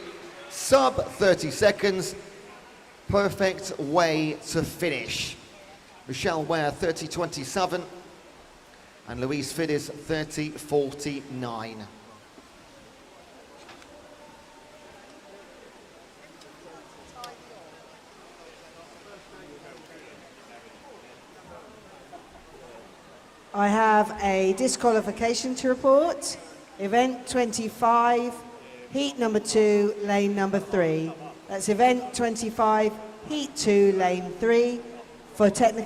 sub 30 seconds. Perfect way to finish. Michelle Ware 30.27 and Louise Fiddes 30.49. I have a disqualification to report. Event 25, heat number 2, lane number 3. That's event 25, heat 2, lane 3 for technical